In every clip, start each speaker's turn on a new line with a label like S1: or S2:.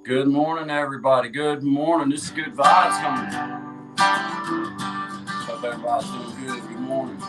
S1: Good morning, everybody. Good morning. This is Good Vibes coming. Hope everybody's doing good. Good morning.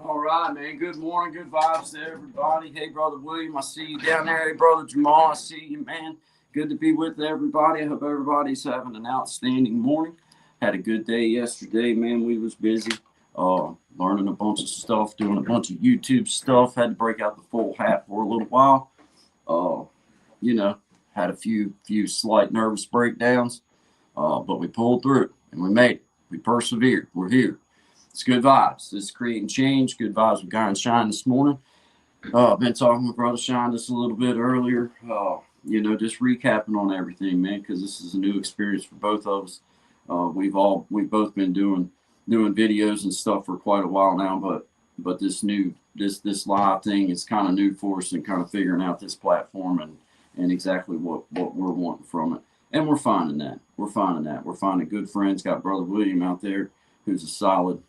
S1: All right, man. Good morning. Good vibes to everybody. Hey, Brother William, I see you down there. Hey, Brother Jamal, I see you, man. Good to be with everybody. I hope everybody's having an outstanding morning. Had a good day yesterday, man. We was busy learning a bunch of stuff, doing a bunch of YouTube stuff. Had to break out the full hat for a little while. Uh, you know, had a few slight nervous breakdowns, but we pulled through and we made it. We persevered. We're here. It's Good Vibes. This is Creating Change. Good Vibes with Guy and Shine this morning. I've been talking with Brother Shine just a little bit earlier. Just recapping on everything, man, because this is a new experience for both of us. We've both been doing videos and stuff for quite a while now, but this live thing is kind of new for us and kind of figuring out this platform and exactly what we're wanting from it. And we're finding that. We're finding good friends. Got Brother William out there who's a solid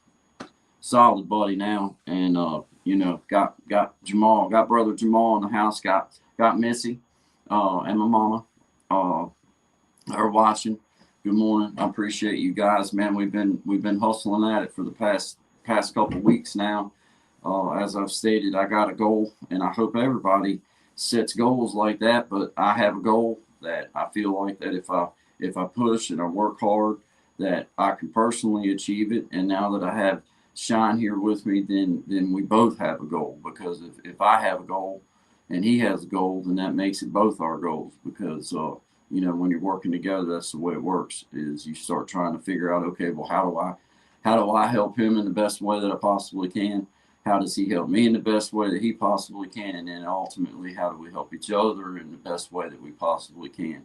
S1: buddy now, and got Jamal, got Brother Jamal in the house, got Missy, and my mama, are watching. Good morning. I appreciate you guys, man. We've been hustling at it for the past couple weeks now. As I've stated, I got a goal, and I hope everybody sets goals like that. But I have a goal that I feel like that if I push and I work hard, that I can personally achieve it. And now that I have Shine here with me, then we both have a goal. Because if I have a goal and he has a goal, then that makes it both our goals. Because when you're working together, that's the way it works. Is you start trying to figure out, okay, well, how do I help him in the best way that I possibly can? How does he help me in the best way that he possibly can? And then ultimately, how do we help each other in the best way that we possibly can?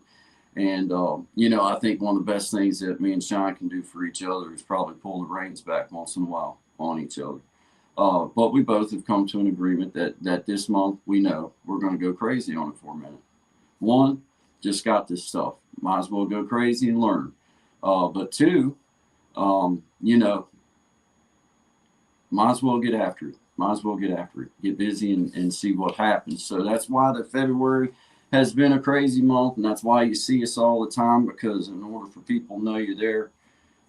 S1: And, I think one of the best things that me and Sean can do for each other is probably pull the reins back once in a while on each other. But we both have come to an agreement that this month we know we're going to go crazy on it for a minute. One, just got this stuff. Might as well go crazy and learn. But two, might as well get after it. Get busy and see what happens. So that's why the February has been a crazy month, and that's why you see us all the time, because in order for people to know you're there,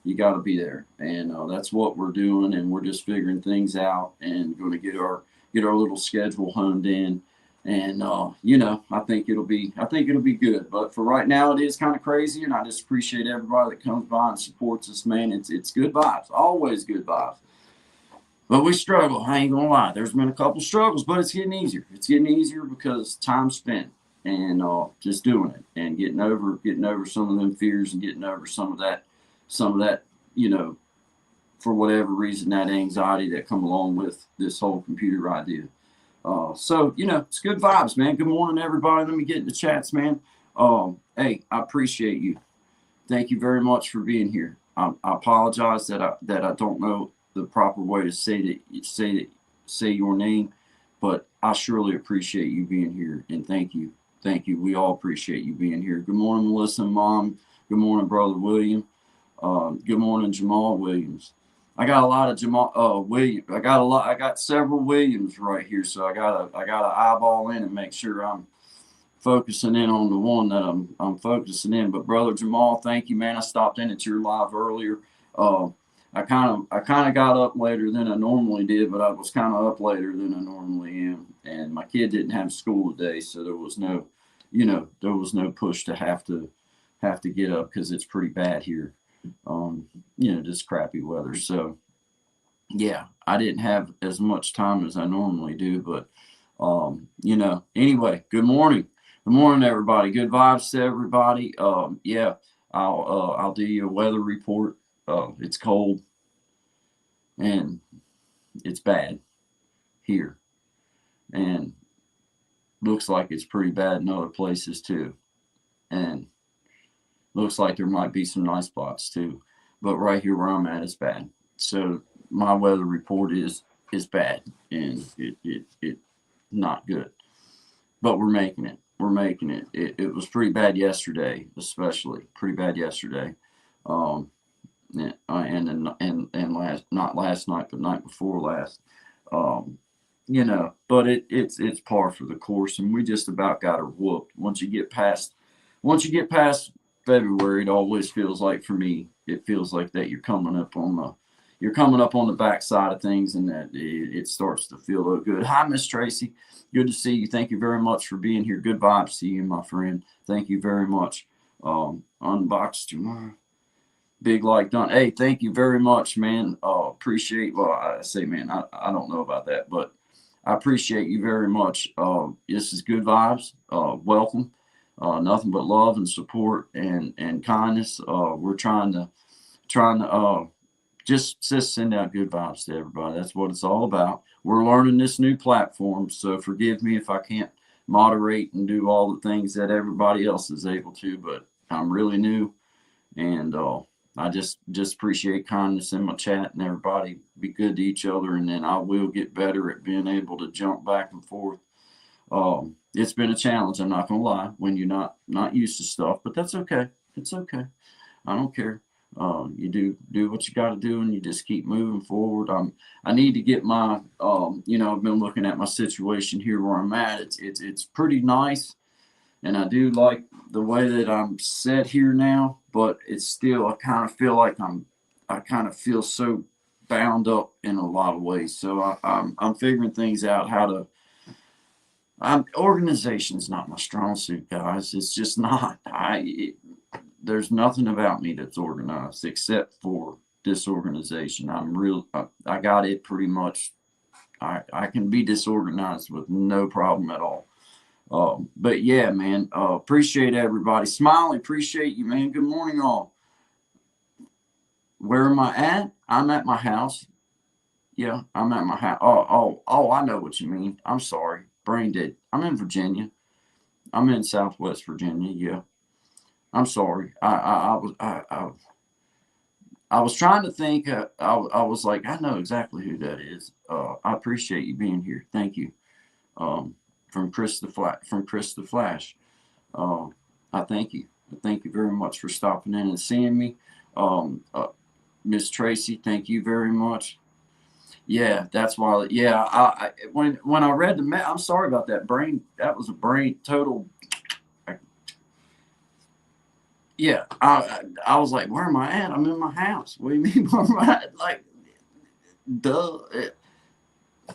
S1: you got to be there. And that's what we're doing, and we're just figuring things out and going to get our little schedule honed in. And I think it'll be good. But for right now, it is kind of crazy, and I just appreciate everybody that comes by and supports us, man. It's good vibes, always good vibes. But we struggle. I ain't gonna lie. There's been a couple struggles, but it's getting easier. It's getting easier because time spent and just doing it and getting over some of them fears and getting over some of that, for whatever reason, that anxiety that come along with this whole computer idea. So it's good vibes, man. Good morning, everybody. Let me get in the chats, man. Hey, I appreciate you. Thank you very much for being here. I apologize that I don't know the proper way to say say your name, but I surely appreciate you being here, and thank you. Thank you. We all appreciate you being here. Good morning, Melissa and Mom. Good morning, Brother William. Good morning, Jamal Williams. I got a lot of Jamal William. I got several Williams right here, so I gotta eyeball in and make sure I'm focusing in on the one that I'm focusing in. But Brother Jamal, thank you, man. I stopped in at your live earlier. I kind of got up later than I normally did, but I was kind of up later than I normally am. And my kid didn't have school today, so there was no, there was no push to have to get up because it's pretty bad here. Just crappy weather. So yeah, I didn't have as much time as I normally do, but anyway, good morning. Good morning, everybody. Good vibes to everybody. Yeah, I'll do you a weather report. It's cold and it's bad here, and looks like it's pretty bad in other places too, and looks like there might be some nice spots too, but right here where I'm at is bad. So my weather report is bad, and it not good, but we're making it. It was pretty bad yesterday, especially pretty bad yesterday. And last, not last night, but night before last. But it's par for the course, and we just about got her whooped. Once you get past February, it always feels like, for me, it feels like that you're coming up on the backside of things, and that it starts to feel a little good. Hi, Miss Tracy. Good to see you. Thank you very much for being here. Good vibes to you, my friend. Thank you very much. Unboxed tomorrow. Big like done. Hey, thank you very much, man. Appreciate. Well, I say, man, I don't know about that, but I appreciate you very much. This is good vibes. Welcome. Nothing but love and support and kindness. We're trying to just send out good vibes to everybody. That's what it's all about. We're learning this new platform, so forgive me if I can't moderate and do all the things that everybody else is able to, but I'm really new, and I just appreciate kindness in my chat, and everybody be good to each other, and then I will get better at being able to jump back and forth. It's been a challenge, I'm not gonna lie, when you're not used to stuff, but that's okay. It's okay. I don't care. You do what you got to do, and you just keep moving forward. I need to get my I've been looking at my situation here where I'm at. It's pretty nice, and I do like the way that I'm set here now, but it's still, I kind of feel like I kind of feel so bound up in a lot of ways. So I'm figuring things out, how to. Organization's not my strong suit, guys. It's just not. There's nothing about me that's organized except for this organization. I got it pretty much. I can be disorganized with no problem at all. But yeah, man, appreciate everybody. Smiley, appreciate you, man. Good morning, all. Where am I at? I'm at my house. Yeah, I'm at my house. Oh, I know what you mean. I'm sorry. Brain dead. I'm in Virginia. I'm in Southwest Virginia. Yeah. I'm sorry. I was trying to think. I was like, I know exactly who that is. I appreciate you being here. Thank you. From Chris the Flash. I thank you. Thank you very much for stopping in and seeing me. Miss Tracy, thank you very much. Yeah, that's why. Yeah, when I read I'm sorry about that brain. That was a brain total. Yeah, I was like, where am I at? I'm in my house. What do you mean, where am I at? Like, duh.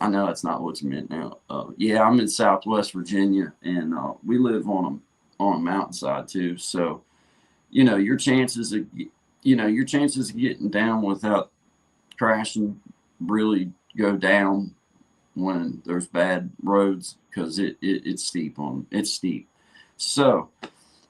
S1: I know that's not what you meant now. Yeah, I'm in Southwest Virginia, and we live on a mountainside too. So, your chances of getting down without crashing really go down when there's bad roads, because it's steep. So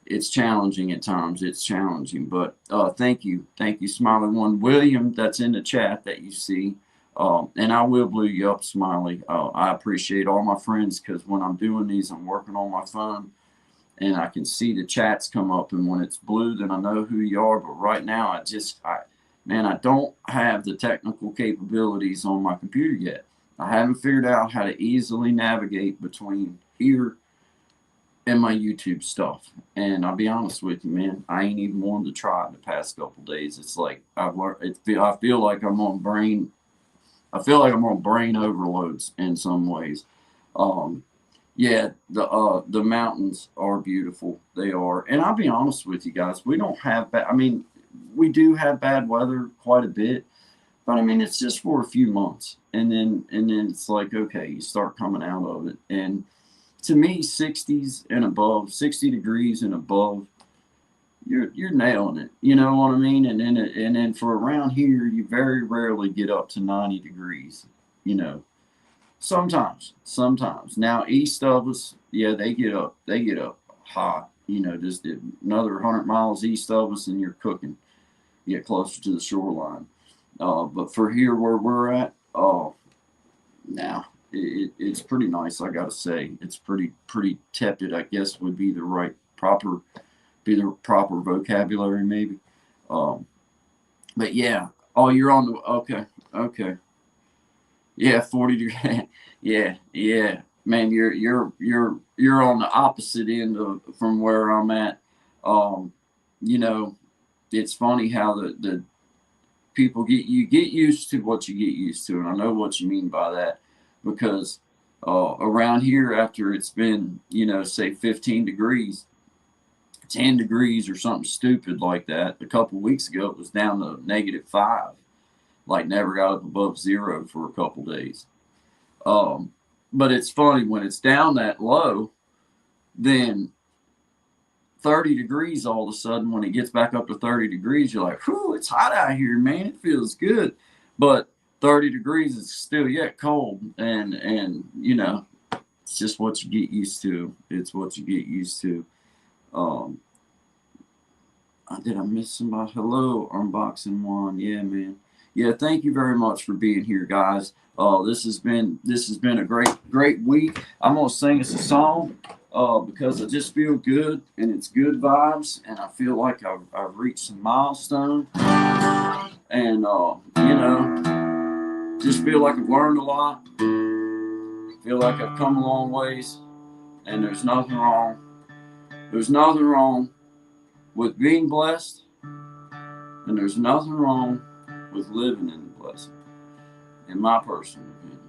S1: it's challenging at times. It's challenging, but thank you, Smiley One William. That's in the chat that you see, and I will blue you up, Smiley. I appreciate all my friends, because when I'm doing these, I'm working on my phone, and I can see the chats come up, and when it's blue, then I know who you are. But right now, I don't have the technical capabilities on my computer yet. I haven't figured out how to easily navigate between here and my YouTube stuff. And I'll be honest with you, man, I ain't even wanted to try it the past couple days. It's like I've learned. I feel like I'm on brain. I feel like I'm on brain overloads in some ways. Um, yeah, the mountains are beautiful. They are, and I'll be honest with you guys. We don't have bad. I mean, we do have bad weather quite a bit, but I mean, it's just for a few months, and then it's like, okay, you start coming out of it. And to me, 60s and above, 60 degrees and above, you're nailing it. You know what I mean? And then for around here, you very rarely get up to 90 degrees. You know, sometimes. Now east of us, yeah, they get up hot. You know, just another 100 miles east of us, and you're cooking. You get closer to the shoreline. But for here where we're at, oh, now it's pretty nice. I gotta say, it's pretty tepid. I guess would be the proper vocabulary maybe. Um, but yeah. Oh, you're on the okay. Yeah, 40 degrees. Yeah. Man, you're on the opposite end of from where I'm at. Um, you know, it's funny how the people get used to what you get used to, and I know what you mean by that because around here after it's been say 15 degrees, 10 degrees or something stupid like that. A couple weeks ago it was down to -5, like never got up above zero for a couple days. Um, but it's funny when it's down that low, then 30 degrees all of a sudden, when it gets back up to 30 degrees, you're like, whew, it's hot out here, man. It feels good. But 30 degrees is still yet cold. And it's just what you get used to. It's what you get used to. Um, did I miss somebody? Hello, unboxing one. Yeah, man. Yeah, thank you very much for being here, guys. This has been a great week. I'm gonna sing us a song because I just feel good and it's good vibes, and I feel like I've reached some milestone, and just feel like I've learned a lot. Feel like I've come a long ways, and there's nothing wrong. There's nothing wrong with being blessed, and there's nothing wrong with living in the blessing, in my personal opinion.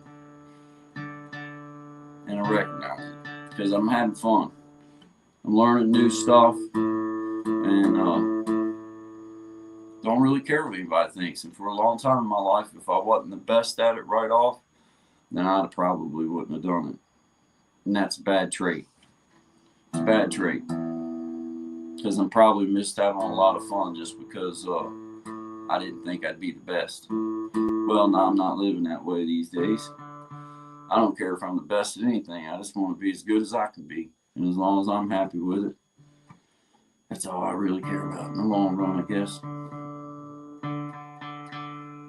S1: And I recognize it because I'm having fun. I'm learning new stuff, and don't really care what anybody thinks. And for a long time in my life, if I wasn't the best at it right off, then I probably wouldn't have done it. And that's a bad trait. It's a bad trait because I'm probably missed out on a lot of fun just because I didn't think I'd be the best. Well, now I'm not living that way these days. I don't care if I'm the best at anything. I just want to be as good as I can be. And as long as I'm happy with it, that's all I really care about in the long run, I guess.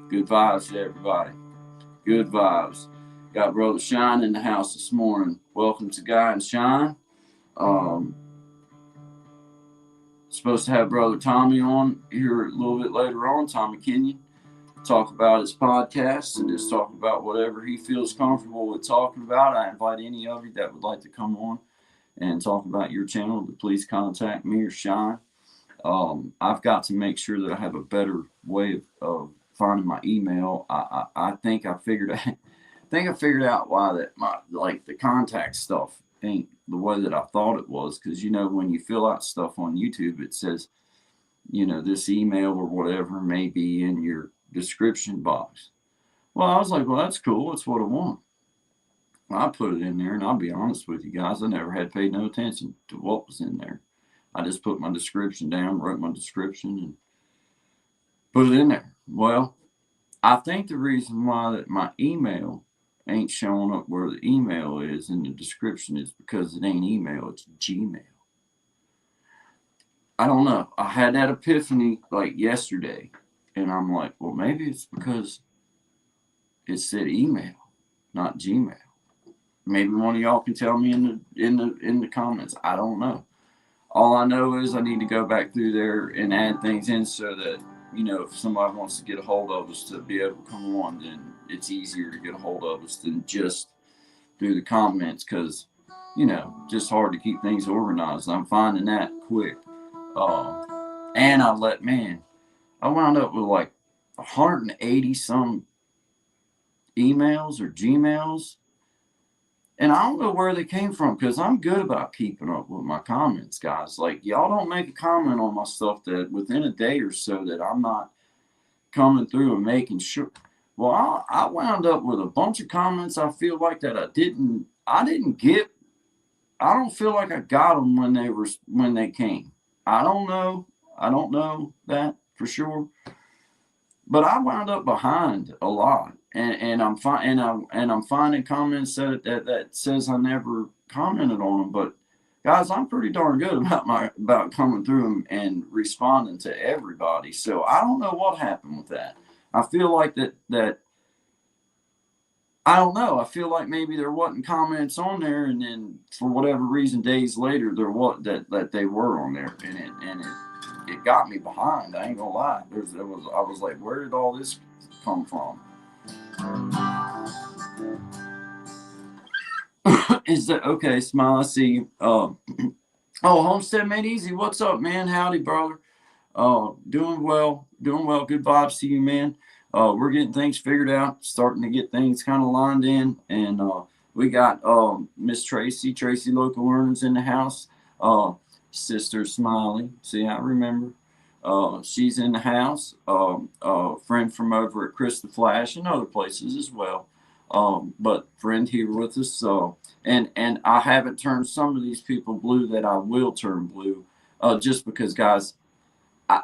S1: Good vibes to everybody. Good vibes. Got Brother Shine in the house this morning. Welcome to Guy and Shine. Supposed to have Brother Tommy on here a little bit later on, Tommy Kenyon. Talk about his podcast and just talk about whatever he feels comfortable with talking about. I invite any of you that would like to come on and talk about your channel to please contact me or Shine. I've got to make sure that I have a better way of finding my email. I think I figured out why that the contact stuff ain't the way that I thought it was. Because when you fill out stuff on YouTube, it says this email or whatever may be in your description box. Well, I was like, well, that's cool. That's what I want. Well, I put it in there, and I'll be honest with you guys, I never had paid no attention to what was in there. I just put my description down, wrote my description, and put it in there. Well, I think the reason why that my email ain't showing up where the email is in the description is because it ain't email, it's Gmail. I don't know. I had that epiphany like yesterday, and I'm like, well, maybe it's because it said email, not Gmail. Maybe one of y'all can tell me in the comments. I don't know. All I know is I need to go back through there and add things in so that if somebody wants to get a hold of us to be able to come on, then it's easier to get a hold of us than just through the comments, because you know, just hard to keep things organized. I'm finding that quick. And I wound up with like 180 some emails or Gmails. And I don't know where they came from, because I'm good about keeping up with my comments, guys. Like, y'all don't make a comment on my stuff that within a day or so that I'm not coming through and making sure. Well, I wound up with a bunch of comments I feel like that I didn't get. I don't feel like I got them when they came. I don't know. I don't know that for sure. But I wound up behind a lot, and I'm I'm finding comments that says I never commented on them. But guys, I'm pretty darn good about coming through and responding to everybody. So I don't know what happened with that. I feel like that I don't know. I feel like maybe there wasn't comments on there, and then for whatever reason, days later that they were on there, and it got me behind. I ain't gonna lie. I was like, where did all this come from? Is that okay? Smile. I see you. Oh, Homestead Made Easy. What's up, man? Howdy, brother. Doing well. Good vibes to you, man. We're getting things figured out, starting to get things kind of lined in, and we got Miss Tracy Local Learners in the house. Sister Smiley. See, I remember. She's in the house. Friend from over at Chris the Flash and other places as well. But friend here with us. And I haven't turned some of these people blue that I will turn blue. Just because, guys, I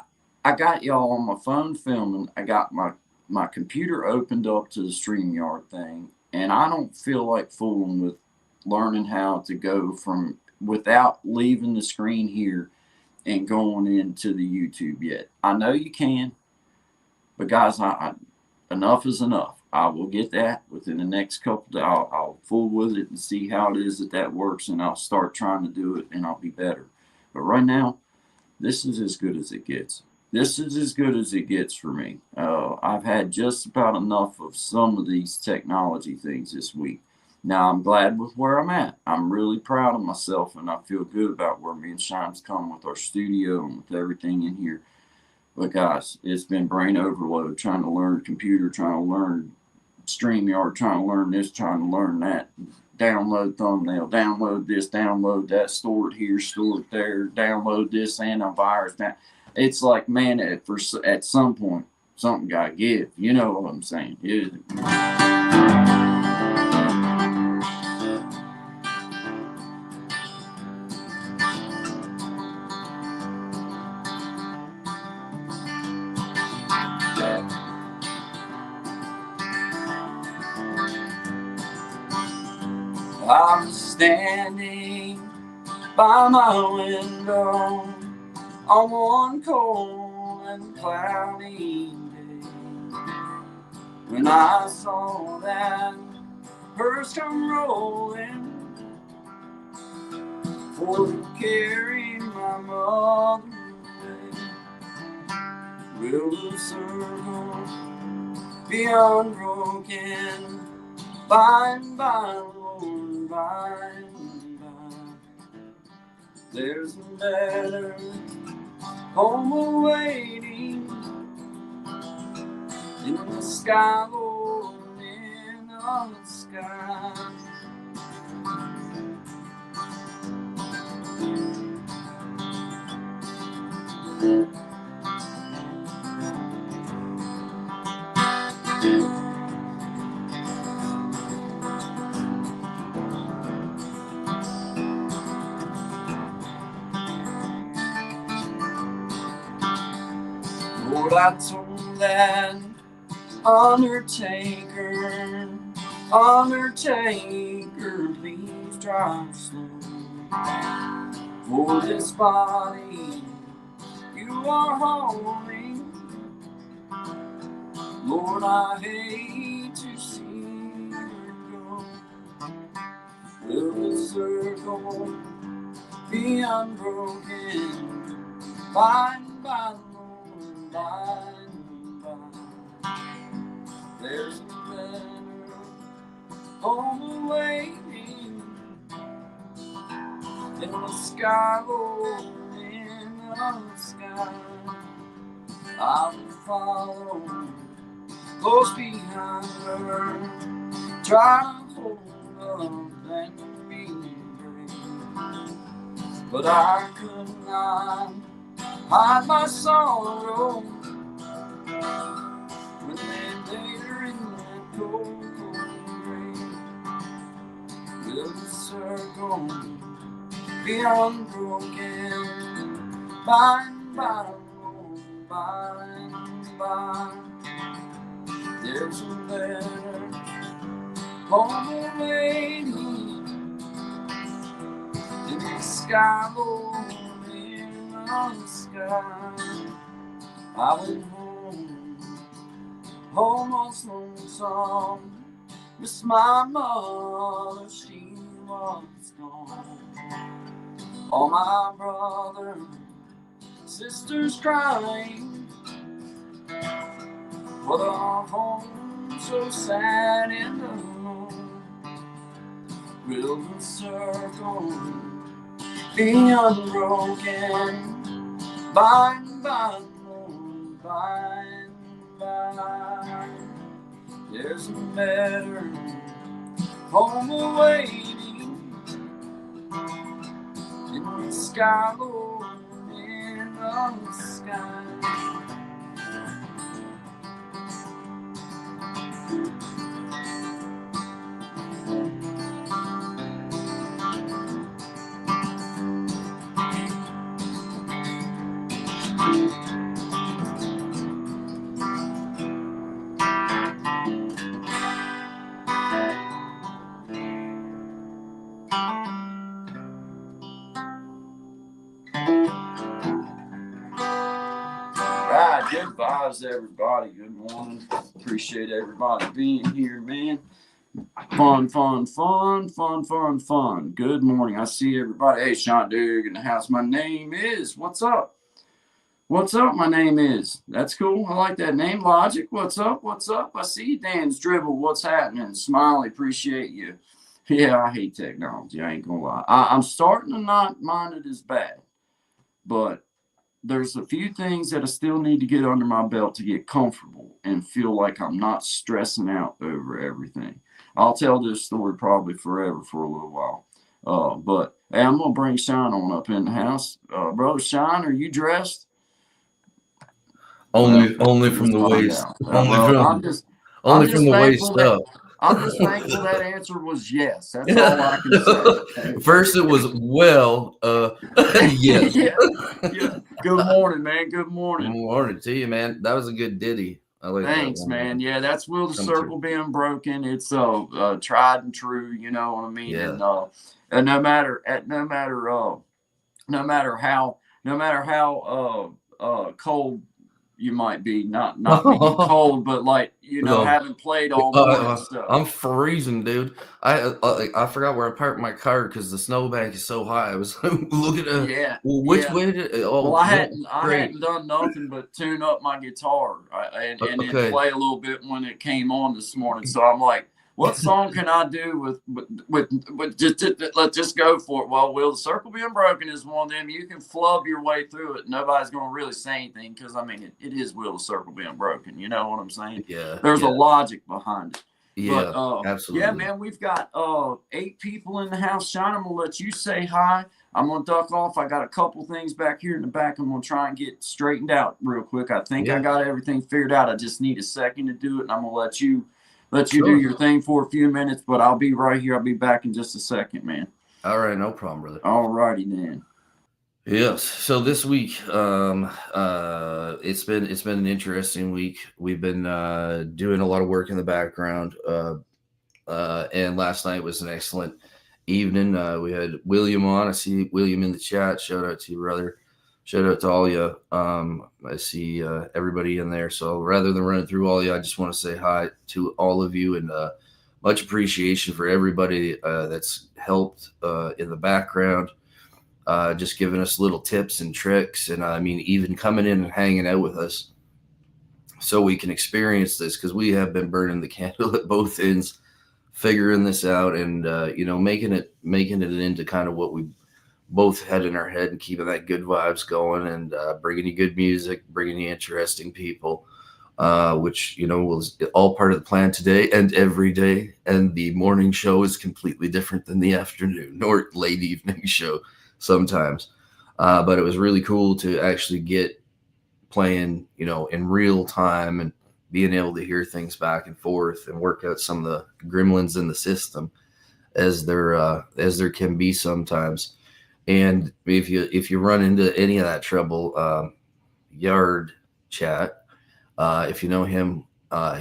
S1: got y'all on my phone filming. I got my computer opened up to the StreamYard thing, and I don't feel like fooling with learning how to go from without leaving the screen here and going into the YouTube yet. I know you can, but guys, enough is enough. I will get that within the next couple days. I'll fool with it and see how it is that works, and I'll start trying to do it, and I'll be better. But right now, this is as good as it gets. This is as good as it gets for me. I've had just about enough of some of these technology things this week. Now, I'm glad with where I'm at. I'm really proud of myself, and I feel good about where me and Shine's come with our studio and with everything in here. But guys, it's been brain overload, trying to learn computer, trying to learn StreamYard, trying to learn this, trying to learn that. Download thumbnail, download this, download that, store it here, store it there, download this antivirus. Now, it's like, man, at some point, something got to give. You know what I'm saying? I'm standing by my window on one cold and cloudy day, when I saw that hearse come rolling for to carry my mother away. Will the circle be unbroken by and by, Lord, by and by? There's a better home awaiting in the sky, Lord, in the sky. Lord, I told that Undertaker, please drive slow. For this body you are holding, Lord, I hate to see her go. Will the circle be unbroken by and by, Lord, by and by? There's a better home awaiting in the sky, Lord, in the sky. I will follow close behind her, try to hold up and be brave, but I could not hide my sorrow when they laid her in that cold, cold grave. Will the circle be unbroken by and by, oh, by and by? There's a better home awaiting in the sky, Lord, in the sky. I went home, almost lonesome, miss my mother, she was gone. All my brothers, sisters crying for the home so sad and alone. Will the circle be unbroken by and by, Lord, by and by? There's a better home awaiting in the sky, Lord, in the sky. Right, good vibes, everybody. Good morning. Appreciate everybody being here, man. Fun. Good morning. I see everybody. Hey, Sean Dug in the house. My name is. What's up? My name is. That's cool. I like that name. Logic. What's up? I see you, Dan's Dribble. What's happening? Smiley. Appreciate you. Yeah, I hate technology. I ain't gonna lie. I'm starting to not mind it as bad, but there's a few things that I still need to get under my belt to get comfortable and feel like I'm not stressing out over everything. I'll tell this story probably forever for a little while. But hey, I'm going to bring Shine on up in the house. Brother Shine, are you dressed?
S2: Only from the waist. Only from the waist up.
S1: I'm just thankful that answer was yes. That's all I can say.
S2: First, it was yes.
S1: Yeah. Good morning, man. Good morning.
S2: Good morning to you, man. That was a good ditty. I like
S1: Thanks,
S2: that one,
S1: man. Yeah, that's Will the Circle being broken. It's tried and true. You know what I mean?
S2: Yeah.
S1: And no matter how cold you might be, not being cold, but like, you know, haven't played all morning.
S2: I'm freezing, dude. I forgot where I parked my car because the snowbank is so high. I was looking at which way did it?
S1: I hadn't done nothing but tune up my guitar and then play a little bit when it came on this morning. So I'm like, what song can I do with let's just go for it. Well, Will the Circle Being Broken is one of them. You can flub your way through it. Nobody's going to really say anything because, I mean, it is Will the Circle Being Broken. You know what I'm saying?
S2: Yeah.
S1: There's a logic behind it.
S2: Yeah, but, absolutely.
S1: Yeah, man, we've got 8 people in the house. Sean, I'm going to let you say hi. I'm going to duck off. I got a couple things back here in the back I'm going to try and get straightened out real quick. I think I got everything figured out. I just need a second to do it, and I'm going to let you do your thing for a few minutes, but I'll be right here. I'll be back in just a second, man.
S2: All right, no problem, brother.
S1: All righty, then.
S2: Yes. So this week, it's been an interesting week. We've been doing a lot of work in the background, and last night was an excellent evening. We had William on. I see William in the chat. Shout out to you, brother. Shout out to all you. I see everybody in there. So rather than running through all you, I just want to say hi to all of you and much appreciation for everybody that's helped in the background, just giving us little tips and tricks. And I mean, even coming in and hanging out with us so we can experience this, because we have been burning the candle at both ends figuring this out and making it into kind of what we both had in our head and keeping that good vibes going and bringing you good music, bringing you interesting people, which was all part of the plan today and every day. And the morning show is completely different than the afternoon or late evening show sometimes. But it was really cool to actually get playing, in real time and being able to hear things back and forth and work out some of the gremlins in the system as there can be sometimes. And if you run into any of that trouble, Yard Chat, if you know him,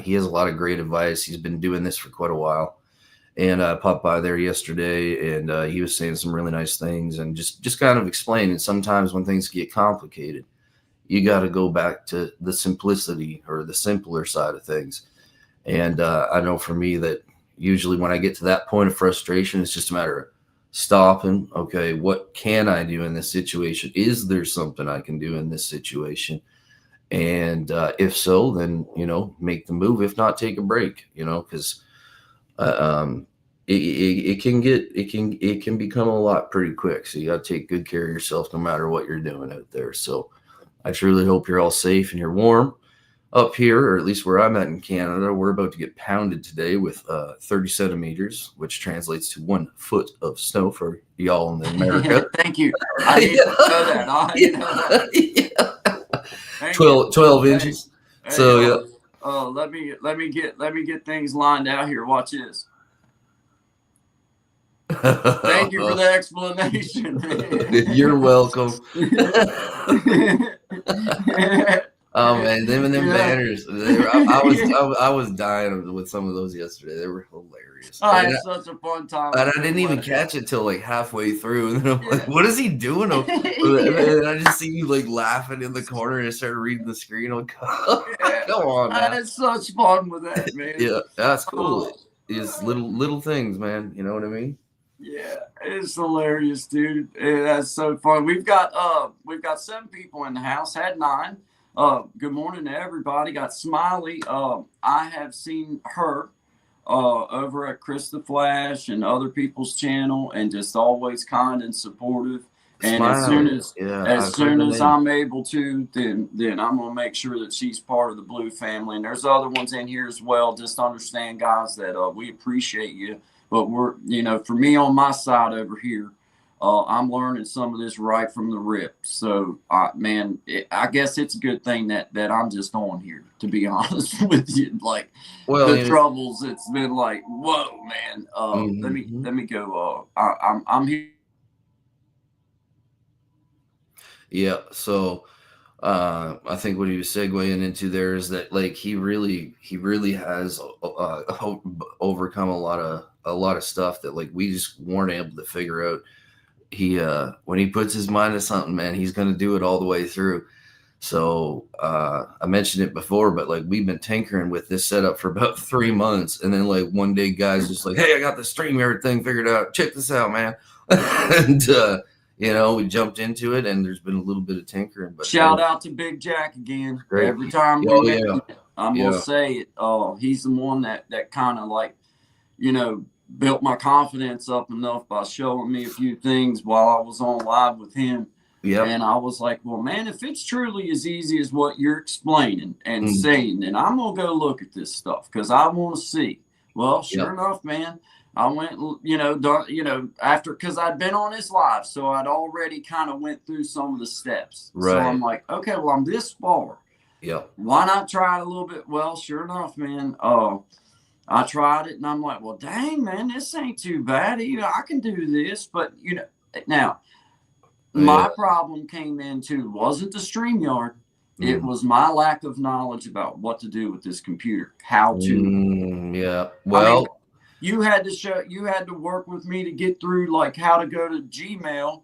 S2: he has a lot of great advice. He's been doing this for quite a while. And I popped by there yesterday, and he was saying some really nice things and just kind of explaining. Sometimes when things get complicated, you got to go back to the simplicity or the simpler side of things. And I know for me that usually when I get to that point of frustration, it's just a matter of stopping. Okay, what can I do in this situation? Is there something I can do in this situation? And if so, then, make the move. If not, take a break, because it can become a lot pretty quick. So you got to take good care of yourself no matter what you're doing out there. So I truly hope you're all safe and you're warm up here, or at least where I'm at in Canada. We're about to get pounded today with 30 centimeters, which translates to 1 foot of snow for y'all in America.
S1: Thank you. I didn't know that. I didn't know that.
S2: 12 inches.
S1: Hey,
S2: So yeah.
S1: Let me get things lined out here. Watch this. Thank you for the explanation.
S2: You're welcome. Oh man, them banners. I was dying with some of those yesterday. They were hilarious.
S1: I had such a fun time.
S2: And I didn't even catch it till like halfway through. And then I'm like, what is he doing? And I just see you like laughing in the corner and I started reading the screen. I'm like, come on, man.
S1: I had such fun with that, man.
S2: Yeah, that's cool. It's little things, man. You know what I mean?
S1: Yeah, it's hilarious, dude. That's so fun. We've got 7 people in the house. Had 9. Good morning to everybody. Got Smiley. I have seen her over at Chris the Flash and other people's channel, and just always kind and supportive. And
S2: Smiley.
S1: as soon as I'm able to, then I'm gonna make sure that she's part of the Blue family. And there's other ones in here as well. Just understand, guys, that we appreciate you. But we're, for me on my side over here, I'm learning some of this right from the rip. So, man, I guess it's a good thing that I'm just on here, to be honest with you. Like, the troubles, it's been like, whoa, man. Let me go. I'm here.
S2: Yeah. So, I think what he was segueing into there is that, like, he really has overcome a lot of stuff that, like, we just weren't able to figure out. He when he puts his mind to something, man, he's going to do it all the way through. So I mentioned it before, but like we've been tinkering with this setup for about 3 months, and then like one day, guys just like, hey, I got the StreamYard thing figured out. Check this out, man. And we jumped into it, and there's been a little bit of tinkering. But
S1: shout out to Big Jack again.
S2: Great.
S1: Every time I'm gonna say it. He's the one that kind of like, built my confidence up enough by showing me a few things while I was on live with him.
S2: Yeah.
S1: And I was like, well, man, if it's truly as easy as what you're explaining and saying, then I'm going to go look at this stuff because I want to see. Well, sure enough, man, I went, after, because I'd been on his live. So I'd already kind of went through some of the steps.
S2: Right.
S1: So I'm like, okay, well, I'm this far.
S2: Yeah.
S1: Why not try it a little bit? Well, sure enough, man. I tried it and I'm like, well, dang, man, this ain't too bad. I can do this. But, now my problem came into wasn't the StreamYard. It was my lack of knowledge about what to do with this computer, how to.
S2: Yeah. Well,
S1: you had to work with me to get through like how to go to Gmail,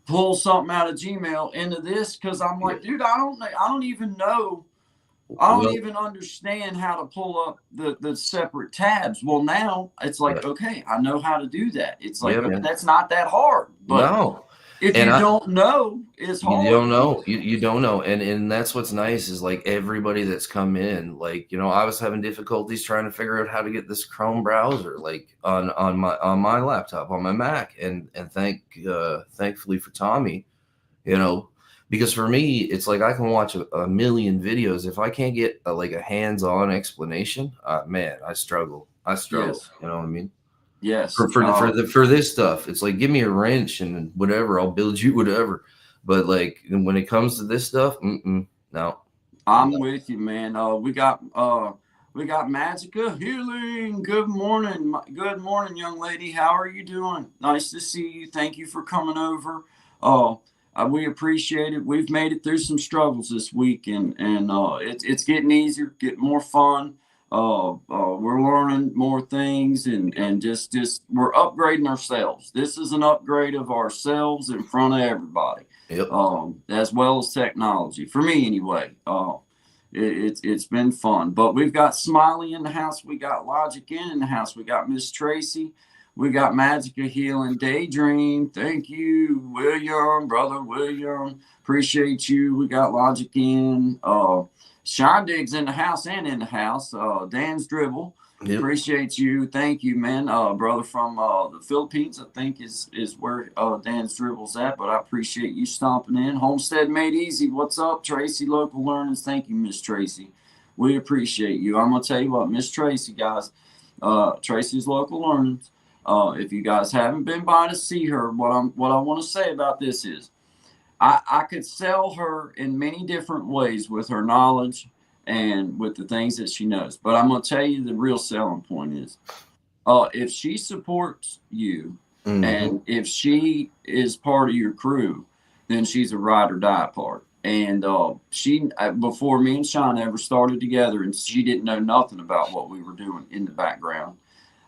S1: pull something out of Gmail into this. Cause I'm like, dude, I don't even know. I don't even understand how to pull up the separate tabs. Well, now it's like, okay, I know how to do that. It's like, that's not that hard. But
S2: no.
S1: If
S2: And
S1: you don't know, it's hard.
S2: you don't know. You don't know. And that's what's nice is like everybody that's come in, like, I was having difficulties trying to figure out how to get this Chrome browser like on my laptop, on my Mac. And thankfully for Tommy, because for me, it's like I can watch a million videos. If I can't get a hands-on explanation, man, I struggle.
S1: Yes.
S2: You know what I mean?
S1: Yes.
S2: For this stuff, it's like, give me a wrench and whatever, I'll build you whatever. But like when it comes to this stuff, no.
S1: I'm with you, man. We got Magica Healing. Good morning, young lady. How are you doing? Nice to see you. Thank you for coming over. We appreciate it. We've made it through some struggles this week, and it's getting easier, getting more fun. We're learning more things, and just we're upgrading ourselves. This is an upgrade of ourselves in front of everybody.
S2: Yep.
S1: As well as technology, for me anyway. It's been fun. But we've got Smiley in the house. We got Logic in the house. We got Miss Tracy. We got Magica Healing Daydream. Thank you, William, brother William. Appreciate you. We got Logic in. Sean Diggs in the house. Dan's Dribble. Yep. Appreciate you. Thank you, man. Brother from the Philippines, I think is where Dan's Dribble's at, but I appreciate you stomping in. Homestead Made Easy. What's up, Tracy? Local Learnings. Thank you, Miss Tracy. We appreciate you. I'm going to tell you what, Miss Tracy, guys, Tracy's Local Learnings. If you guys haven't been by to see her, what I want to say about this is I could sell her in many different ways with her knowledge and with the things that she knows. But I'm going to tell you the real selling point is if she supports you and if she is part of your crew, then she's a ride or die part. And she, before me and Sean ever started together, and she didn't know nothing about what we were doing in the background,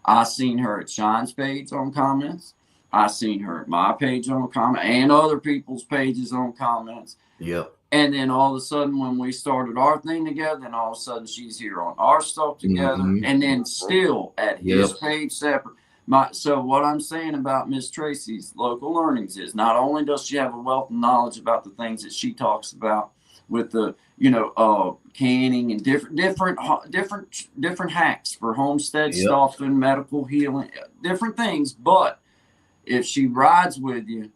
S1: I seen her at Sean's page on comments. I seen her at my page on comment and other people's pages on comments.
S2: Yep.
S1: And then all of a sudden, when we started our thing together, then all of a sudden she's here on our stuff together, and then still at his page separate. So what I'm saying about Miss Tracy's Local Learnings is not only does she have a wealth of knowledge about the things that she talks about with the canning and different hacks for homestead stuff and medical healing, different things, but if she rides with you,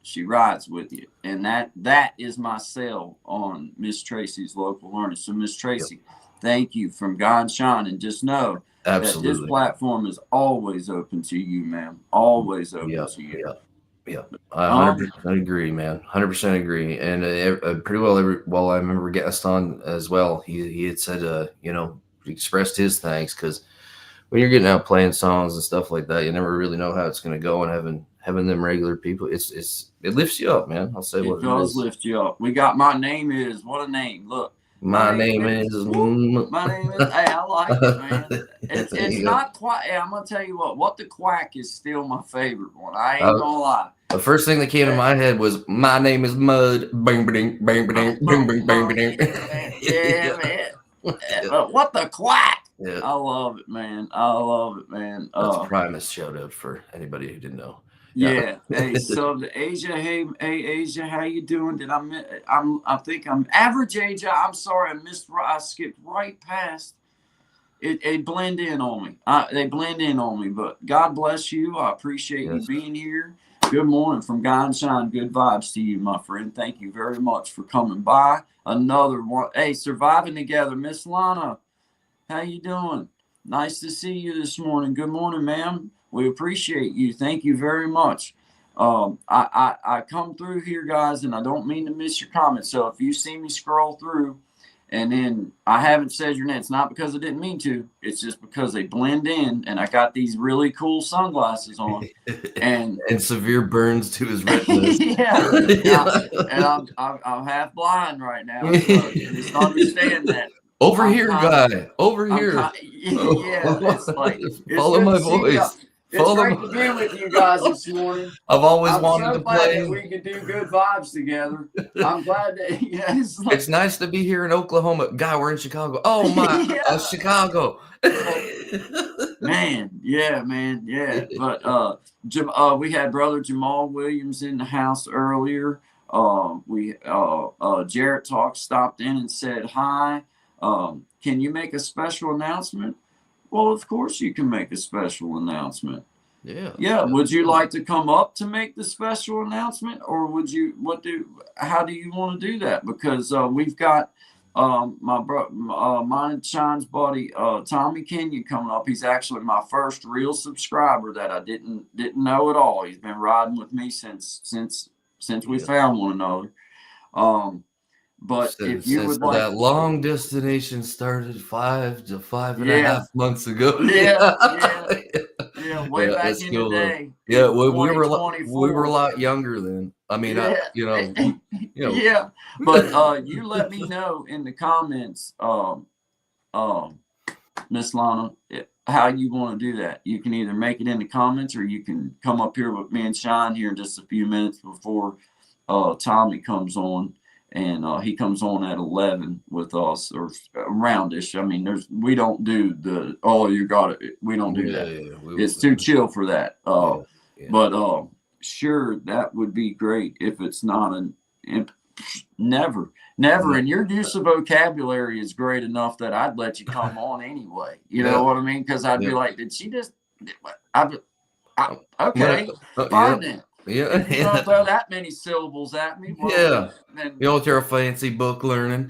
S1: she rides with you. And that is my sell on Miss Tracy's Local Learning. So Miss Tracy, thank you from God and Sean. And just know that this platform is always open to you, ma'am. Always open to you.
S2: Yeah. I 100% agree, man. 100% agree. And pretty well, I remember Gaston as well. He had said, expressed his thanks, because when you're getting out playing songs and stuff like that, you never really know how it's going to go, and having them regular people, it lifts you up, man. I'll say what it
S1: does
S2: is.
S1: Lift you up. We got My Name Is. What a name. Look.
S2: My name is.
S1: My name is. Hey, I like it, man. It's not quite. Hey, I'm gonna tell you what the Quack is still my favorite one. I ain't gonna lie.
S2: The first thing that came to my head was My Name Is Mud. Bang bang bang bang bang bang bang bang.
S1: Yeah, man. But what the Quack?
S2: Yeah.
S1: I love it, man.
S2: That's a Primus shout out for anybody who didn't know.
S1: Yeah. Hey, so the Asia, hey Asia, how you doing? I think I'm average Asia. I'm sorry, I skipped right past it. They blend in on me. But God bless you. I appreciate you being here. Good morning from God and Shine. Good vibes to you, my friend. Thank you very much for coming by. Another one. Hey, surviving together, Miss Lana. How you doing? Nice to see you this morning. Good morning, ma'am. We appreciate you. Thank you very much. I come through here, guys, and I don't mean to miss your comments. So if you see me scroll through and then I haven't said your name, it's not because I didn't mean to. It's just because they blend in, and I got these really cool sunglasses on, and
S2: severe burns to his retinas.
S1: And I'm half blind right now. So just understand that.
S2: Over here, guy. Over here.
S1: It's like
S2: follow my voice.
S1: It's great to be with you guys this morning.
S2: I've always wanted to play.
S1: That we could do good vibes together. I'm glad that.
S2: It's nice to be here in Oklahoma. Guy, we're in Chicago. Oh my, Chicago.
S1: Man, yeah, man, yeah. But we had brother Jamal Williams in the house earlier. Jarrett Talk stopped in and said hi. Can you make a special announcement? Well, of course you can make a special announcement.
S2: Yeah.
S1: Yeah. Would you like to come up to make the special announcement, or would you? How do you want to do that? Because we've got mine and Sean's buddy Tommy Kenyon coming up. He's actually my first real subscriber that I didn't know at all. He's been riding with me since we found one another. But if you would like
S2: that long destination started 5 to 5.5
S1: Yeah.
S2: months ago.
S1: Yeah, way back
S2: that's
S1: in
S2: cool,
S1: the day.
S2: Yeah, we were a
S1: 2024.
S2: lot younger then. I mean,
S1: Yeah. Yeah, but you let me know in the comments, Miss Lana, how you want to do that. You can either make it in the comments, or you can come up here with me and Sean here in just a few minutes before Tommy comes on. And he comes on at 11 with us, or aroundish. I mean, we don't do the you got it. We don't do that. It's too chill for that. But sure, that would be great if it's not never. And your use of vocabulary is great enough that I'd let you come on anyway. You know what I mean? Because I'd be like, did she just? Okay, fine then.
S2: Yeah,
S1: you don't throw that many syllables at me. Well, then,
S2: you don't your fancy book learning.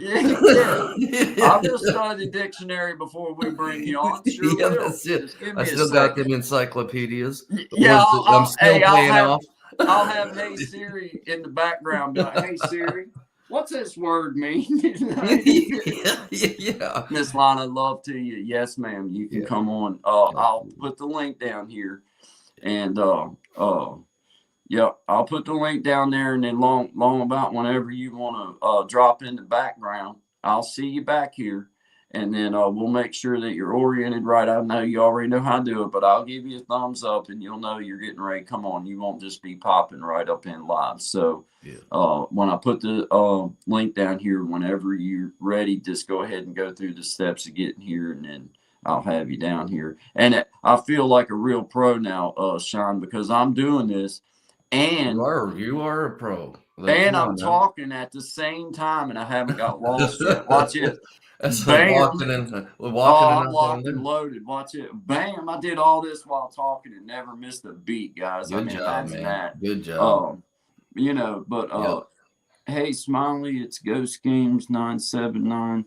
S1: I'll just study the dictionary before we bring you on. Sure,
S2: that's it. I still got them encyclopedias.
S1: Yeah,
S2: I'm still paying off.
S1: I'll have Hey Siri in the background. Like, hey Siri, what's this word mean?
S2: Yeah.
S1: Miss Lana, love to you. Yes, ma'am. You can come on. I'll put the link down here, and I'll put the link down there, and then long about whenever you want to drop in the background, I'll see you back here, and then we'll make sure that you're oriented right. I know you already know how to do it, but I'll give you a thumbs up, and you'll know you're getting ready. Come on, you won't just be popping right up in live. So when I put the link down here, whenever you're ready, just go ahead and go through the steps of getting here, and then I'll have you down here. And I feel like a real pro now, Sean, because I'm doing this. And
S2: you are a pro.
S1: And I'm talking at the same time, and I haven't got lost yet. Watch it.
S2: That's
S1: Bam.
S2: Like walking
S1: I'm locked and loaded. Watch it. Bam. I did all this while talking and never missed a beat, guys.
S2: Good job, man. Good job.
S1: Hey, Smiley, it's Ghost Games 979.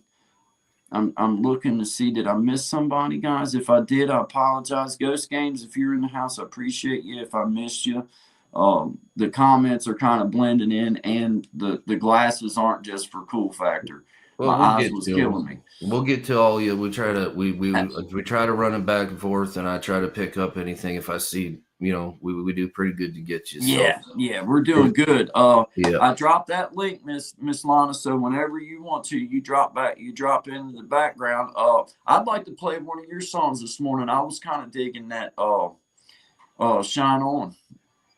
S1: I'm looking to see, did I miss somebody, guys? If I did, I apologize. Ghost Games, if you're in the house, I appreciate you. If I missed you, the comments are kind of blending in, and the glasses aren't just for cool factor. My eyes was killing me.
S2: We'll get to all you. We try to we try to run it back and forth, and I try to pick up anything if I see. We do pretty good to get you.
S1: Yeah, we're doing good. I dropped that link, Miss Lana. So whenever you want to, you drop into the background. I'd like to play one of your songs this morning. I was kind of digging that Shine On.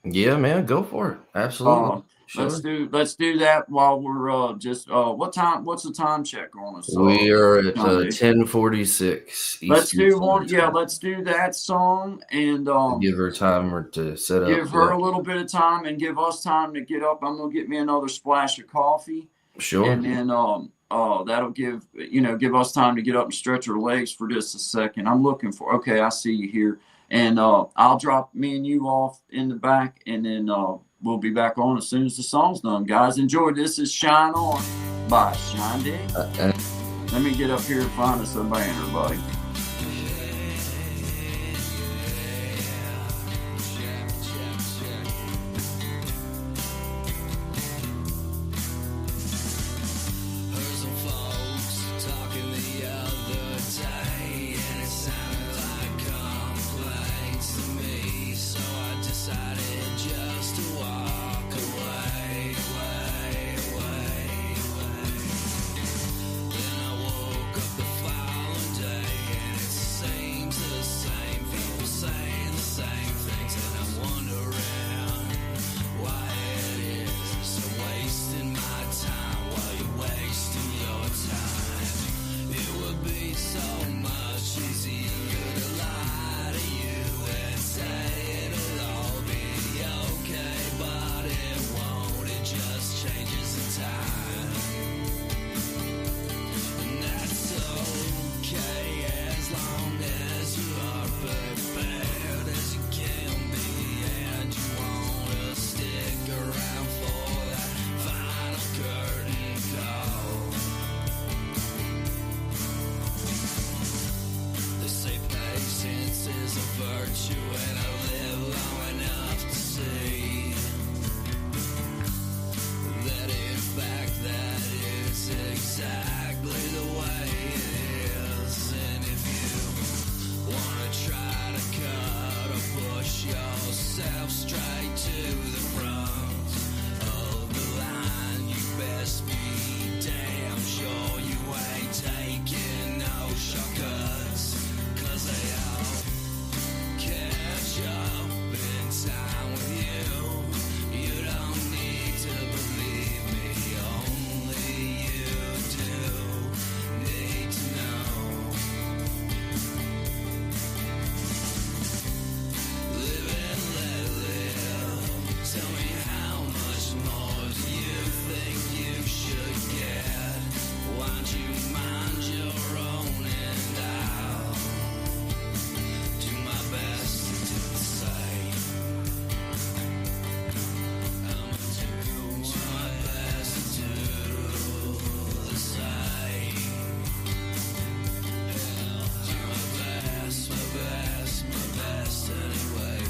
S2: Yeah, man, go for it. Absolutely.
S1: Sure. Let's do that while we're what's the time check on us?
S2: We are at 10:46.
S1: Let's do one. Yeah, let's do that song and
S2: give her time to set up.
S1: Give her a little bit of time and give us time to get up. I'm gonna get me another splash of coffee.
S2: Sure.
S1: And then that'll give us time to get up and stretch our legs for just a second. I'm looking for. Okay, I see you here, and I'll drop me and you off in the back, and then we'll be back on as soon as the song's done. Guys, enjoy. This is Shine On by Shine D. Let me get up here and find us a banner, buddy.
S3: Then I woke up the following day. exactly the way it is. And if you wanna try to cut or push yourself straight to the front of the line, you best be damn sure you ain't taking no shortcuts, 'cause they all catch up in time with you. You don't need to believe me, only you do need to know. Live and let live. Tell me, how much more do you think you should get? Why don't you mind your own, and I'll do my best to do the same. I'ma do my best to do the same. Do my best anyway.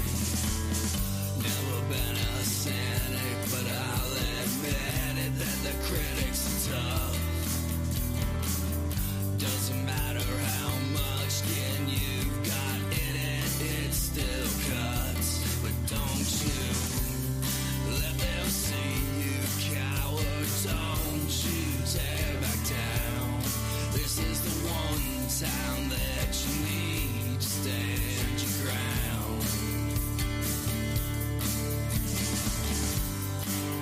S3: Never been a cynic, but I'll admit it that the critics are tough. Doesn't matter how much skin you've got in it, it still cuts. But don't you let them see you coward, don't you tear back down. This is the one town that you need to stand your ground.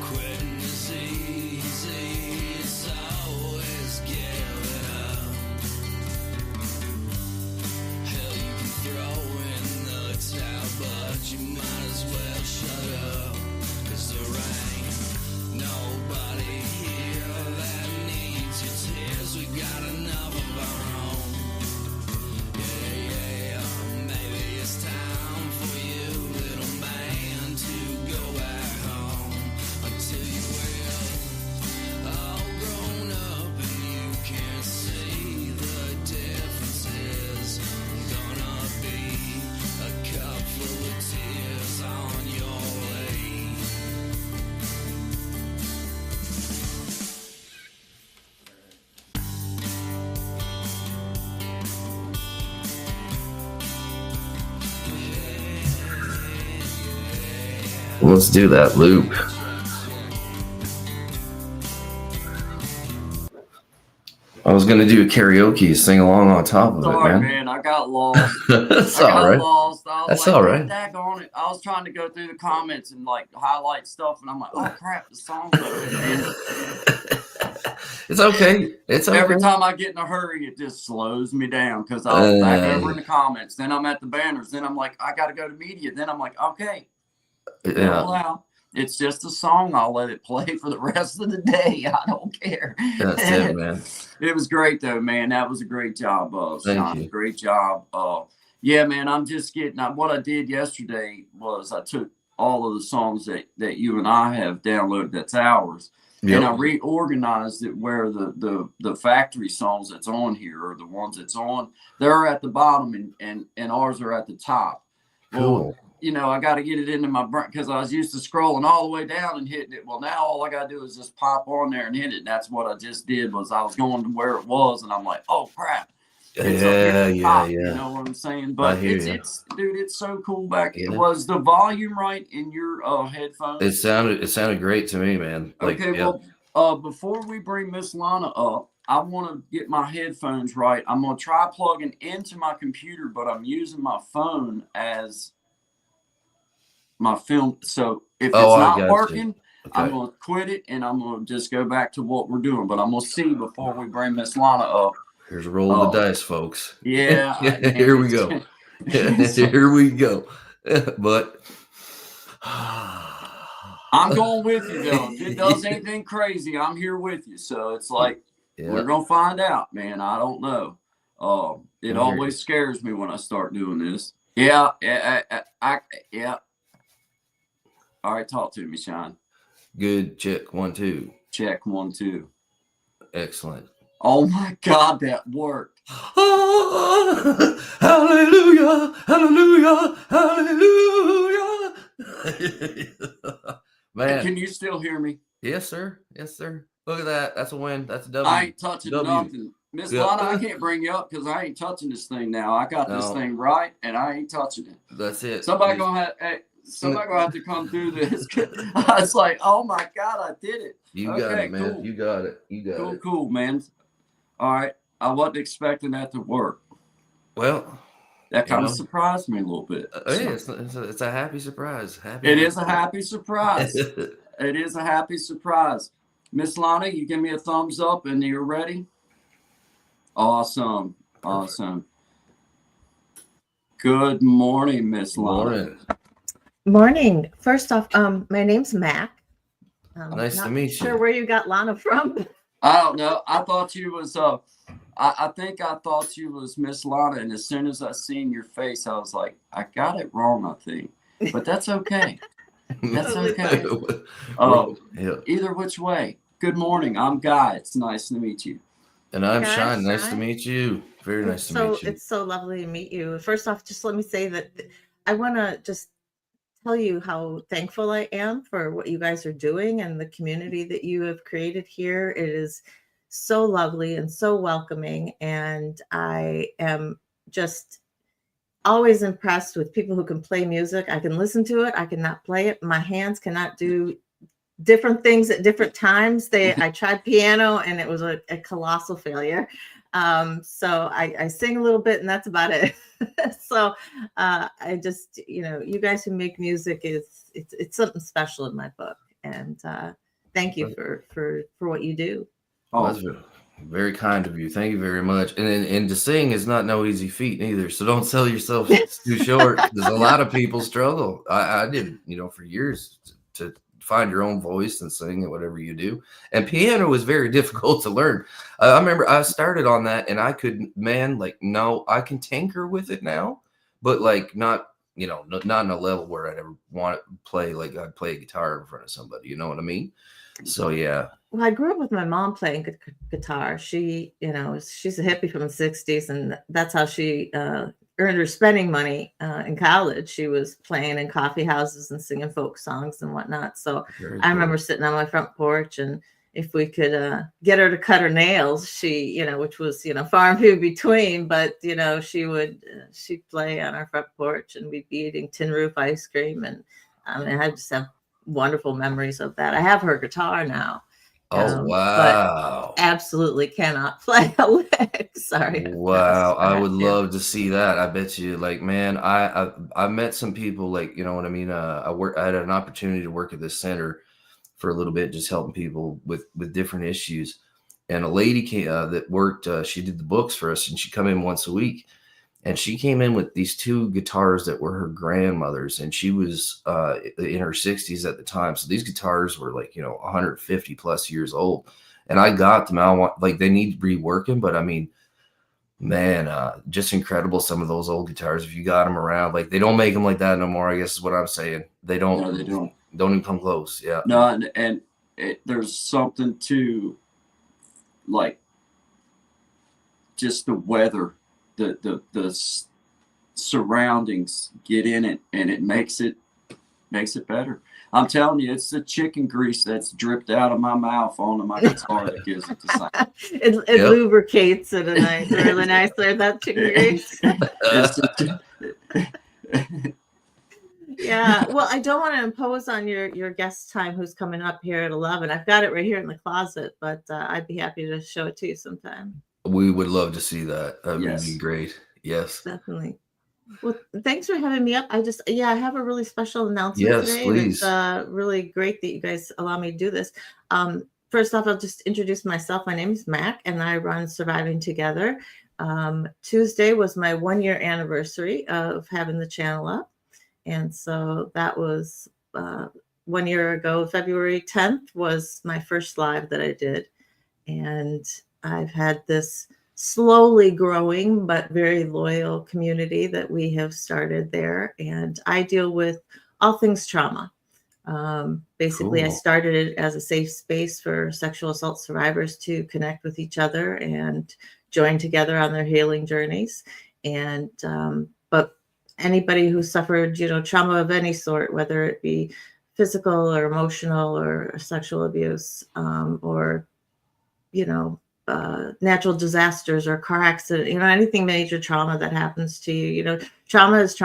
S3: Quitting is easy, it's always giving up. Hell, you can throw in the towel, but you might as well shut up. 'Cause there ain't nobody here that needs your tears. We got enough of our own. Yeah, maybe it's time for you, little man, to go back home. Until you will all grown up and you can see the differences. Gonna be a cup full of tears on your way.
S2: Let's do that loop. I was gonna do a karaoke, sing along on top of
S1: Sorry,
S2: it, man.
S1: man. I got lost.
S2: That's
S1: I got
S2: all right.
S1: lost. I was
S2: That's
S1: like,
S2: all right.
S1: daggone it. I was trying to go through the comments and like highlight stuff, and I'm like, oh crap, the song's over there.
S2: It's okay. It's okay.
S1: Every time I get in a hurry, it just slows me down because I was back over in the comments. Then I'm at the banners. Then I'm like, I got to go to media. Then I'm like, okay,
S2: Yeah.
S1: well, it's just a song. I'll let it play for the rest of the day. I don't care.
S2: That's it, man.
S1: It was great though, man. That was a great job,
S2: Thank
S1: Sean.
S2: you.
S1: Great job. Yeah, man. I'm just getting. What I did yesterday was I took all of the songs that you and I have downloaded. That's ours. And I
S2: Yep.
S1: reorganized it where the factory songs that's on here or the ones that's on, they're at the bottom and ours are at the top. Well,
S2: Cool.
S1: you know, I got to get it into my brain because I was used to scrolling all the way down and hitting it. Well, now all I got to do is just pop on there and hit it. And that's what I just did was I was going to where it was and I'm like, oh crap. It's up here at the top, You know what I'm saying? But
S2: hear
S1: it's,
S2: ya.
S1: it's dude, it's so cool back.
S2: Yeah.
S1: Was the volume right in your headphones?
S2: It sounded great to me, man. Like,
S1: Okay,
S2: yeah.
S1: well, before we bring Miss Lana up, I want to get my headphones right. I'm gonna try plugging into my computer, but I'm using my phone as my film. So if it's
S2: Oh, I
S1: not
S2: got you.
S1: working, I'm
S2: Okay.
S1: gonna quit it and I'm gonna just go back to what we're doing. But I'm gonna see before we bring Miss Lana up.
S2: Here's a roll of the dice, folks.
S1: Yeah,
S2: Here we go. Here we go. But
S1: I'm going with you though. If it does anything crazy, I'm here with you. So it's like we're
S2: yeah.
S1: gonna find out, man. I don't know. It
S2: I hear
S1: always scares me when I start doing this. Yeah, yeah. All right, talk to me, Sean.
S2: Good. Check 1, 2.
S1: Check 1, 2.
S2: Excellent.
S1: Oh my God, that worked.
S2: Hallelujah, hallelujah, hallelujah. Man.
S1: Can you still hear me?
S2: Yes, sir. Yes, sir. Look at that. That's a win. That's a W.
S1: I ain't touching
S2: W.
S1: nothing. Miss
S2: Yeah.
S1: Lana, I can't bring you up because I ain't touching this thing now. I got this
S2: No.
S1: thing right, and I ain't touching it.
S2: That's it.
S1: Somebody gonna have to come through this. I was like, oh my God, I did it.
S2: You got
S1: Okay,
S2: it, man.
S1: cool.
S2: You got it. You got
S1: Cool,
S2: it.
S1: cool, man. All right. I wasn't expecting that to work.
S2: Well,
S1: That
S2: you
S1: kind of
S2: know,
S1: surprised me a little bit.
S2: hey, it's a happy surprise. Happy.
S1: It is a happy surprise. It is a happy surprise. Miss Lana, you give me a thumbs up and you're ready? Awesome. Awesome. Good morning, Miss Lana.
S2: Morning.
S4: Morning. First off, my name's Mac.
S2: Nice to
S4: not
S2: meet
S4: sure
S2: you.
S4: where you got Lana from.
S1: I don't know. I thought you was I think I thought you was Miss Lana, and as soon as I seen your face, I was like, I got it wrong, I think. But that's okay. That's okay.
S2: Yeah.
S1: Either which way. Good morning. I'm Guy. It's nice to meet you.
S2: And I'm
S4: Guys,
S2: Shine. Nice to
S4: hi.
S2: meet you. Very nice to meet you.
S4: It's so lovely to meet you. First off, just let me say that I want to just tell you how thankful I am for what you guys are doing and the community that you have created here. It is so lovely and so welcoming. And I am just always impressed with people who can play music. I can listen to it. I cannot play it. My hands cannot do different things at different times. I tried piano and it was a colossal failure. So I sing a little bit and that's about it. So I just, you guys who make music it's something special in my book. And thank you for what you do.
S2: Well, that's very kind of you. Thank you very much. And to sing is not no easy feat either. So don't sell yourself too short because a lot of people struggle. I did, for years to find your own voice and sing at whatever you do. And piano was very difficult to learn. I remember I started on that and I could, no, I can tinker with it now, but not in a level where I'd ever want to play, like I'd play a guitar in front of somebody, you know what I mean? So, yeah.
S4: Well, I grew up with my mom playing guitar. She, she's a hippie from the 60s, and that's how she earned her spending money in college. She was playing in coffee houses and singing folk songs and whatnot. So I remember sitting on my front porch, and if we could get her to cut her nails, she, which was, far and few between, but, she'd play on our front porch and we'd be eating tin roof ice cream. And I just have wonderful memories of that. I have her guitar now.
S2: Oh, wow.
S4: But absolutely cannot play a lick. Sorry.
S2: Wow. I would love to see that. I bet you, man, I met some people, you know what I mean? I had an opportunity to work at this center for a little bit, just helping people with different issues. And a lady came that worked, she did the books for us, and she'd come in once a week. And she came in with these two guitars that were her grandmother's, and she was in her 60s at the time. So these guitars were 150 plus years old. And I got them. They need reworking, but I mean, man, just incredible. Some of those old guitars, if you got them around, they don't make them like that no more, I guess is what I'm saying. They don't.
S1: No, they don't.
S2: Don't even come close. Yeah.
S1: No, and there's something to just the weather. The surroundings get in it, and it makes it better. I'm telling you, it's the chicken grease that's dripped out of my mouth onto my guitar that gives it the sound.
S4: It lubricates it really nicely, that chicken grease. Yeah, well, I don't want to impose on your guest time who's coming up here at 11. I've got it right here in the closet, but I'd be happy to show it to you sometime.
S2: We would love to see that. That would be great. Yes.
S4: Definitely. Well, thanks for having me up. I have a really special announcement today.
S2: Please.
S4: It's really great that you guys allow me to do this. First off, I'll just introduce myself. My name is Mac, and I run Surviving Together. Tuesday was my 1-year anniversary of having the channel up. And so that was 1 year ago. February 10th was my first live that I did. And I've had this slowly growing but very loyal community that we have started there. And I deal with all things trauma. Basically, cool. I started it as a safe space for sexual assault survivors to connect with each other and join together on their healing journeys. And but anybody who suffered, trauma of any sort, whether it be physical or emotional or sexual abuse, or natural disasters or car accident, anything major trauma that happens to you. Trauma is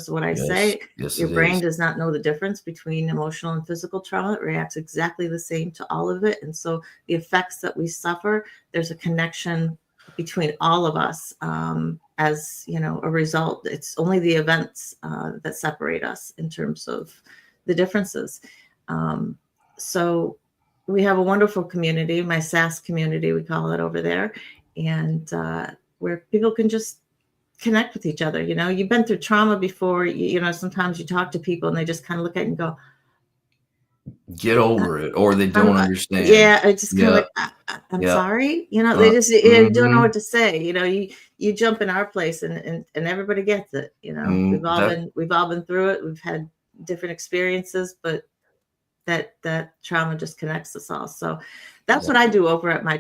S4: what I say.
S2: Yes,
S4: Your
S2: it
S4: brain
S2: is.
S4: does not know the difference between emotional and physical trauma. It reacts exactly the same to all of it. And so the effects that we suffer, there's a connection between all of us. As a result, it's only the events that separate us in terms of the differences. So we have a wonderful community, my SAS community, we call it over there, and where people can just connect with each other. You've been through trauma before. Sometimes you talk to people and they just kind of look at you and go,
S2: Get over it, or they don't understand.
S4: Yeah, it's just kind of
S2: Yeah.
S4: like, I'm
S2: Yeah.
S4: sorry. They just don't know
S2: Mhm.
S4: what to say. You jump in our place and everybody gets it. We've all been through it. We've had different experiences, but that trauma just connects us all. So that's what I do over at my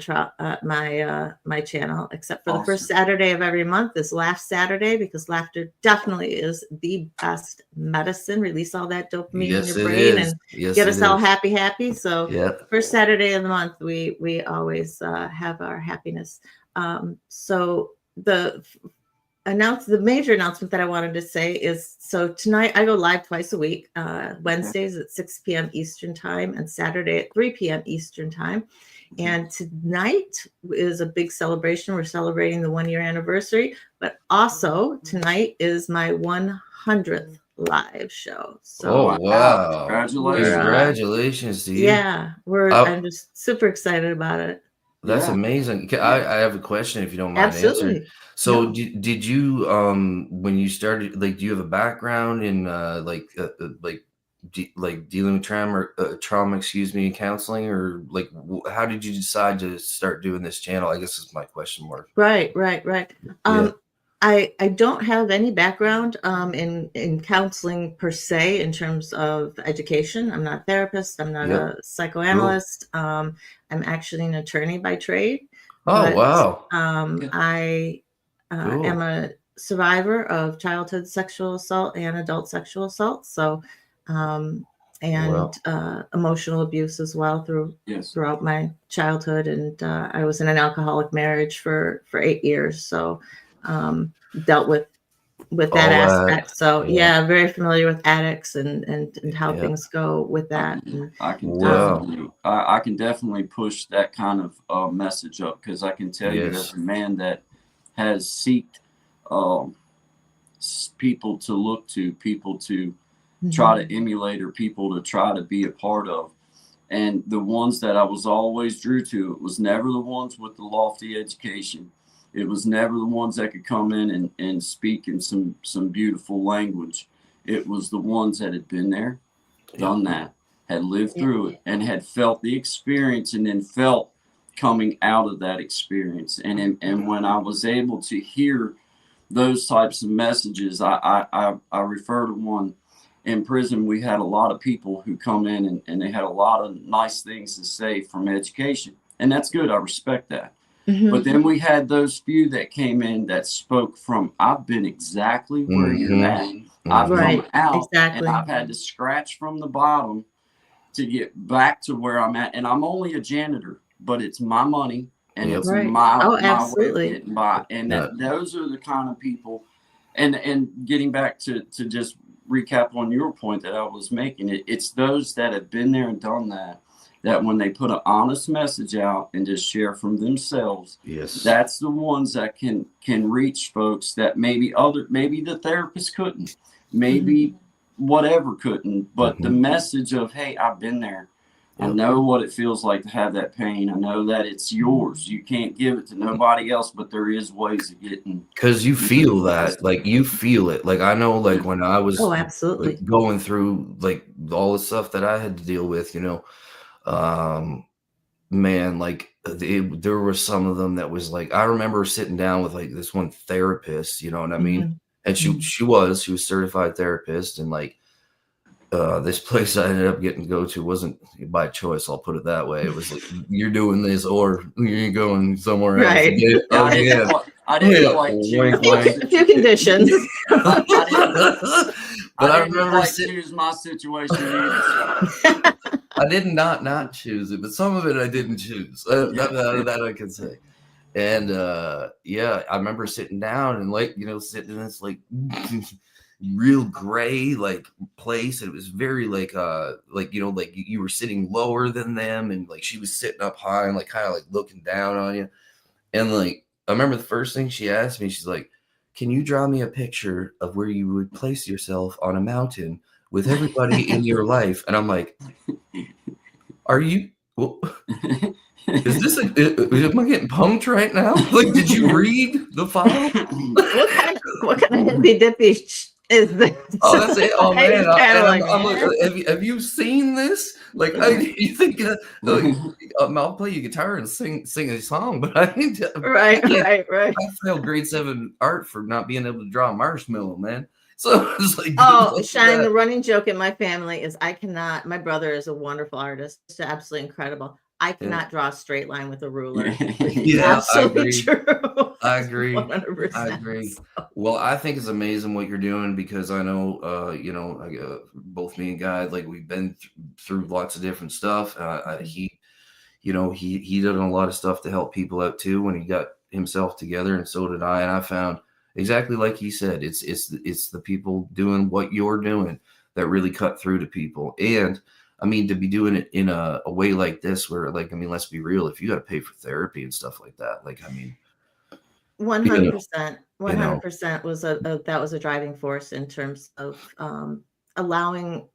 S4: channel, except for the first Saturday of every month is Laugh Saturday, because laughter definitely is the best medicine. Release all that dopamine in your brain and get us all happy. So first Saturday of the month, we always have our happiness. So the major announcement that I wanted to say is, so tonight I go live twice a week, Wednesdays at 6 p.m. Eastern time and Saturday at 3 p.m. Eastern time. And tonight is a big celebration. We're celebrating the 1-year anniversary, but also tonight is my 100th live show. So
S2: wow.
S1: Congratulations
S2: to you.
S4: Yeah, I'm just super excited about it.
S2: That's amazing. I have a question, if you don't mind answering. So did you when you started, like, do you have a background in dealing with trauma, and counseling, or like how did you decide to start doing this channel? I guess is my question mark.
S4: Right. I don't have any background in counseling per se in terms of education. I'm not a therapist. I'm not a psychoanalyst. I'm actually an attorney by trade.
S2: Wow.
S4: I am a survivor of childhood sexual assault and adult sexual assault. So, emotional abuse as well throughout my childhood. And I was in an alcoholic marriage for 8 years. So, dealt with that aspect. So very familiar with addicts and how things go with that.
S1: I can definitely push that kind of message up, because I can tell you, as a man that has seeked people to look to, people to try to emulate, or people to try to be a part of, and the ones that I was always drew to, it was never the ones with the lofty education. It was never the ones that could come in and speak in some beautiful language. It was the ones that had been there, done that, had lived through it, and had felt the experience, and then felt coming out of that experience. And when I was able to hear those types of messages, I refer to one in prison. We had a lot of people who come in and they had a lot of nice things to say from education, and that's good. I respect that. But then we had those few that came in that spoke from, I've been exactly where you're at. I've come out and I've had to scratch from the bottom to get back to where I'm at. And I'm only a janitor, but it's my money and it's my way of getting by. And those are the kind of people, and getting back to just recap on your point that I was making, it's those that have been there and done that when they put an honest message out and just share from themselves, that's the ones that can reach folks that maybe the therapist couldn't, maybe whatever couldn't, but the message of, hey, I've been there. I know what it feels like to have that pain. I know that it's yours. You can't give it to nobody else, but there is ways of getting.
S2: Because you feel that, like, you feel it. Like, I know, like, when I was
S4: absolutely
S2: going through, like, all the stuff that I had to deal with, man, like, there were some of them that was like, I remember sitting down with, like, this one therapist, you know what I mean? And she was a certified therapist, and like, this place I ended up getting to go to wasn't by choice. I'll put it that way. It was like, you're doing this or you're going somewhere else.
S4: Right.
S1: I didn't like
S4: a few conditions.
S2: But I remember
S1: choose my situation either.
S2: I did not choose it, but some of it I didn't choose. That I can say. And yeah, I remember sitting down and like, you know, sitting in this like real gray like place. And it was very like you know, like you were sitting lower than them, and like she was sitting up high and like kind of like looking down on you. And like I remember the first thing she asked me, she's like, "Can you draw me a picture of where you would place yourself on a mountain with everybody in your life?" And I'm like, "Are you? Well, is this? Am I getting punked right now? Like, did you read the file?"
S4: What kind of hippy dippy is this?
S2: Oh, that's it. Oh man, I'm
S4: man.
S2: like, have you seen this? Like, you think I'll play you guitar and sing a song, but I need to.
S4: Right.
S2: I failed grade 7 art for not being able to draw a marshmallow, man. So it's like,
S4: oh, Shine, the running joke in my family is I cannot. My brother is a wonderful artist, just absolutely incredible. I cannot draw a straight line with a ruler.
S2: Yeah,
S4: absolutely true.
S2: I agree.
S4: 100%.
S2: I agree. Well, I think it's amazing what you're doing, because I know, you know, both me and Guy, like we've been through lots of different stuff. He did a lot of stuff to help people out too when he got himself together, and so did I. And I found exactly like he said, it's the people doing what you're doing that really cut through to people. And I mean, to be doing it in a way like this, where like, I mean, let's be real, if you got to pay for therapy and stuff like that, like, I mean,
S4: 100%, 100% was that was a driving force in terms of allowing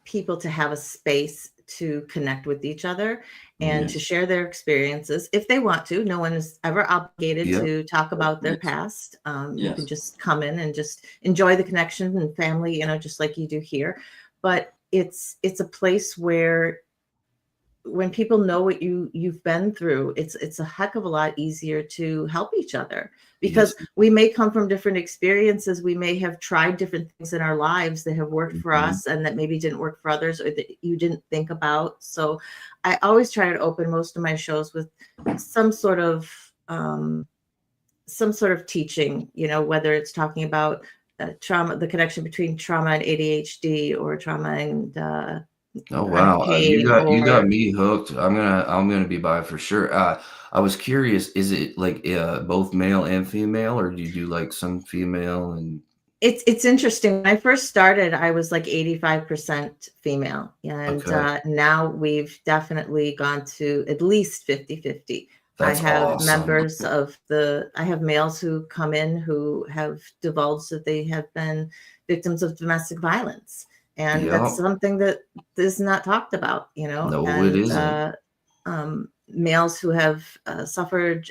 S4: people to have a space to connect with each other and to share their experiences if they want to. No one is ever obligated to talk about their past. You can just come in and just enjoy the connection and family, you know, just like you do here. But it's a place where when people know what you've been through, it's a heck of a lot easier to help each other, because we may come from different experiences. We may have tried different things in our lives that have worked for us and that maybe didn't work for others, or that you didn't think about. So I always try to open most of my shows with some sort of teaching, you know, whether it's talking about trauma, the connection between trauma and ADHD, or trauma and
S2: oh wow, you got me hooked. I'm gonna be by for sure. I was curious, is it like both male and female, or do you do like some female? And
S4: it's interesting. When I first started, I was like 85% female, and now we've definitely gone to at least 50-50.
S2: That's
S4: I have
S2: awesome.
S4: members of I have males who come in who have divulged that they have been victims of domestic violence. And that's something that is not talked about, you know.
S2: No,
S4: and,
S2: it isn't.
S4: Males who have suffered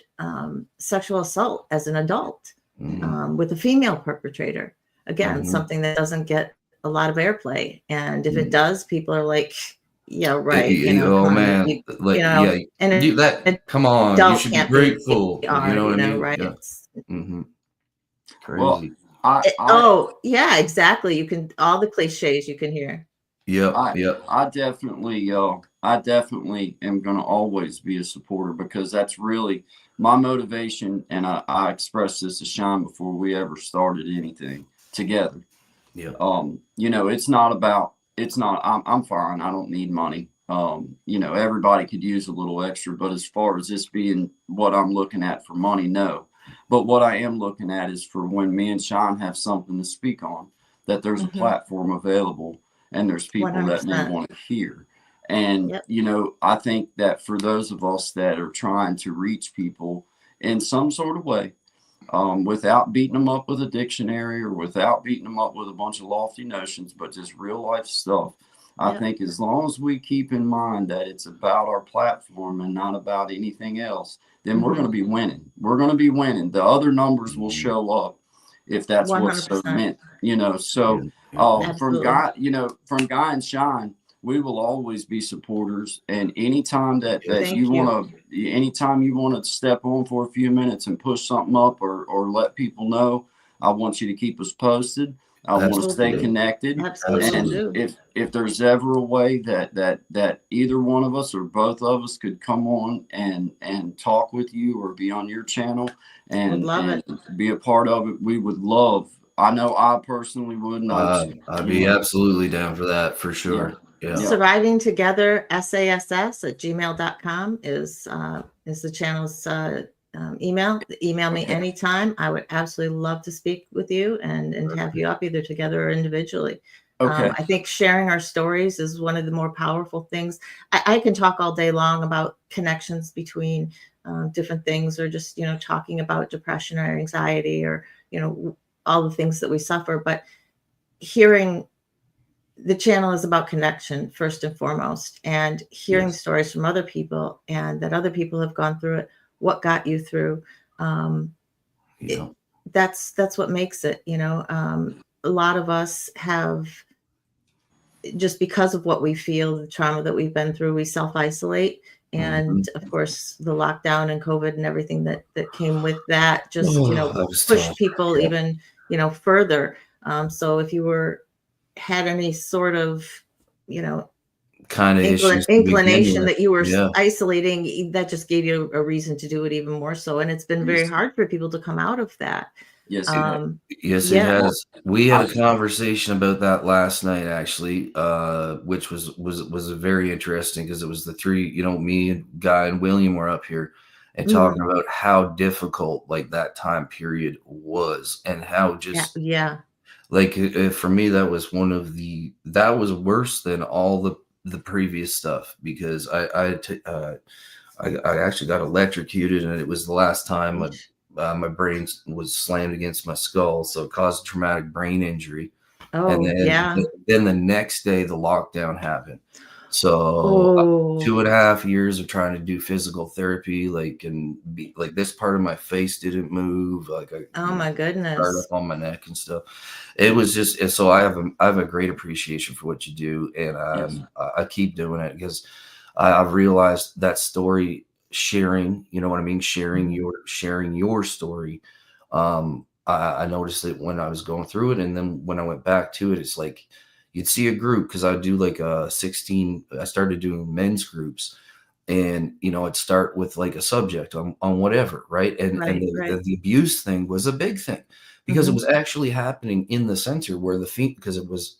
S4: sexual assault as an adult with a female perpetrator. Again, something that doesn't get a lot of airplay. And if it does, people are like, yeah, right. You know,
S2: oh man, come on, you should be grateful. You know what I mean?
S4: Right?
S2: Yeah.
S1: Well,
S2: Crazy.
S4: Yeah, exactly. You can, all the cliches you can hear.
S1: I definitely am going to always be a supporter, because that's really my motivation. And I expressed this to Shine before we ever started anything together.
S2: Yeah.
S1: You know, I'm fine. I don't need money. You know, everybody could use a little extra, but as far as this being what I'm looking at for money, no. But what I am looking at is for when me and Shine have something to speak on, that there's a platform available, and there's people 100%. That may want to hear. And, you know, I think that for those of us that are trying to reach people in some sort of way, without beating them up with a dictionary, or without beating them up with a bunch of lofty notions, but just real life stuff, I think as long as we keep in mind that it's about our platform and not about anything else, then we're going to be winning. We're going to be winning. The other numbers will show up if that's 100%. What's so meant, you know. So from Guy and Shine, we will always be supporters. And anytime that you want to step on for a few minutes and push something up, or let people know, I want you to keep us posted. I want to stay connected.
S4: Absolutely.
S1: And if there's ever a way that either one of us or both of us could come on and talk with you, or be on your channel and be a part of it, we would love. I know I personally would.
S2: I'd be absolutely down for that, for sure. Yeah.
S4: Surviving Together SASS@gmail.com is the channel's email. Email me
S1: Okay.
S4: anytime. I would absolutely love to speak with you and have you up either together or individually.
S1: Okay.
S4: I think sharing our stories is one of the more powerful things. I can talk all day long about connections between different things, or just, talking about depression or anxiety, or, all the things that we suffer. But hearing the channel is about connection first and foremost, and hearing
S2: Yes.
S4: stories from other people, and that other people have gone through it, what got you through.
S2: Yeah.
S4: That's what makes it, a lot of us have, just because of what we feel, the trauma that we've been through, we self-isolate. And of course, the lockdown and COVID and everything that came with that just,
S2: That was
S4: pushed
S2: tough.
S4: people
S2: Yeah.
S4: even, further. So if you had any sort of,
S2: Kind of issues to begin
S4: inclination
S2: with.
S4: that you were
S2: Yeah.
S4: isolating, that just gave you a reason to do it even more so. And it's been very
S1: Yes.
S4: hard for people to come out of that.
S1: Yes, it has.
S2: Yes, it
S4: Yeah.
S2: has. We had a conversation about that last night, actually, which was very interesting, because it was the three, me and Guy and William were up here and talking about how difficult like that time period was, and how just
S4: Yeah.
S2: like for me that was that was worse than all the previous stuff, because I actually got electrocuted, and it was the last time my brain was slammed against my skull, so it caused a traumatic brain injury. And
S4: Oh, yeah.
S2: then the next day the lockdown happened. So
S4: Oh,
S2: 2.5 years of trying to do physical therapy, and be like, this part of my face didn't move, like
S4: oh my
S2: started
S4: goodness.
S2: up on my neck and stuff. It was just, and so I have a great appreciation for what you do, and I keep doing it, because I've realized that story, sharing, you know what I mean, sharing your story. I noticed it when I was going through it, and then when I went back to it, it's like you'd see a group, because I do like I started doing men's groups, and it'd start with like a subject on whatever, right? And
S4: Right.
S2: the abuse thing was a big thing, because it
S4: Mhm.
S2: was actually happening in the center where because it was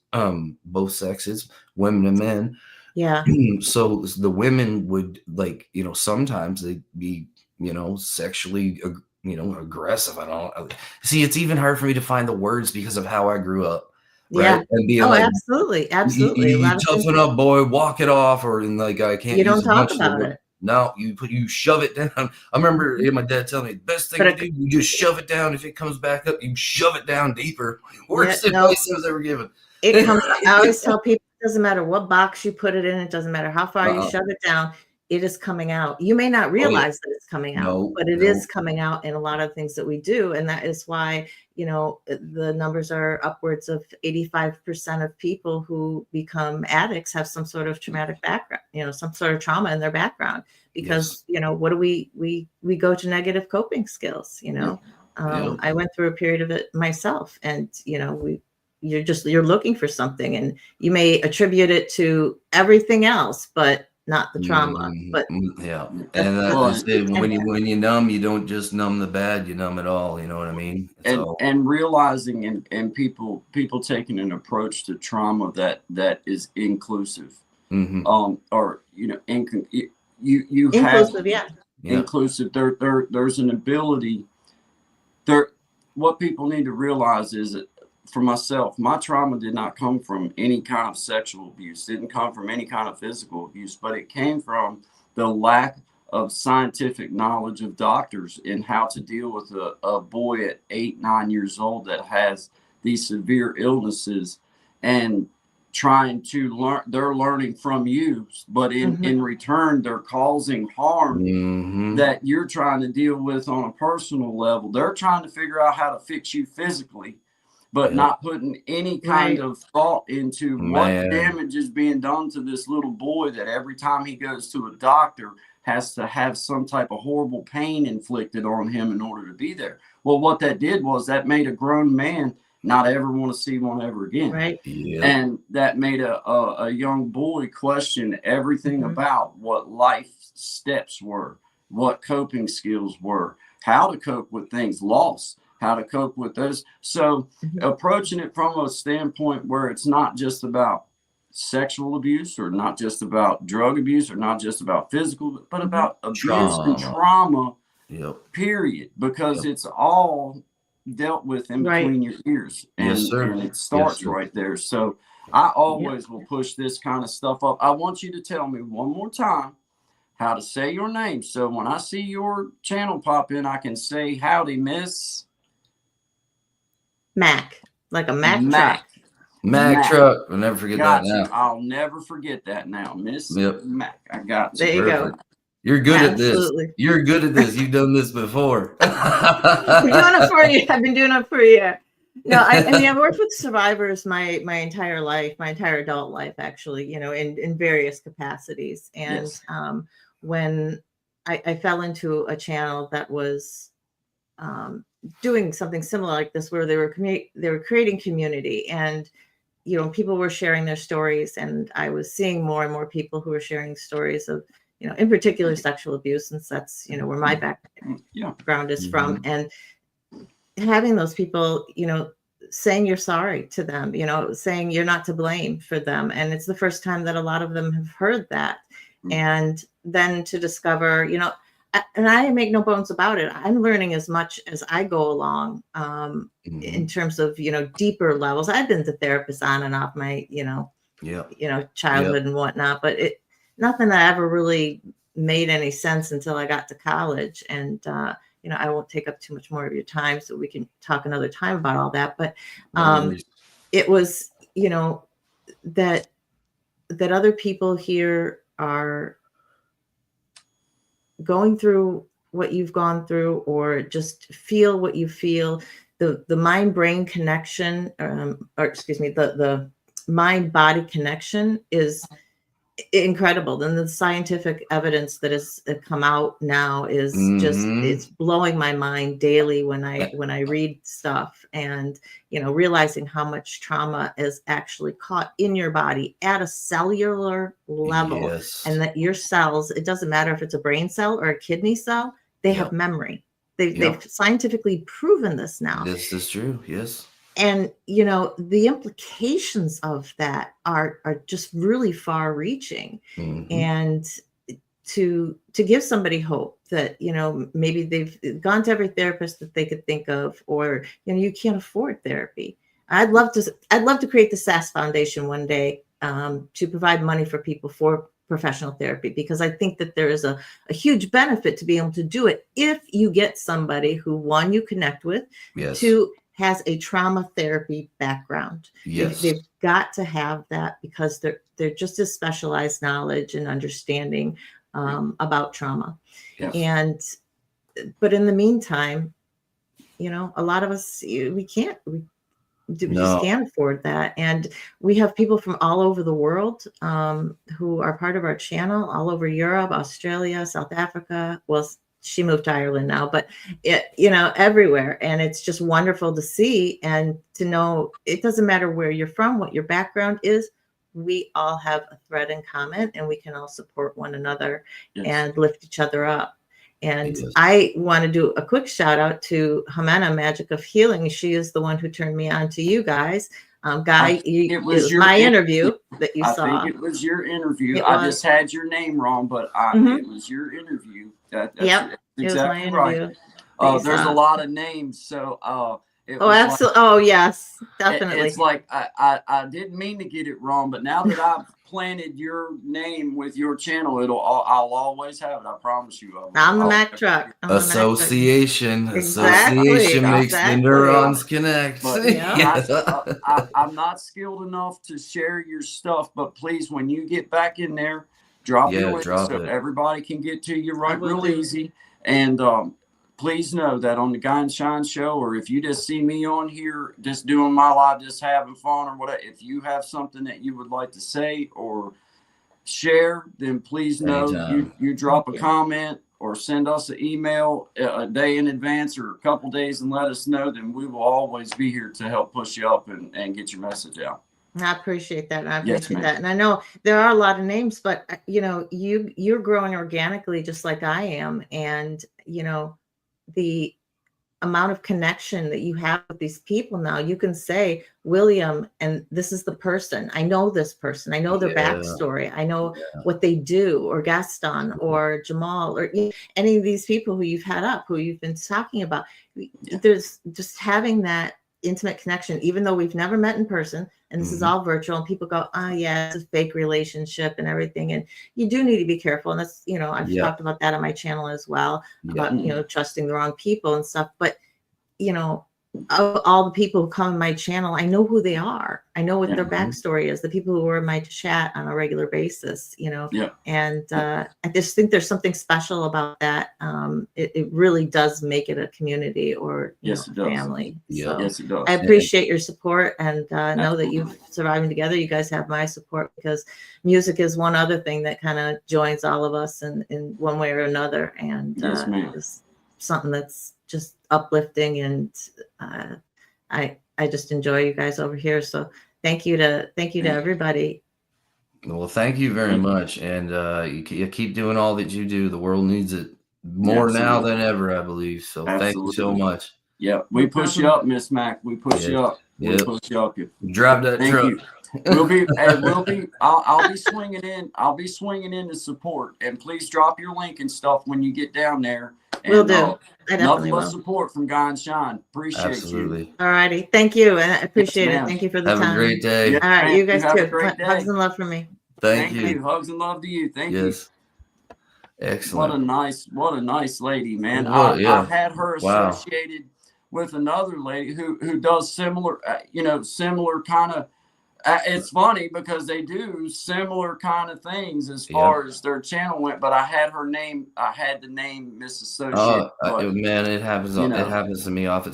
S2: both sexes, women and men.
S4: Yeah.
S2: So the women would, like, sometimes they'd be, sexually, aggressive. I don't see. It's even hard for me to find the words because of how I grew up, right?
S4: Yeah.
S2: And being
S4: Oh,
S2: like,
S4: absolutely. Absolutely. A
S2: you
S4: lot of things
S2: toughen up, boy, walk it off, or and like I can't
S4: you don't
S2: use a
S4: talk
S2: bunch of
S4: about
S2: the
S4: it.
S2: no, you shove it down. I remember my dad telling me the best thing
S4: But
S2: to do, you just shove it down. If it comes back up, you shove it down deeper. Worst
S4: Yeah, no.
S2: advice I was ever given.
S4: It comes I always tell people, it doesn't matter what box you put it in, it doesn't matter how far you shove it down, it is coming out. You may not
S2: Oh, yeah.
S4: realize that it's coming out,
S2: No,
S4: but it
S2: no.
S4: is coming out in a lot of things that we do. And that is why, the numbers are upwards of 85% of people who become addicts have some sort of traumatic background, some sort of trauma in their background, because, what do we go to negative coping skills,
S2: Yeah.
S4: I went through a period of it myself, and, you're looking for something, and you may attribute it to everything else, but not the trauma. But
S2: yeah,
S4: that's
S2: and
S1: Well,
S2: I say,
S4: and
S2: when you numb, you don't just numb the bad, you numb it all. You know what I mean?
S1: and realizing, and people taking an approach to trauma that is inclusive, or you have
S4: inclusive, yeah.
S1: inclusive. There's an ability there. What people need to realize is that, for myself, my trauma did not come from any kind of sexual abuse, didn't come from any kind of physical abuse, but it came from the lack of scientific knowledge of doctors in how to deal with a boy at 8-9 years old that has these severe illnesses, and trying to learn. They're learning from you, but in return, they're causing harm that you're trying to deal with on a personal level. They're trying to figure out how to fix you physically, but not putting any kind of thought into what damage is being done to this little boy, that every time he goes to a doctor has to have some type of horrible pain inflicted on him in order to be there. Well, what that did was that made a grown man not ever want to see one ever again.
S4: Right.
S2: Yeah.
S1: And that made a young boy question everything about what life steps were, what coping skills were, how to cope with things, loss, how to cope with those. So approaching it from a standpoint where it's not just about sexual abuse, or not just about drug abuse, or not just about physical, but about abuse and
S2: Trauma.
S1: trauma,
S2: Yep.
S1: period, because
S2: Yep.
S1: it's all dealt with in
S4: Right.
S1: between your ears,
S2: Yes,
S1: and
S2: sir.
S1: it starts
S2: sir.
S1: right there. So I always will push this kind of stuff up. I want you to tell me one more time how to say your name, so when I see your channel pop in, I can say, howdy, Miss
S4: Mac, like a Mac truck.
S1: Mac.
S2: Mac
S1: Mac.
S2: truck. I'll never forget
S1: Got
S2: that
S1: you.
S2: now.
S1: I'll never forget that now, Miss
S2: Yep.
S1: Mac. I got you.
S4: There you go.
S2: Perfect. You're good at this.
S4: Absolutely.
S2: You're good at this. You've done this before.
S4: I've been doing it for a year. I've been doing it for a year. No, I mean, I've worked with survivors my entire life, my entire adult life, actually, you know, in various capacities. And
S1: Yes.
S4: When I fell into a channel that was doing something similar like this, where they were creating community, and you know, people were sharing their stories, and I was seeing more and more people who were sharing stories of, you know, in particular sexual abuse, since that's, you know, where my
S1: Yeah.
S4: background is from, and having those people, you know, saying you're sorry to them, you know, saying you're not to blame for them, and it's the first time that a lot of them have heard that. And then to discover, you know, and I make no bones about it, I'm learning as much as I go along, in terms of, you know, deeper levels. I've been to therapists on and off my, you know, childhood and whatnot, but nothing that ever really made any sense until I got to college. And you know, I won't take up too much more of your time, so we can talk another time about all that. But it was, you know, that other people here are going through what you've gone through, or just feel what you feel. The mind brain connection, or excuse me, the mind body connection is incredible. And the scientific evidence that has come out now is just, it's blowing my mind daily when I read stuff, and you know, realizing how much trauma is actually caught in your body at a cellular level.
S2: Yes.
S4: And that your cells, it doesn't matter if it's a brain cell or a kidney cell, they have memory. They've scientifically proven this now.
S2: This is true. Yes.
S4: And you know, the implications of that are just really far reaching. And to give somebody hope that, you know, maybe they've gone to every therapist that they could think of, or you know, you can't afford therapy. I'd love to create the SAS Foundation one day, to provide money for people for professional therapy, because I think that there is a huge benefit to be able to do it if you get somebody who, one, you connect with, two, has a trauma therapy background.
S2: Yes.
S4: They've got to have that, because they're just as specialized knowledge and understanding about trauma.
S1: Yes.
S4: But in the meantime, you know, a lot of us, we just can't afford that. And we have people from all over the world who are part of our channel, all over Europe, Australia, South Africa. Well, she moved to Ireland now, but you know, everywhere. And it's just wonderful to see and to know it doesn't matter where you're from, what your background is. We all have a thread in common, and we can all support one another and lift each other up. And I want to do a quick shout out to Jimena, Magic of Healing. She is the one who turned me on to you guys. Guy, it was my interview that you saw.
S1: I think it was your interview. I just had your name wrong, but it was your interview. That's exactly right. There's a lot of names, so
S4: absolutely. Oh, yes, definitely.
S1: It's like I didn't mean to get it wrong, but now that I've planted your name with your channel, I'll always have it. I promise you.
S4: I'm the Mac truck.
S2: Association makes the neurons connect.
S1: But I'm not skilled enough to share your stuff, but please, when you get back in there, drop your link so everybody can get to you real easy. And please know that on the Guy and Shine show, or if you just see me on here just doing my live, just having fun or whatever, if you have something that you would like to say or share, then please know you drop a comment or send us an email a day in advance or a couple days and let us know. Then we will always be here to help push you up and get your message out.
S4: I appreciate that. And I know there are a lot of names, but you know, you're growing organically just like I am. And you know, amount of connection that you have with these people now, you can say William, and this is the person. I know this person. I know their backstory. I know what they do, or Gaston or Jamal, or any of these people who you've had up, who you've been talking about. There's just having that intimate connection, even though we've never met in person, and this is all virtual, and people go, oh yeah, it's a fake relationship and everything. And you do need to be careful. And that's, I've talked about that on my channel as well, about, trusting the wrong people and stuff. But, all the people who come on my channel, I know who they are. I know what their backstory is, the people who are in my chat on a regular basis, and I just think there's something special about that. It really does make it a community, or family. So
S1: Yes, it does.
S4: I appreciate your support, and know that you've surviving together. You guys have my support, because music is one other thing that kind of joins all of us in one way or another. And
S1: Yes, ma'am.
S4: it's something that's just uplifting, and I just enjoy you guys over here. So thank you to everybody.
S2: Well, thank you very much, and you keep doing all that you do. The world needs it more now than ever, I believe. So thank you so much.
S1: Yeah, we push you up, Miss Mac. We push you up. We push you up.
S2: Drive that truck.
S1: You. We'll be. I'll be swinging in. I'll be swinging in to support. And please drop your link and stuff when you get down there.
S4: Will do. I
S1: nothing
S4: definitely
S1: but
S4: will.
S1: support from Guy and Shine. Appreciate you.
S4: All righty. Thank you. And I appreciate it. Thank you for the
S2: Have
S4: time.
S2: a great day.
S1: Yeah,
S4: All right. You guys
S1: have a
S4: too.
S1: great day.
S4: Hugs and love from me.
S2: Thank you.
S1: Hugs and love to you. Thank you.
S2: Yes. Excellent.
S1: What a nice lady, man.
S2: Yeah.
S1: I had her associated with another lady who does similar, similar kind of. It's funny because they do similar kind of things as far as their channel went, but I had the name misassociated.
S2: Man, it happens. It happens to me often.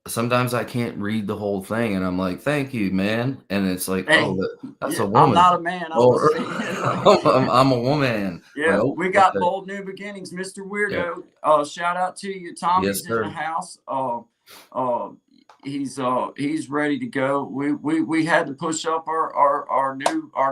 S2: Sometimes I can't read the whole thing, and I'm like, "Thank you, man," and it's like, that's a woman.
S1: I'm not a man.
S2: I'm a woman.
S1: Yeah, we got Bold New Beginnings, Mr. Weirdo.
S2: Yeah.
S1: Shout out to you, Tommy's in the house. He's ready to go. We had to push up our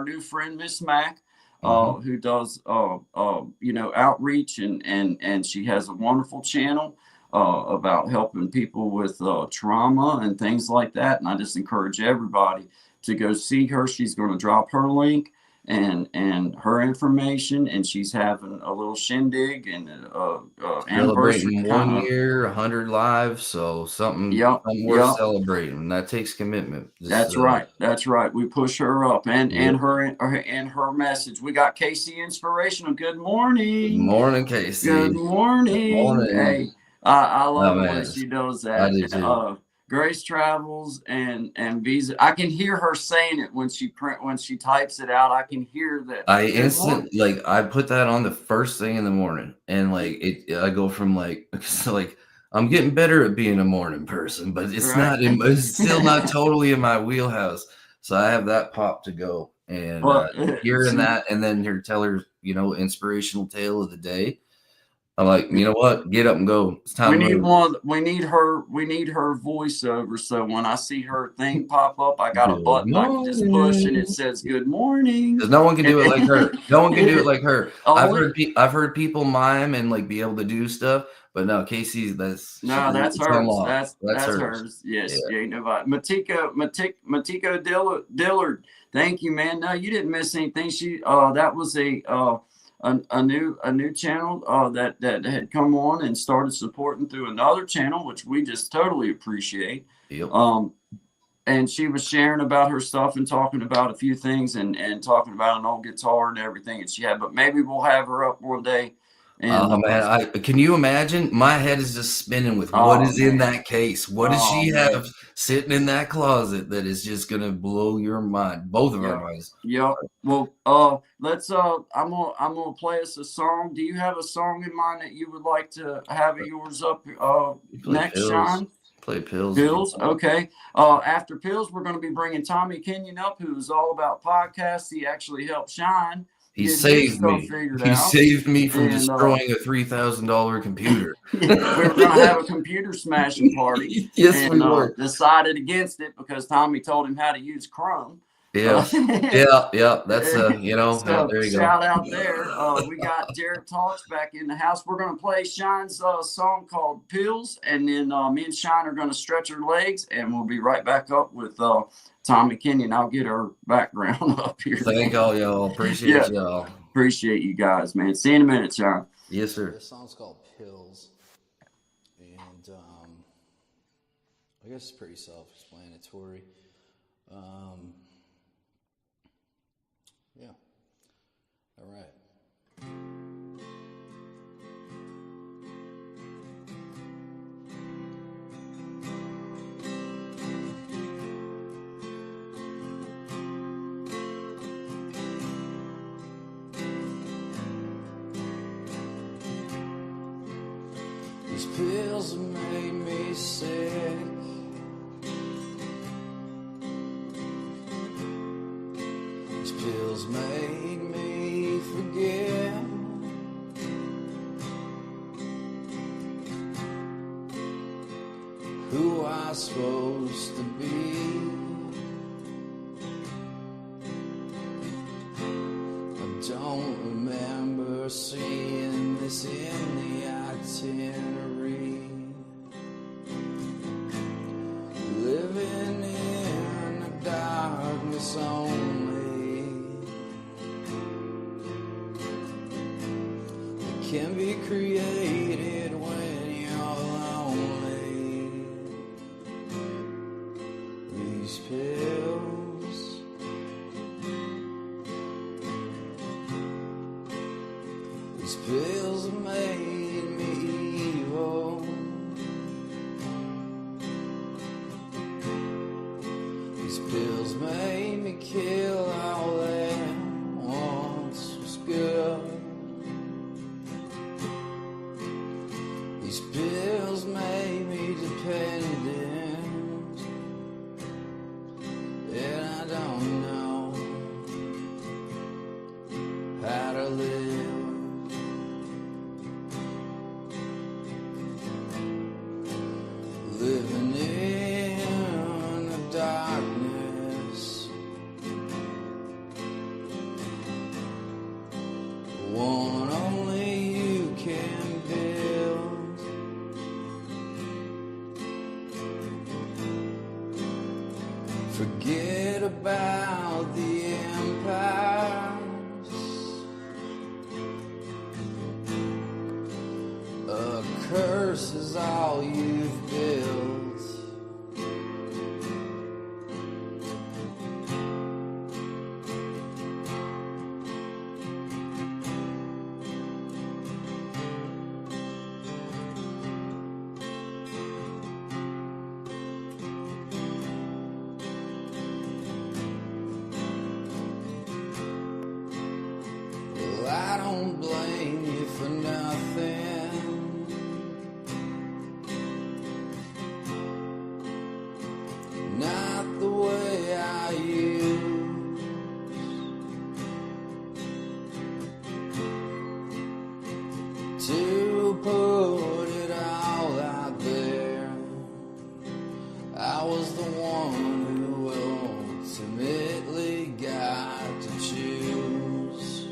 S1: new friend Miss Mac, who does outreach, and she has a wonderful channel about helping people with trauma and things like that. And I just encourage everybody to go see her. She's going to drop her link and her information, and she's having a little shindig and
S2: celebrating 1 year, 100 lives, so something worth celebrating. And that takes commitment.
S1: That's right. We push her up, and her message. We got Casey Inspirational. Good morning.
S2: Good morning, Casey.
S1: Good morning.
S2: Good morning.
S1: Hey, I love the way
S2: man.
S1: she does that.
S2: I do too.
S1: Grace Travels and Visa. I can hear her saying it when she types it out. I can hear that.
S2: I put that on the first thing in the morning, and I go from I'm getting better at being a morning person, but it's it's still not totally in my wheelhouse. So I have that pop to go, and hearing that, and then tell her inspirational tale of the day. I'm like, you know what? Get up and go. It's time.
S1: We need her voiceover. So when I see her thing pop up, I got a button I can just push, and it says "Good morning."
S2: Because no one can do it like her. No one can do it like her. I've heard people mime and be able to do stuff, but no, Casey's that's
S1: hers. That's hers. Yes,
S2: yeah.
S1: Ain't nobody. Matiko Dillard. Thank you, man. No, you didn't miss anything. She that was a new channel that had come on and started supporting through another channel, which we just totally appreciate.
S2: Yep.
S1: And she was sharing about her stuff and talking about a few things and talking about an old guitar and everything that she had. But maybe we'll have her up one day. And,
S2: man, can you imagine? My head is just spinning with what is in that case. What does she have sitting in that closet that is just gonna blow your mind, both of our minds?
S1: Yeah. Well, let's. I'm gonna play us a song. Do you have a song in mind that you would like to have yours up next, Sean?
S2: Play Pills.
S1: Pills. Okay. After Pills, we're going to be bringing Tommy Kenyon up, who's all about podcasts. He actually helped Shine.
S2: He saved me. He saved me from destroying a $3,000 computer.
S1: We were going to have a computer smashing party.
S2: Yes, we were.
S1: Decided against it because Tommy told him how to use Chrome.
S2: Yeah. Yeah. That's
S1: So,
S2: there you go.
S1: shout out there. We got Derek Talks back in the house. We're gonna play Shine's song called Pills, and then me and Shine are gonna stretch our legs, and we'll be right back up with Tommy Kenyon. I'll get our background up here.
S2: Thank all y'all. Appreciate y'all.
S1: Appreciate you guys, man. See you in a minute, Shine.
S2: Yes, sir.
S5: This song's called Pills, and I guess it's pretty self-explanatory. Yeah. All right. These pills have made me sick. These pills made me forget who I was supposed to be. I don't remember seeing this in the itinerary. Living in the darkness only. It can be created when you're lonely. These pills, these pills have made me evil. These pills made me kill all that once was good. These pills made me dependent, and I don't know how to live. Living in the darkness, one only you can build. Forget about the empires. A curse is all you've built. Well, I don't blame you for nothing. Not the way I used. To put it all out there. I was the one who ultimately got to choose.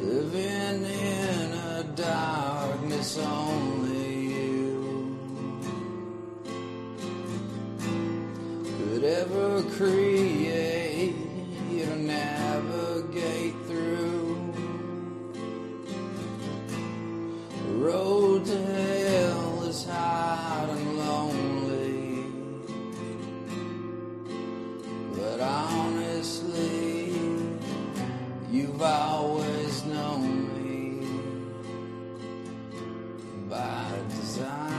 S5: Living in a darkness only you could ever create or navigate through. The road to hell is hard and lonely, but honestly, you've always known me by design.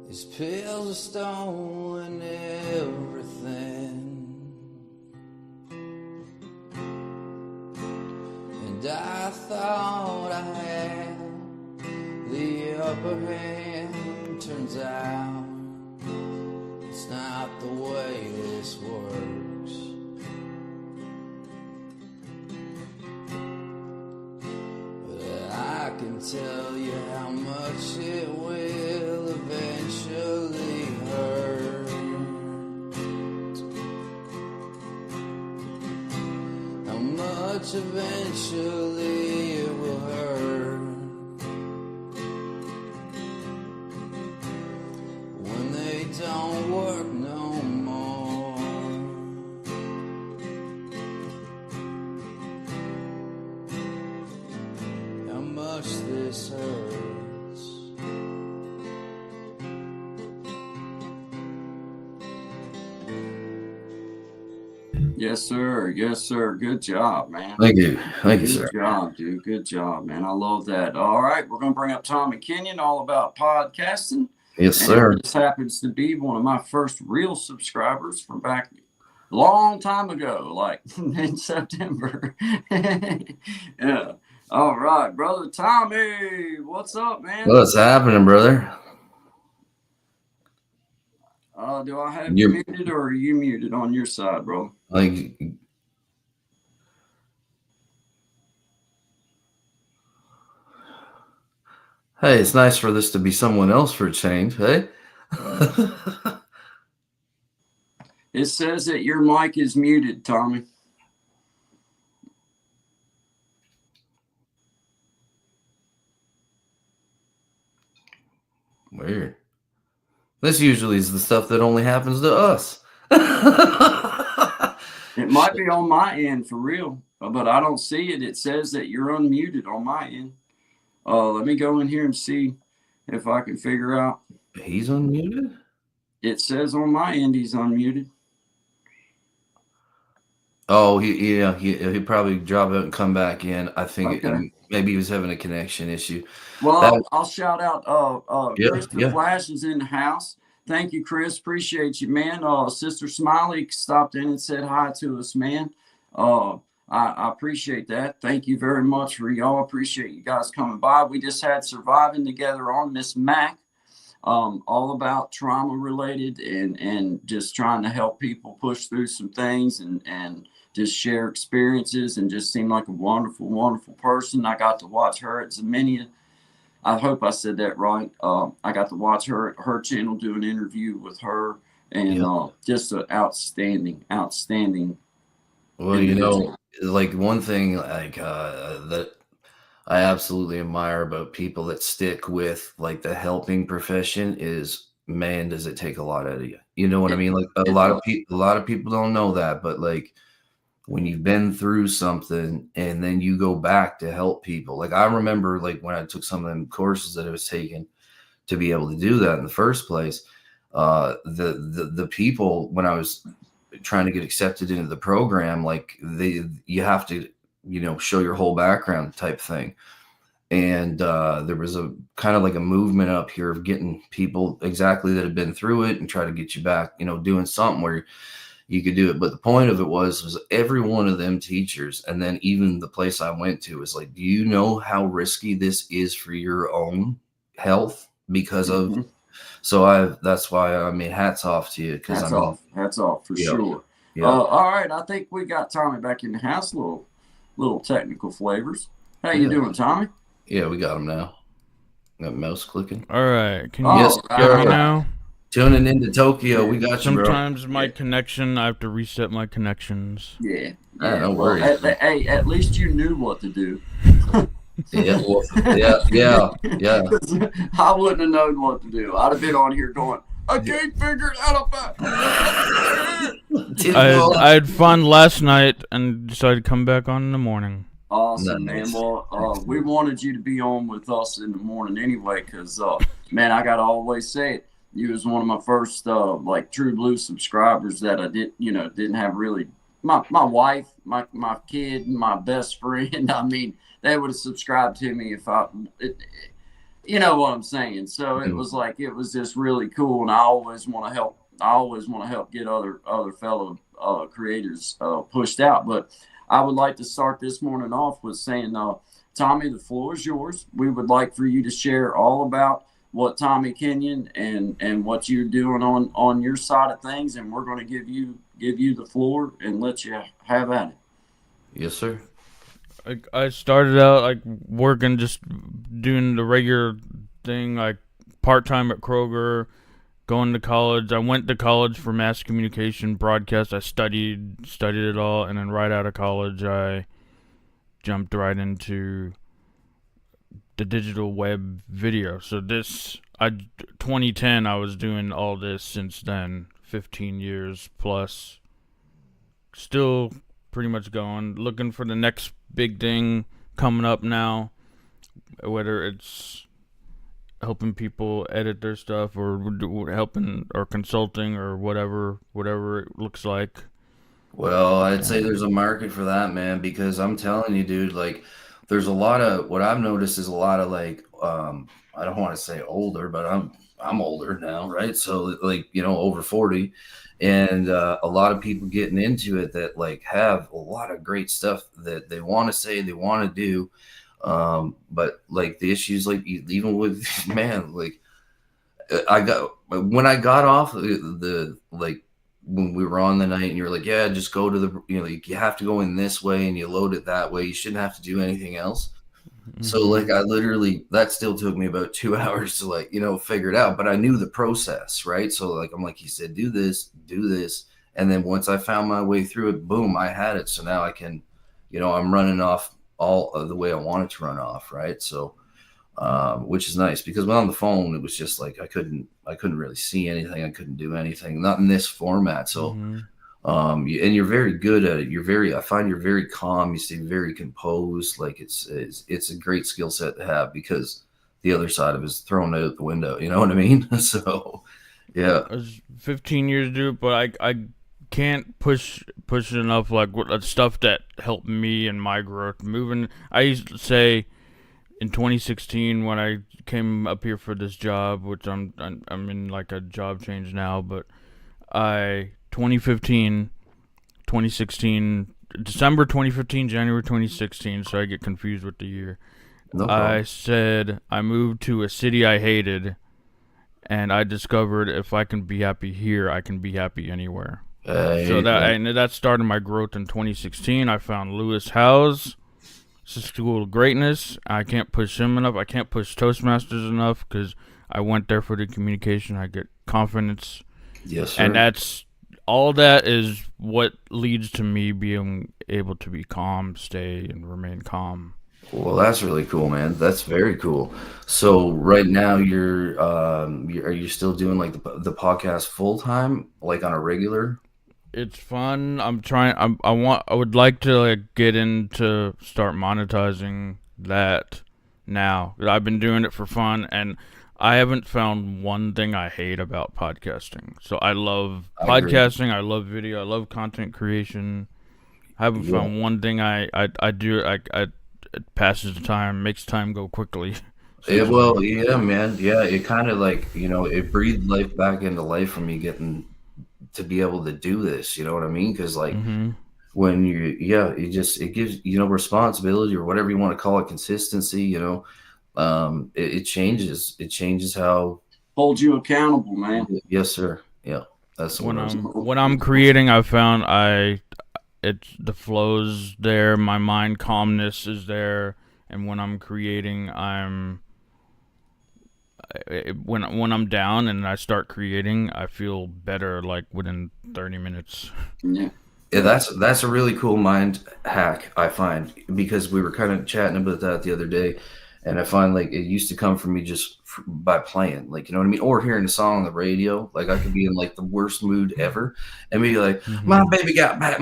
S5: These pills have stolen everything, and I thought I had the upper hand. turns out it's not the way this works. But I can tell you how much it will eventually hurt. How much eventually it will hurt. When they don't work no more. How much this hurts.
S1: Yes, sir. Yes, sir. Good job, man.
S2: Thank you, sir.
S1: Good job, dude. Good job, man. I love that. All right, we're gonna bring up Tommy Kenyon, all about podcasting.
S2: Yes,
S1: And
S2: sir.
S1: this happens to be one of my first real subscribers from back a long time ago, like in September. Yeah. All right, brother Tommy, what's up, man?
S2: What's happening, brother?
S1: Do I have you
S2: You're-
S1: muted or are you muted on your side, bro?
S2: Like, hey, it's nice for this to be someone else for a change, hey?
S1: It says that your mic is muted, Tommy.
S2: Weird. This usually is the stuff that only happens to us.
S1: It might be on my end for real, but I don't see it. It says that you're unmuted on my end. Let me go in here and see if I can figure out.
S2: He's unmuted?
S1: It says on my end he's unmuted.
S2: Oh, he probably drop out and come back in. I think
S1: Okay.
S2: maybe he was having a connection issue.
S1: Well, I'll shout out.
S2: Yeah,
S1: Chris the
S2: yeah.
S1: Flash is in the house. Thank you, Chris. Appreciate you, man. Sister Smiley stopped in and said hi to us, man. I appreciate that. Thank you very much for y'all. Appreciate you guys coming by. We just had Surviving Together on Miss Mac, all about trauma related and just trying to help people push through some things and just share experiences and just seemed like a wonderful, wonderful person. I got to watch her at Zemenia. I hope I said that right. I got to watch her channel, do an interview with her, and just an outstanding.
S2: Well, like one thing like that I absolutely admire about people that stick with like the helping profession is, man, does it take a lot out of you? You know what I mean? Like a lot of people don't know that, but like when you've been through something and then you go back to help people. Like I remember like when I took some of them courses that I was taking to be able to do that in the first place, the people when I was trying to get accepted into the program, like you have to, show your whole background type thing. And there was a kind of like a movement up here of getting people exactly that have been through it and try to get you back, doing something where you could do it. But the point of it was every one of them teachers, and then even the place I went to was like, do you know how risky this is for your own health? Because of, so that's why, I mean, hats off to you.
S1: Hats off for sure.
S2: Yeah.
S1: All right. I think we got Tommy back in the house. Little technical flavors. How you doing, Tommy?
S2: Yeah, we got him now. Got mouse clicking.
S6: All right. Can you
S2: Yes,
S6: hear me now?
S2: Tuning into Tokyo, we got you, bro.
S6: Sometimes my connection, I have to reset my connections.
S1: Yeah.
S2: No worries.
S1: Hey, at least you knew what to do.
S2: Yeah, well, yeah.
S1: I wouldn't have known what to do. I'd have been on here going, I can't figure it out.
S6: I had fun last night and decided to come back on in the morning.
S1: Awesome,
S2: Nice.
S1: man. Well, we wanted you to be on with us in the morning anyway, because, man, I got to always say it. You was one of my first, true blue subscribers that I didn't have really. My wife, my kid, my best friend. I mean, they would have subscribed to me if you know what I'm saying. So it was like, it was just really cool. And I always want to help. I always want to help get other fellow creators pushed out. But I would like to start this morning off with saying, Tommy, the floor is yours. We would like for you to share all about what Tommy Kenyon and what you're doing on your side of things, and we're going to give you the floor and let you have at it.
S2: Yes, sir.
S6: I started out like working, just doing the regular thing, like part-time at Kroger, going to college. I went to college for mass communication broadcast. I studied it all, and then right out of college I jumped right into the digital web video. So 2010 I was doing all this. Since then, 15 years plus, still pretty much going, looking for the next big thing coming up now, whether it's helping people edit their stuff or helping or consulting or whatever it looks like.
S2: Well, I'd say there's a market for that, man, because I'm telling you, dude, like there's a lot of what I've noticed is a lot of like I don't want to say older, but I'm older now, right? So like, over 40, and a lot of people getting into it that like have a lot of great stuff that they want to say, they want to do. But like the issues, like even with man, like when I got off the like when we were on the night and you were like, yeah, just go to the, like you have to go in this way and you load it that way. You shouldn't have to do anything else. So like I literally, that still took me about 2 hours to like, figure it out, but I knew the process, right? So like, I'm like, he said, do this. And then once I found my way through it, boom, I had it. So now I can, I'm running off all of the way I wanted to run off. Right. So, which is nice because when on the phone, it was just like, I couldn't really see anything. I couldn't do anything, not in this format. So, and you're very good at it. I find you're very calm. You stay very composed. Like it's a great skill set to have because the other side of it is thrown out the window. You know what I mean? So, yeah.
S6: It was 15 years to do it, but I can't push it enough. Like what stuff that helped me and my growth moving. I used to say in 2016 when I came up here for this job, which I'm in like a job change now, but 2015, 2016, December 2015, January 2016, so I get confused with the year.
S2: No problem.
S6: I said I moved to a city I hated, and I discovered if I can be happy here, I can be happy anywhere. So that started my growth in 2016. I found Lewis Howes, School of Greatness. I can't push him enough. I can't push Toastmasters enough because I went there for the communication. I get confidence.
S2: Yes, sir.
S6: And that's all. That is what leads to me being able to be calm, stay, and remain calm.
S2: Well, that's really cool, man. That's very cool. So right now are you still doing like the podcast full time, like on a regular?
S6: It's fun. I'm trying. I would like to like get into start monetizing that now. I've been doing it for fun, and I haven't found one thing I hate about podcasting. So I love podcasting. I love video. I love content creation. I haven't found one thing I do. It passes the time, makes time go quickly.
S2: Yeah, well, yeah, man. Yeah, it kind of like, it breathed life back into life for me getting to be able to do this. You know what I mean? Because like when it gives, responsibility or whatever you want to call it, consistency, it changes how.
S1: Hold you accountable, man.
S2: Yes, sir. Yeah. That's
S6: when I'm creating, I've found the flow's there, my mind calmness is there, and when I'm creating, when I'm down and I start creating, I feel better like within 30 minutes.
S1: Yeah.
S2: Yeah, that's a really cool mind hack, I find, because we were kind of chatting about that the other day, and I find like it used to come from me just by playing, like, you know what I mean, or hearing a song on the radio. Like I could be in like the worst mood ever and be like, my baby got back,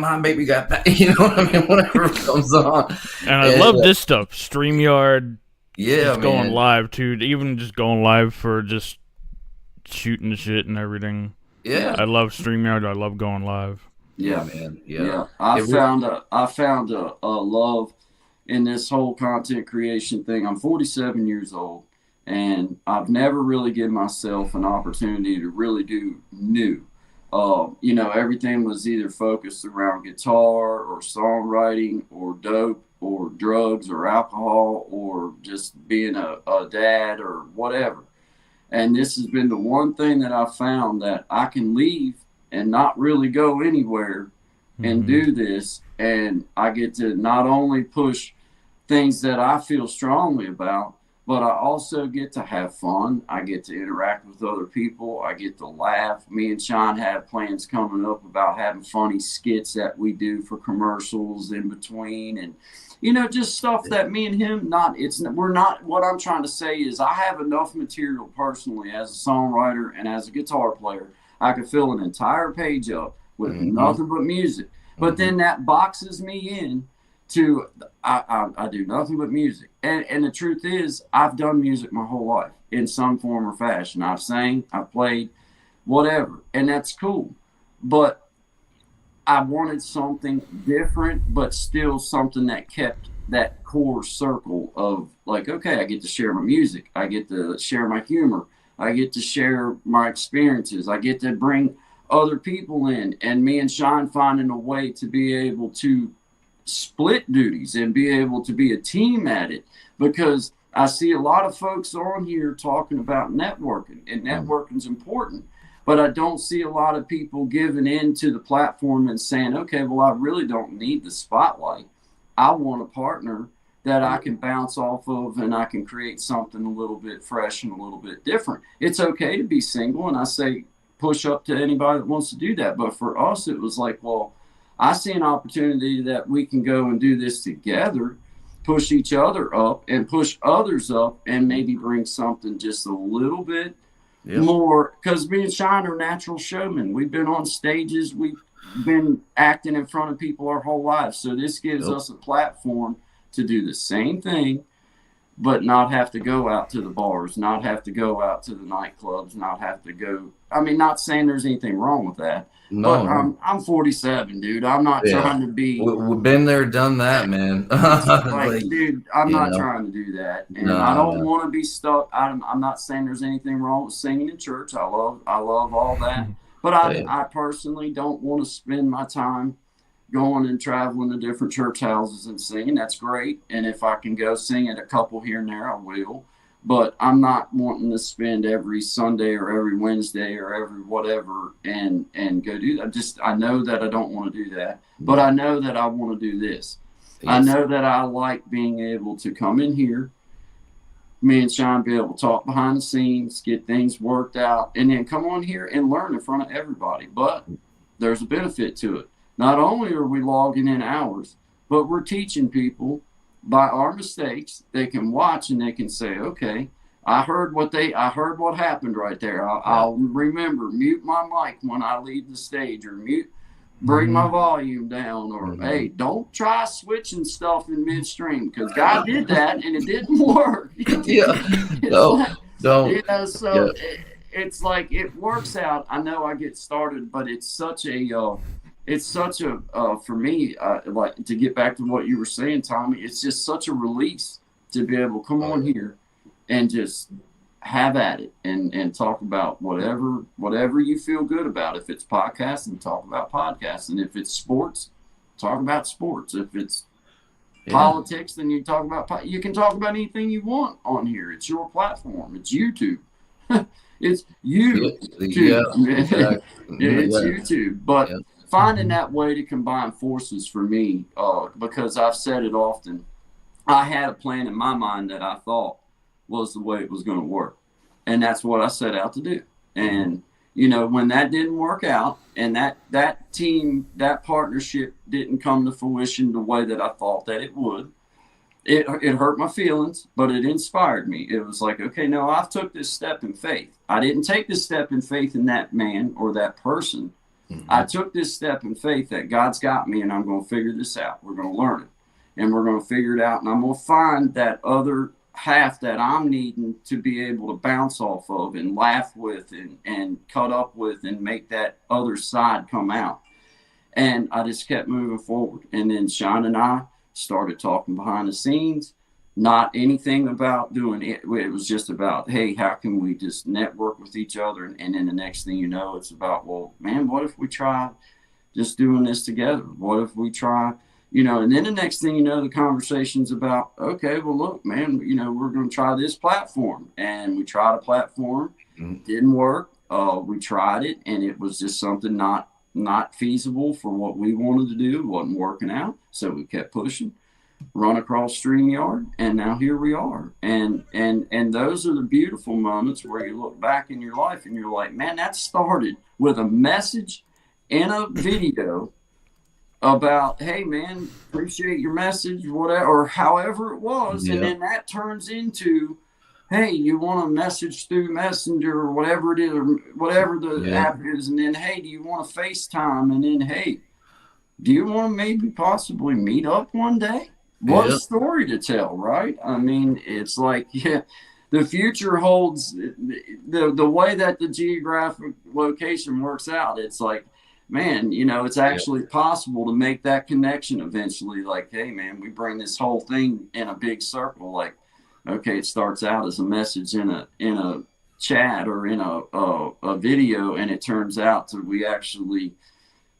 S2: you know what I mean, whatever comes on.
S6: And I love this stuff, StreamYard.
S2: Yeah,
S6: just going live too, even just going live for just shooting the shit and everything.
S2: Yeah,
S6: I love StreamYard. I love going live.
S2: Yeah, man. Yeah.
S1: I found a love in this whole content creation thing. I'm 47 years old, and I've never really given myself an opportunity to really do new. Everything was either focused around guitar or songwriting or dope or drugs or alcohol or just being a dad or whatever. And this has been the one thing that I've found, that I can leave and not really go anywhere and do this. And I get to not only push things that I feel strongly about, but I also get to have fun. I get to interact with other people. I get to laugh. Me and Sean have plans coming up about having funny skits that we do for commercials in between, and just stuff that me and him we're not. What I'm trying to say is, I have enough material personally as a songwriter and as a guitar player. I could fill an entire page up with nothing but music. But then that boxes me in to I do nothing but music. And the truth is, I've done music my whole life in some form or fashion. I've sang, I've played, whatever, and that's cool. But I wanted something different, but still something that kept that core circle of like, okay, I get to share my music, I get to share my humor, I get to share my experiences, I get to bring other people in, and me and Sean finding a way to be able to split duties and be able to be a team at it, because I see a lot of folks on here talking about networking, and networking is important, but I don't see a lot of people giving in to the platform and saying, okay, well, I really don't need the spotlight. I want a partner that I can bounce off of, and I can create something a little bit fresh and a little bit different. It's okay to be single, and I say push up to anybody that wants to do that. But for us, it was like, well, I see an opportunity that we can go and do this together, push each other up and push others up, and maybe bring something just a little bit more. Because me and Sean are natural showmen. We've been on stages. We've been acting in front of people our whole lives. So this gives us a platform to do the same thing, but not have to go out to the bars, not have to go out to the nightclubs, not have to go. I mean, not saying there's anything wrong with that. No, but I'm 47, dude. I'm not trying to be.
S2: We've been there, done that, man.
S1: like, dude, I'm not trying to do that, and I don't want to be stuck. I'm not saying there's anything wrong with singing in church. I love all that, but I personally don't want to spend my time going and traveling to different church houses and singing. That's great, and if I can go sing at a couple here and there, I will. But I'm not wanting to spend every Sunday or every Wednesday or every whatever and go do that. I know that I don't want to do that, but I know that I want to do this. Yes. I know that I like being able to come in here, me and Sean be able to talk behind the scenes, get things worked out, and then come on here and learn in front of everybody. But there's a benefit to it. Not only are we logging in hours, but we're teaching people by our mistakes. They can watch and they can say, okay, I heard what happened right there. I'll remember, mute my mic when I leave the stage, or bring my volume down, or hey, don't try switching stuff in midstream, because God did that and it didn't work. It's like, it works out. I know I get started, but it's such a for me, like, to get back to what you were saying, Tommy, it's just such a release to be able to come on here and just have at it and talk about whatever you feel good about. If it's podcasting, talk about podcasting. If it's sports, talk about sports. If it's politics, then you talk about you can talk about anything you want on here. It's your platform. It's YouTube. It's YouTube. It's YouTube. But finding that way to combine forces for me, because I've said it often, I had a plan in my mind that I thought was the way it was going to work. And that's what I set out to do. And, when that didn't work out, and that team, that partnership didn't come to fruition the way that I thought that it would, it hurt my feelings, but it inspired me. It was like, okay, no, I've took this step in faith. I didn't take this step in faith in that man or that person. I took this step in faith that God's got me, and I'm going to figure this out. We're going to learn it, and we're going to figure it out, and I'm going to find that other half that I'm needing to be able to bounce off of and laugh with and cut up with and make that other side come out. And I just kept moving forward. And then Sean and I started talking behind the scenes, not anything about doing it. It was just about, hey, how can we just network with each other? And then the next thing you know, it's about, well, man, what if we try just doing this together? What if we try and then the next thing you know, the conversation's about, okay, well, look, man, we're going to try this platform. And we tried a platform, didn't work. We tried it, and it was just something not feasible for what we wanted to do. It wasn't working out. So we kept pushing, run across StreamYard, and now here we are. And those are the beautiful moments where you look back in your life and you're like, man, that started with a message and a video about, hey man, appreciate your message, whatever, or however it was.
S2: Yeah.
S1: And then that turns into, hey, you want a message through Messenger or whatever it is, or whatever the app is. And then, hey, do you want to FaceTime? And then, hey, do you want to maybe possibly meet up one day? What a story to tell, right? I mean, it's like, the future holds the way that the geographic location works out. It's like, man, it's actually possible to make that connection eventually. Like, hey, man, we bring this whole thing in a big circle. Like, okay, it starts out as a message in a chat or in a video, and it turns out to we actually,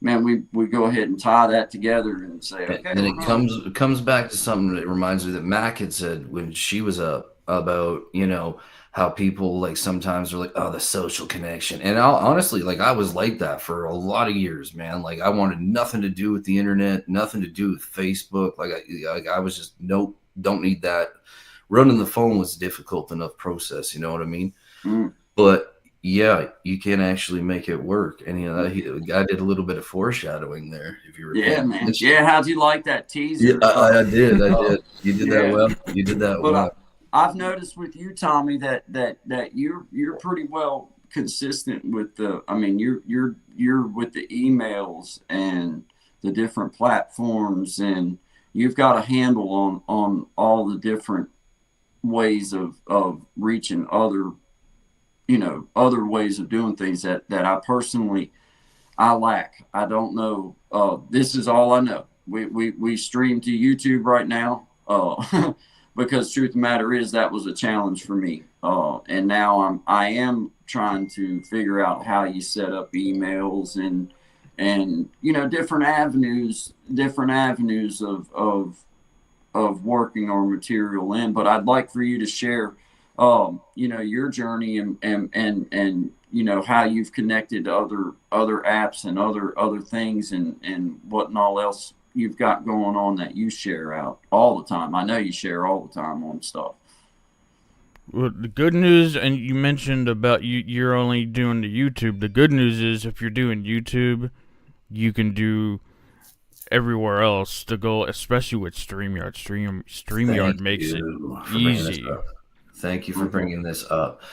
S1: man, we go ahead and tie that together and say, okay.
S2: And it comes back to something that reminds me that Mac had said when she was up about, how people like sometimes are like, oh, the social connection. And honestly, like I was like that for a lot of years, man. Like I wanted nothing to do with the internet, nothing to do with Facebook. Like I was just, nope, don't need that. Running the phone was a difficult enough process. You know what I mean? But yeah, you can actually make it work. And I did a little bit of foreshadowing there. If you were,
S1: man. Yeah, how'd you like that teaser?
S2: Yeah, I did. You did that well. You did that well.
S1: I've noticed with you, Tommy, that you're pretty well consistent with you're with the emails and the different platforms, and you've got a handle on all the different ways of reaching other ways of doing things that I personally I lack. I don't know. This is all I know. We stream to YouTube right now. Because truth of the matter is that was a challenge for me. And now I am trying to figure out how you set up emails and different avenues of working our material in. But I'd like for you to share your journey and how you've connected to other apps and other things and what and all else you've got going on that you share out all the time. I know you share all the time on stuff.
S6: Well, the good news, and you mentioned about you're only doing the YouTube. The good news is if you're doing YouTube, you can do everywhere else to go, especially with StreamYard. StreamYard makes it easy.
S2: Thank you for bringing this up,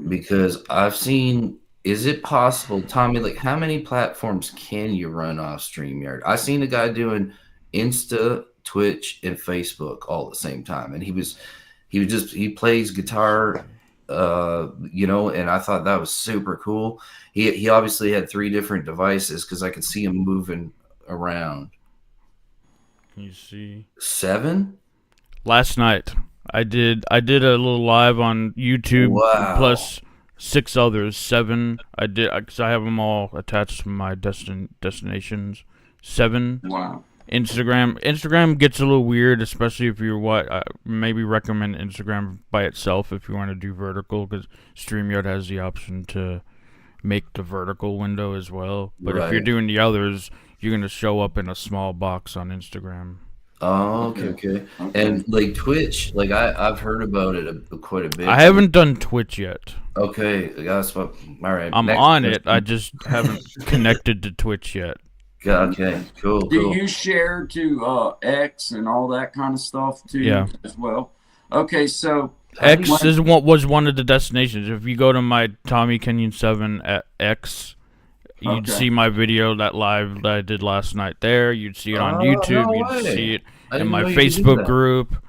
S2: because I've seen, is it possible, Tommy, like how many platforms can you run off StreamYard? I seen a guy doing Insta, Twitch, and Facebook all at the same time. And he plays guitar, and I thought that was super cool. He obviously had 3 different devices because I could see him moving around.
S6: Can you see?
S2: 7?
S6: Last night, I did a little live on YouTube.
S2: Wow.
S6: Plus 6 others. 7. I did because I have them all attached to my destinations. 7.
S1: Wow.
S6: Instagram gets a little weird, especially if you're maybe recommend Instagram by itself if you want to do vertical, because StreamYard has the option to make the vertical window as well. But if you're doing the others, you're going to show up in a small box on Instagram.
S2: Oh, okay. And like Twitch, like I've heard about it quite a bit.
S6: I haven't done Twitch yet.
S2: Okay, that's what. All right,
S6: I'm on it. I just haven't connected to Twitch yet.
S2: Okay, cool.
S1: Do you share to X and all that kind of stuff too as well? Okay, so
S6: X was one of the destinations. If you go to my Tommy Kenyon 7 at X, you'd see my video that I did last night there. You'd see it on YouTube. You'd see it in my Facebook group.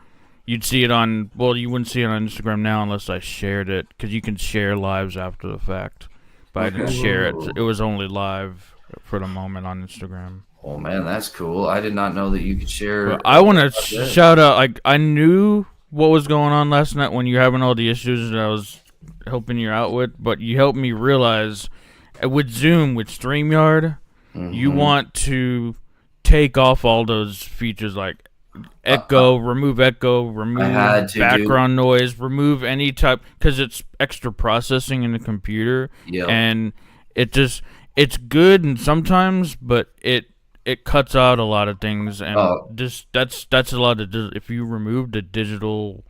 S6: You'd see it on, you wouldn't see it on Instagram now unless I shared it, because you can share lives after the fact. But I didn't share it. It was only live for the moment on Instagram.
S2: Oh man, that's cool. I did not know that you could share.
S6: But I want to shout out, I knew what was going on last night when you're having all the issues that I was helping you out with, but you helped me realize with Zoom, with StreamYard, you want to take off all those features like echo, remove
S2: had to,
S6: background noise, remove any type, because it's extra processing in the computer.
S2: Yeah.
S6: And it's good and sometimes, but it cuts out a lot of things, and just that's a lot of if you remove the digital,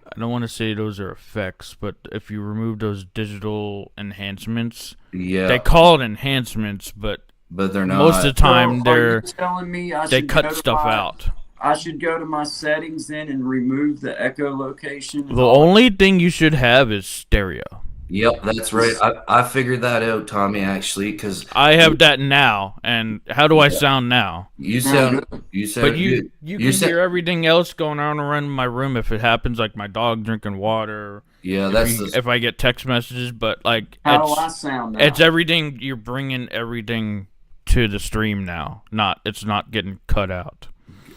S6: I don't want to say those are effects, but if you remove those digital enhancements, they call it enhancements, but
S2: they're not.
S6: most of the time
S1: So are you telling me
S6: they cut stuff out.
S1: I should go to my settings then and remove the echolocation?
S6: The only thing you should have is stereo.
S2: Yep, that's right. I figured that out, Tommy, actually, because
S6: I have that now. And how do I sound now?
S2: you sound
S6: But
S2: good.
S6: you can hear everything else going on around my room if it happens, like my dog drinking water.
S2: Yeah,
S6: if I get text messages, but like
S1: How do I sound now?
S6: it's everything. You're bringing everything to the stream now. It's not getting cut out.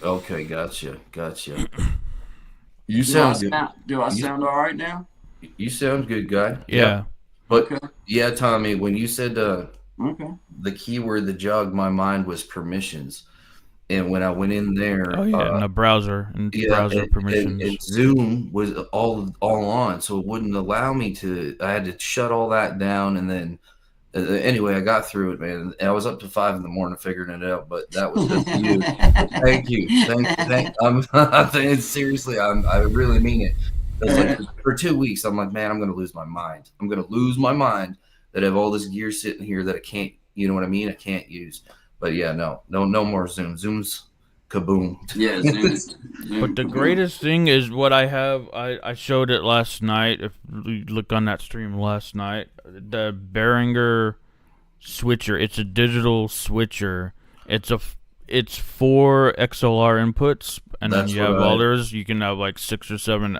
S2: Okay, gotcha.
S1: Do
S2: You sound good.
S1: Do I sound all right now?
S2: You sound good, guy.
S6: Yeah.
S2: But
S1: Okay.
S2: yeah, Tommy, when you said
S1: Okay.
S2: the keyword that jogged my mind was permissions, and when I went in there,
S6: Oh yeah, in the browser browser permissions.
S2: and Zoom was all on, so it wouldn't allow me to. I had to shut all that down, and then anyway, I got through it, man. And I was up to 5 a.m. figuring it out, but that was good for you. Thank you. I'm saying seriously, I really mean it. It's like for 2 weeks, I'm like, man, I'm gonna lose my mind. I'm gonna lose my mind that I have all this gear sitting here that I can't, you know what I mean? I can't use. But yeah, no more Zoom. Zoom's kaboom.
S1: Yeah, Zoom.
S6: But the greatest thing is what I have. I showed it last night. If you look on that stream last night, the Behringer switcher. It's a digital switcher. It's 4 XLR inputs, and
S2: That's
S6: then you have
S2: right.
S6: others. You can have like 6 or 7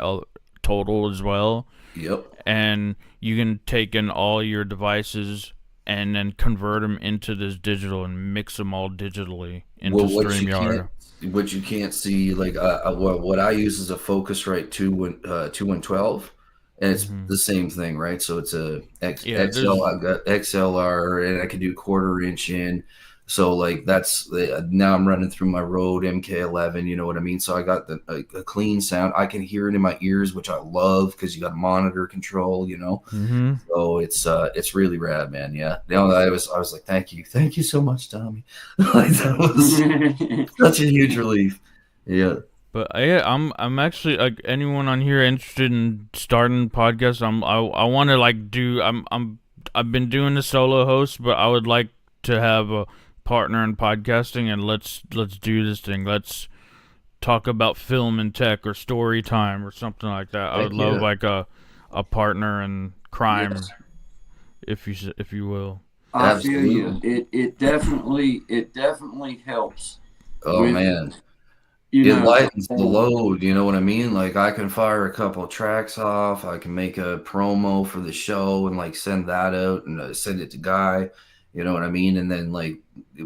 S6: total as well.
S2: Yep.
S6: And you can take in all your devices and then convert them into this digital and mix them all digitally into StreamYard.
S2: What you can't see, like what I use is a Focusrite 2-in-12, and it's the same thing, right? So it's a XL. I've got XLR, and I can do 1/4 inch in. So like that's now I'm running through my Rode MK11, you know what I mean? So I got a clean sound. I can hear it in my ears, which I love because you got monitor control, you know.
S6: Mm-hmm.
S2: So it's really rad, man. Yeah. I was like, thank you so much, Tommy. Like that was such a huge relief. Yeah.
S6: But I'm actually, like, anyone on here interested in starting podcasts. I want to like do. I've been doing the solo host, but I would like to have a partner in podcasting, and let's do this thing. Let's talk about film and tech or story time or something like that. I would love like a partner in crime, if you will.
S1: I feel you. It definitely helps.
S2: Oh man. It lightens the load, you know what I mean? Like I can fire a couple of tracks off, I can make a promo for the show and like send that out and send it to Guy, you know what I mean? And then like,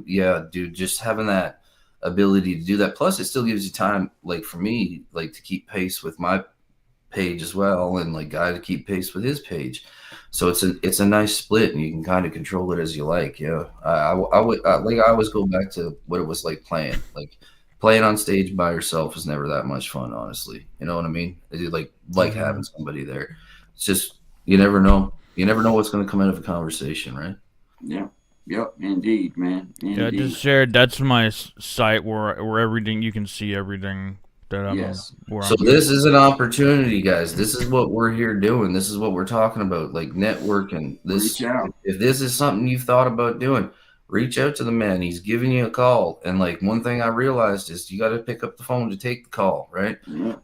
S2: yeah, dude, just having that ability to do that. Plus it still gives you time, like for me, like to keep pace with my page as well, and like Guy to keep pace with his page. So it's a nice split, and you can kind of control it as you like. Yeah, I would like I always go back to what it was like playing. Like playing on stage by yourself is never that much fun, honestly. You know what I mean? I do like having somebody there. It's just you never know. You never know what's going to come out of a conversation, right?
S1: Yeah. Yep. Indeed, man. Indeed.
S6: Yeah, I just shared. That's my site where everything you can see everything that I'm.
S1: Yes.
S2: So this is an opportunity, guys. This is what we're here doing. This is what we're talking about, like networking.
S1: Reach out.
S2: If this is something you've thought about doing, reach out to the man. He's giving you a call. And like one thing I realized is you got to pick up the phone to take the call, right?
S1: Yeah.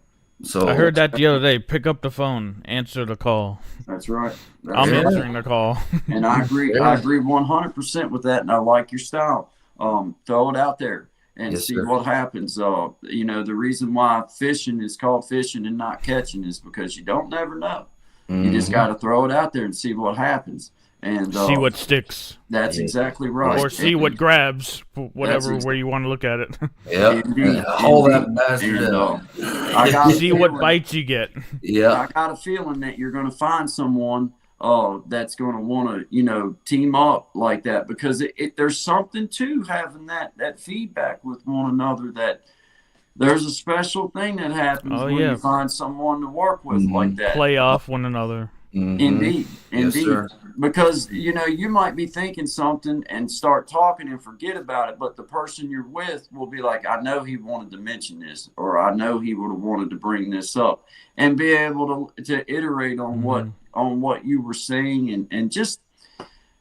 S2: So
S6: I heard that the other day. Pick up the phone, answer the call.
S1: That's right.
S6: I'm answering the call.
S1: And I agree. I agree 100% with that. And I like your style. Throw it out there and see what happens. You know, the reason why fishing is called fishing and not catching is because you don't never know. You just got to throw it out there and see what happens. And
S6: see what sticks.
S1: That's exactly right.
S6: Or see what grabs, whatever way you want to look at it.
S2: Yeah. Hold that bastard
S1: I got
S6: see what bites you get.
S2: Yeah.
S1: I got a feeling that you're going to find someone that's going to want to, team up like that, because there's something to having that feedback with one another, that there's a special thing that happens
S6: Oh,
S1: when
S6: yeah.
S1: you find someone to work with like that.
S6: Play off one another.
S2: Mhm.
S1: Indeed.
S2: Yes, sir.
S1: Because, you might be thinking something and start talking and forget about it, but the person you're with will be like, I know he wanted to mention this, or I know he would have wanted to bring this up, and be able to iterate on what you were saying, and just,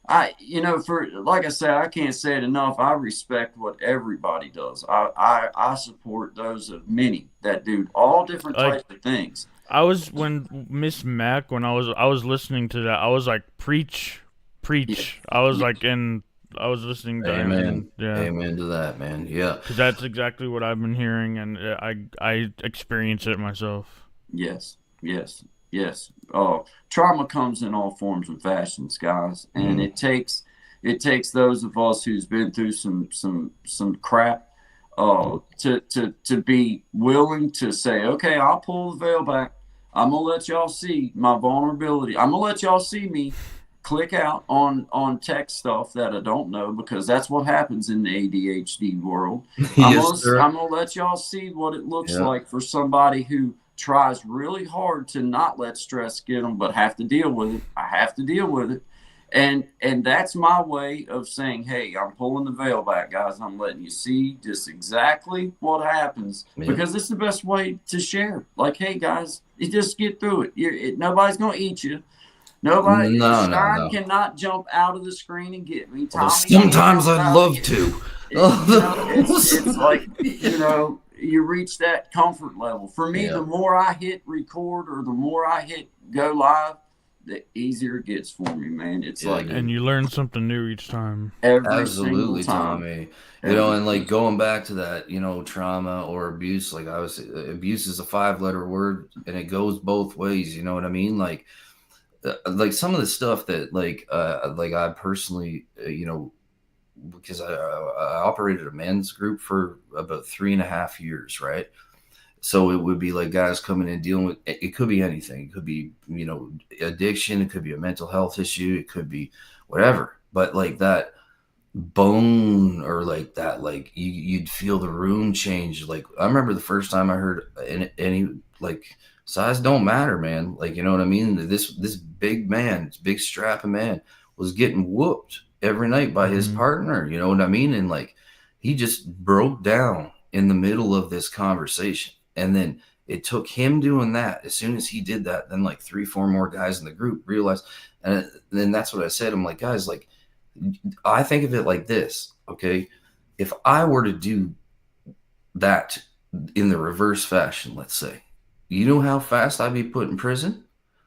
S1: for, like I said, I can't say it enough. I respect what everybody does. I support those of many that do all different types of things.
S6: I was when Miss Mac, when I was listening to that, I was like, preach. I was like I was listening to him.
S2: Amen.
S6: Yeah.
S2: Amen to that, man. Yeah.
S6: Because that's exactly what I've been hearing, and I experience it myself.
S1: Yes. Trauma comes in all forms and fashions, guys, and it takes those of us who's been through some crap to be willing to say, okay, I'll pull the veil back. I'm gonna let y'all see my vulnerability. I'm gonna let y'all see me click out on tech stuff that I don't know, because that's what happens in the ADHD world.
S2: Yes, sir.
S1: I'm gonna let y'all see what it looks like for somebody who tries really hard to not let stress get them, but have to deal with it. I have to deal with it. And that's my way of saying, hey, I'm pulling the veil back, guys. I'm letting you see just exactly what happens, because it's the best way to share. Like, hey, guys, you just get through it. Nobody's going to eat you. Nobody, Stein cannot jump out of the screen and get me.
S2: Well, sometimes I'd love to.
S1: It's like, you reach that comfort level. For me, the more I hit record, or the more I hit go live, the easier it gets for me, man. It's like,
S6: and you learn something new each time.
S2: Absolutely, Tommy. And like going back to that, trauma or abuse, like abuse is a 5-letter word, and it goes both ways. You know what I mean? Like some of the stuff that like I personally, because I operated a men's group for about 3.5 years, right? So it would be like guys coming in dealing with, it could be anything. It could be, addiction. It could be a mental health issue. It could be whatever. But like that bone, or like that, like you'd feel the room change. Like I remember the first time I heard any like, size don't matter, man. Like, you know what I mean? This big man, this big strapping man was getting whooped every night by his partner. You know what I mean? And like, he just broke down in the middle of this conversation. And then it took him doing that. As soon as he did that, then like 3-4 more guys in the group realized. And then that's what I said. I'm like, guys, like, I think of it like this. Okay. If I were to do that in the reverse fashion, let's say, you know how fast I'd be put in prison?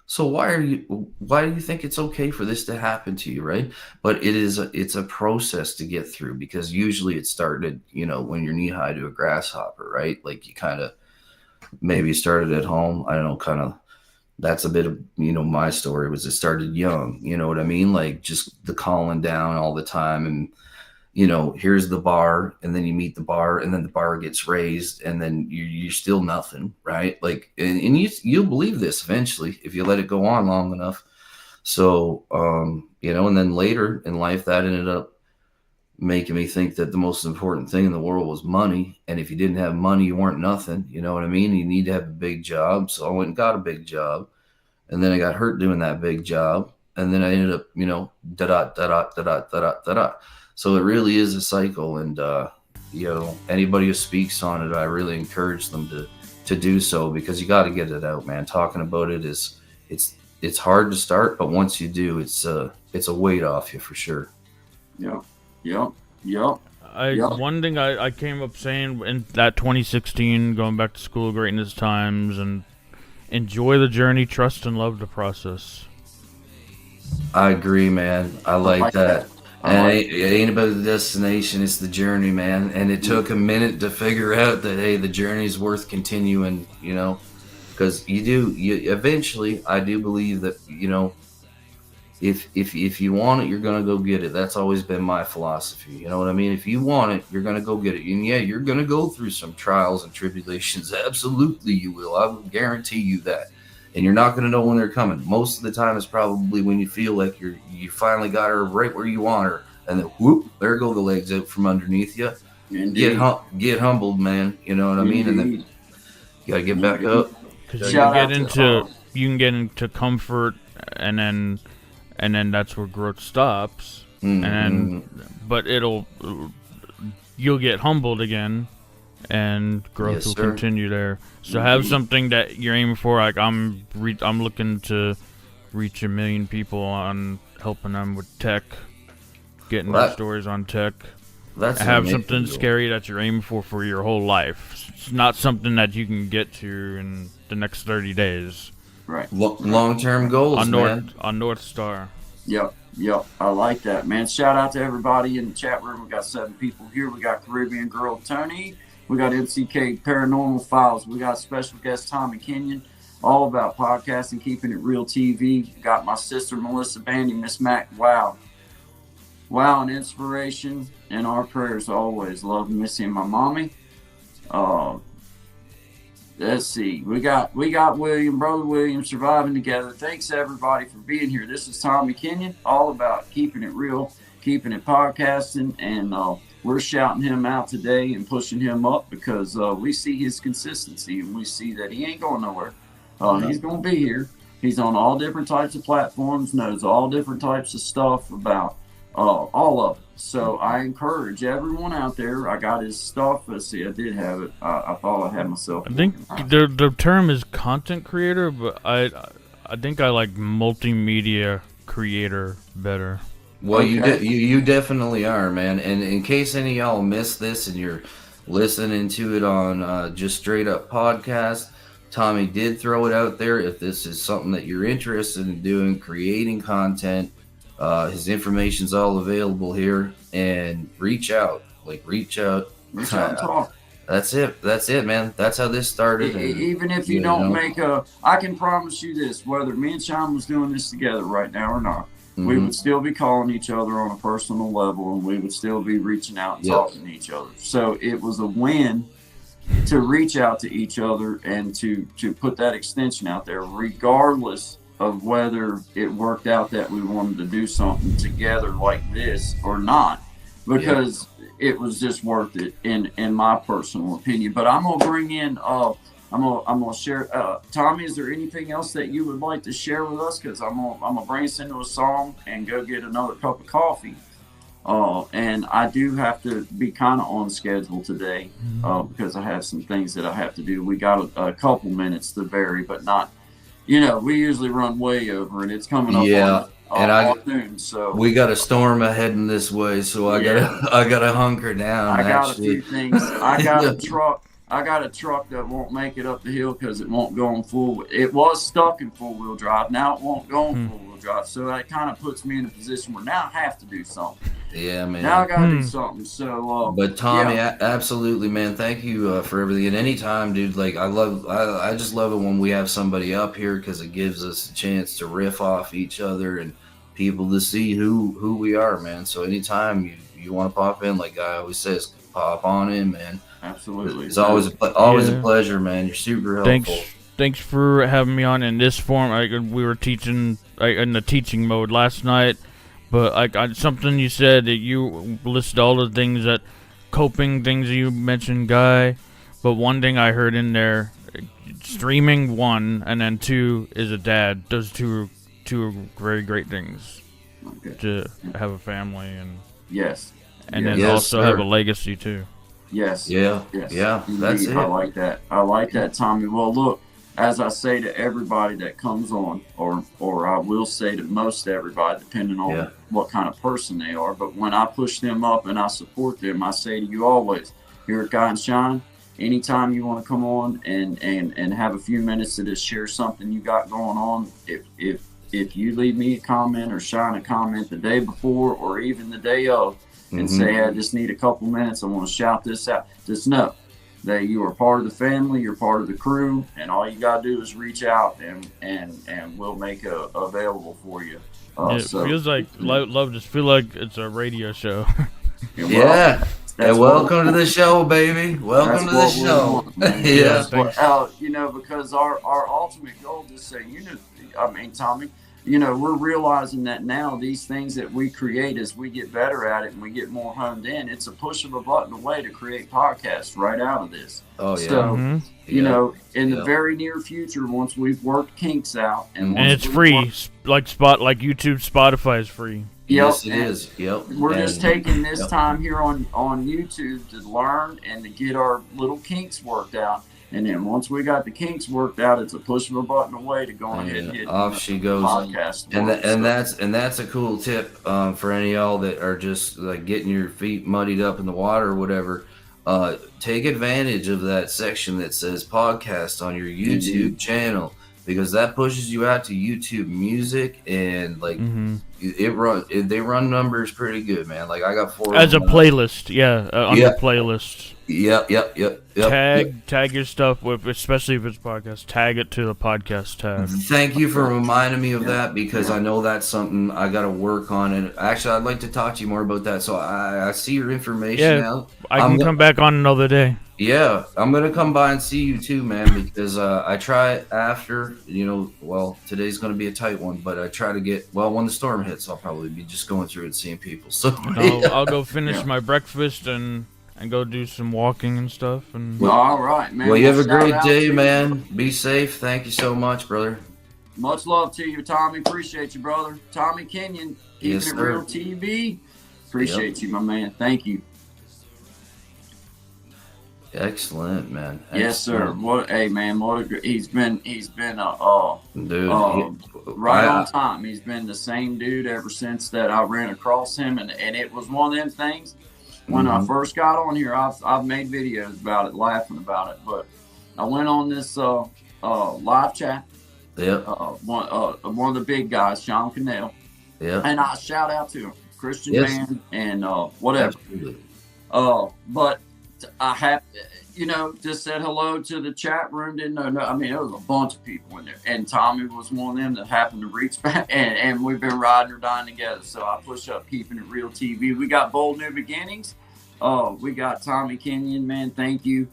S2: So why do you think it's okay for this to happen to you, right? But it's a process to get through, because usually it started, when you're knee high to a grasshopper, right? Like you kind of maybe started at home. I don't know, kind of, that's a bit of, my story was it started young, you know what I mean? Like just the calling down all the time, and here's the bar, and then you meet the bar, and then the bar gets raised, and then you're still nothing, right? Like, and you'll believe this eventually if you let it go on long enough. So, and then later in life, that ended up making me think that the most important thing in the world was money. And if you didn't have money, you weren't nothing. You know what I mean? You need to have a big job. So I went and got a big job, and then I got hurt doing that big job. And then I ended up, da-da. So it really is a cycle, and anybody who speaks on it, I really encourage them to do so, because you got to get it out, man. Talking about it it's hard to start, but once you do, it's a weight off you for sure.
S1: Yep.
S6: One thing I came up saying in that 2016, going back to School of Greatness times, and enjoy the journey, trust and love the process.
S2: I agree, man. I like that. And it ain't about the destination, it's the journey, man. And it took a minute to figure out that, hey, the journey's worth continuing, because you eventually, I do believe that, if you want it, you're going to go get it. That's always been my philosophy. You know what I mean? If you want it, you're going to go get it. And yeah, you're going to go through some trials and tribulations. Absolutely, you will. I will guarantee you that. and you're not going to know when they're coming. Most of the time, it's probably when you feel like you finally got her right where you want her, and then whoop, there go the legs out from underneath you.
S1: Indeed.
S2: Get humbled, man. You know what I mean? And then
S1: Indeed.
S2: you gotta get back up.
S6: Because
S1: Shout out to,
S6: you can get into comfort, and then that's where growth stops.
S2: Mhm.
S6: And but you'll get humbled again, and growth
S2: Yes,
S6: will
S2: sir.
S6: continue there. So have something that you're aiming for. Like I'm looking to reach 1 million people on helping them with tech, getting their
S2: Right.
S6: stories on tech.
S2: That's
S6: Have
S2: amazing.
S6: something scary that you're aiming for your whole life. It's not something that you can get to in the next 30 days.
S1: right.
S2: Long-term goals,
S6: On
S2: man.
S6: North Star.
S1: Yep. I like that, man. Shout out to everybody in the chat room. We got 7 people here. We got Caribbean Girl Tony. We got MCK Paranormal Files. We got special guest Tommy Kenyon. All about podcasting, keeping it real TV. Got my sister Melissa Bandy, Miss Mac. Wow, and inspiration and our prayers always. Love and missing my mommy. Let's see. We got William, Brother William, surviving together. Thanks everybody for being here. This is Tommy Kenyon, all about keeping it real, keeping it podcasting, and we're shouting him out today and pushing him up because we see his consistency and we see that he ain't going nowhere. He's going to be here. He's on all different types of platforms, knows all different types of stuff about all of it. So I encourage everyone out there. I got his stuff. Let's see, I did have it. I thought I had myself.
S6: I think the term is content creator, but I think I like multimedia creator better.
S2: Well,
S1: Okay.
S2: you definitely are, man. And in case any of y'all missed this and you're listening to it on just straight up podcast, Tommy did throw it out there. If this is something that you're interested in doing, creating content, his information's all available here. And reach out.
S1: Reach out and talk.
S2: That's it, man. That's how this started. and,
S1: Even if you
S2: you
S1: don't
S2: know.
S1: make I can promise you this, whether me and Sean was doing this together right now or not, we
S2: Mhm.
S1: would still be calling each other on a personal level and we would still be reaching out and
S2: Yep.
S1: talking to each other. So it was a win to reach out to each other and to put that extension out there, regardless of whether it worked out that we wanted to do something together like this or not, because it was just worth it in my personal opinion. But I'm gonna bring in I'm gonna share. Tommy, is there anything else that you would like to share with us? Because I'm gonna bring us into a song and go get another cup of coffee. And I do have to be kind of on schedule today because I have some things that I have to do. We got a couple minutes to vary, but not. We usually run way over, and it's coming up
S2: Yeah, and
S1: on noon. So
S2: We got a storm heading this way, so I gotta hunker down.
S1: I got
S2: actually.
S1: a few things. I got a truck. I got a truck that won't make it up the hill because it won't go on full. It was stuck in 4-wheel drive. Now it won't go on 4-wheel drive. So that kind of puts me in a position where now I have to do something.
S2: Yeah, man.
S1: Now I got to do something. So,
S2: But Tommy,
S1: yeah.
S2: absolutely, man. Thank you for everything. And anytime, dude. Like I just love it when we have somebody up here because it gives us a chance to riff off each other and people to see who we are, man. So anytime you want to pop in, like I always says, pop on in, man.
S1: Absolutely.
S2: It's always a
S6: Yeah.
S2: pleasure, man. You're super helpful.
S6: Thanks for having me on in this form. We were teaching in the teaching mode last night, but something you said that you listed all the things that coping things you mentioned, Guy. But one thing I heard in there, streaming 1, and then 2 is a dad. Those two are very great things
S1: Okay.
S6: to have a family and
S1: Yes.
S6: then
S2: Yes,
S6: also
S2: sir.
S6: have a legacy too.
S1: Yes.
S2: Yeah,
S1: Yes.
S2: yeah, that's
S1: Indeed.
S2: it.
S1: I like that. I like that, Tommy. Well, look, as I say to everybody that comes on, or I will say to most everybody, depending on
S2: Yeah.
S1: what kind of person they are, but when I push them up and I support them, I say to you always, here at Guy and Shine, anytime you want to come on and have a few minutes to just share something you got going on, if you leave me a comment or Shine a comment the day before or even the day of, and
S2: Mhm.
S1: say, I just need a couple minutes, I want to shout this out, just know that you are part of the family, you're part of the crew, and all you gotta do is reach out and we'll make it available for you.
S6: It feels like love just feel like it's a radio show.
S1: Well,
S2: Yeah, Hey, welcome to the show, baby. Welcome to the
S1: That's what we
S2: show.
S1: want, man.
S2: Yeah.
S1: That's what, you know, because our ultimate goal is to say, Tommy, we're realizing that now these things that we create, as we get better at it and we get more honed in, it's a push of a button away to create podcasts right out of this.
S2: Oh yeah.
S1: So,
S6: Mhm.
S1: in the very near future, once we've worked kinks out
S6: And
S1: once
S6: it's
S1: we've
S6: free.
S1: worked-
S6: Like YouTube, Spotify is free.
S2: Yes, it
S1: and
S2: is. Yep.
S1: We're just taking this
S2: yep.
S1: time here on YouTube to learn and to get our little kinks worked out. And then once we got the kinks worked out, it's a push of a button away to go ahead and hit
S2: off she goes.
S1: podcast.
S2: And that's a cool tip for any of y'all that are just like getting your feet muddied up in the water or whatever. Take advantage of that section that says podcast on your YouTube channel, because that pushes you out to YouTube Music, and like they run numbers pretty good, man. Like I got 4
S6: As a playlist,
S2: Yeah.
S6: playlist.
S2: Yep.
S6: Tag your stuff with, especially if it's podcast. Tag it to the podcast tag.
S2: Thank you for reminding me of that, because I know that's something I got to work on. And actually, I'd like to talk to you more about that. So I see your information now.
S6: I can come back on another day.
S2: Yeah, I'm gonna come by and see you too, man, because I try after, today's gonna be a tight one, but I try to get, when the storm hits, I'll probably be just going through and seeing people. So
S6: I'll go finish my breakfast and go do some walking and stuff. And
S1: all right, man.
S2: Well, you have a
S1: shout
S2: great
S1: out
S2: day,
S1: to
S2: man. Be safe. Thank you so much, brother.
S1: Much love to you, Tommy. Appreciate you, brother. Tommy Kenyon, Keeping
S2: Yes,
S1: It
S2: sir.
S1: Real TV. Appreciate you, my man. Thank you.
S2: Excellent, man.
S1: Yes, sir.
S2: Excellent.
S1: He's been
S2: Dude,
S1: right on time. He's been the same dude ever since that I ran across him, and it was one of them things. When I first got on here, I've made videos about it, laughing about it, but I went on this live chat.
S2: Yep.
S1: One of the big guys, Sean Cannell,
S2: Yep.
S1: and I shout out to him, Christian
S2: Yes.
S1: band, and whatever.
S2: Absolutely.
S1: But I have, just said hello to the chat room. Didn't know. No, I mean, there was a bunch of people in there, and Tommy was one of them that happened to reach back, and we've been riding or dying together. So I push up Keeping It Real TV. We got Bold New Beginnings. We got Tommy Kenyon, man. Thank you.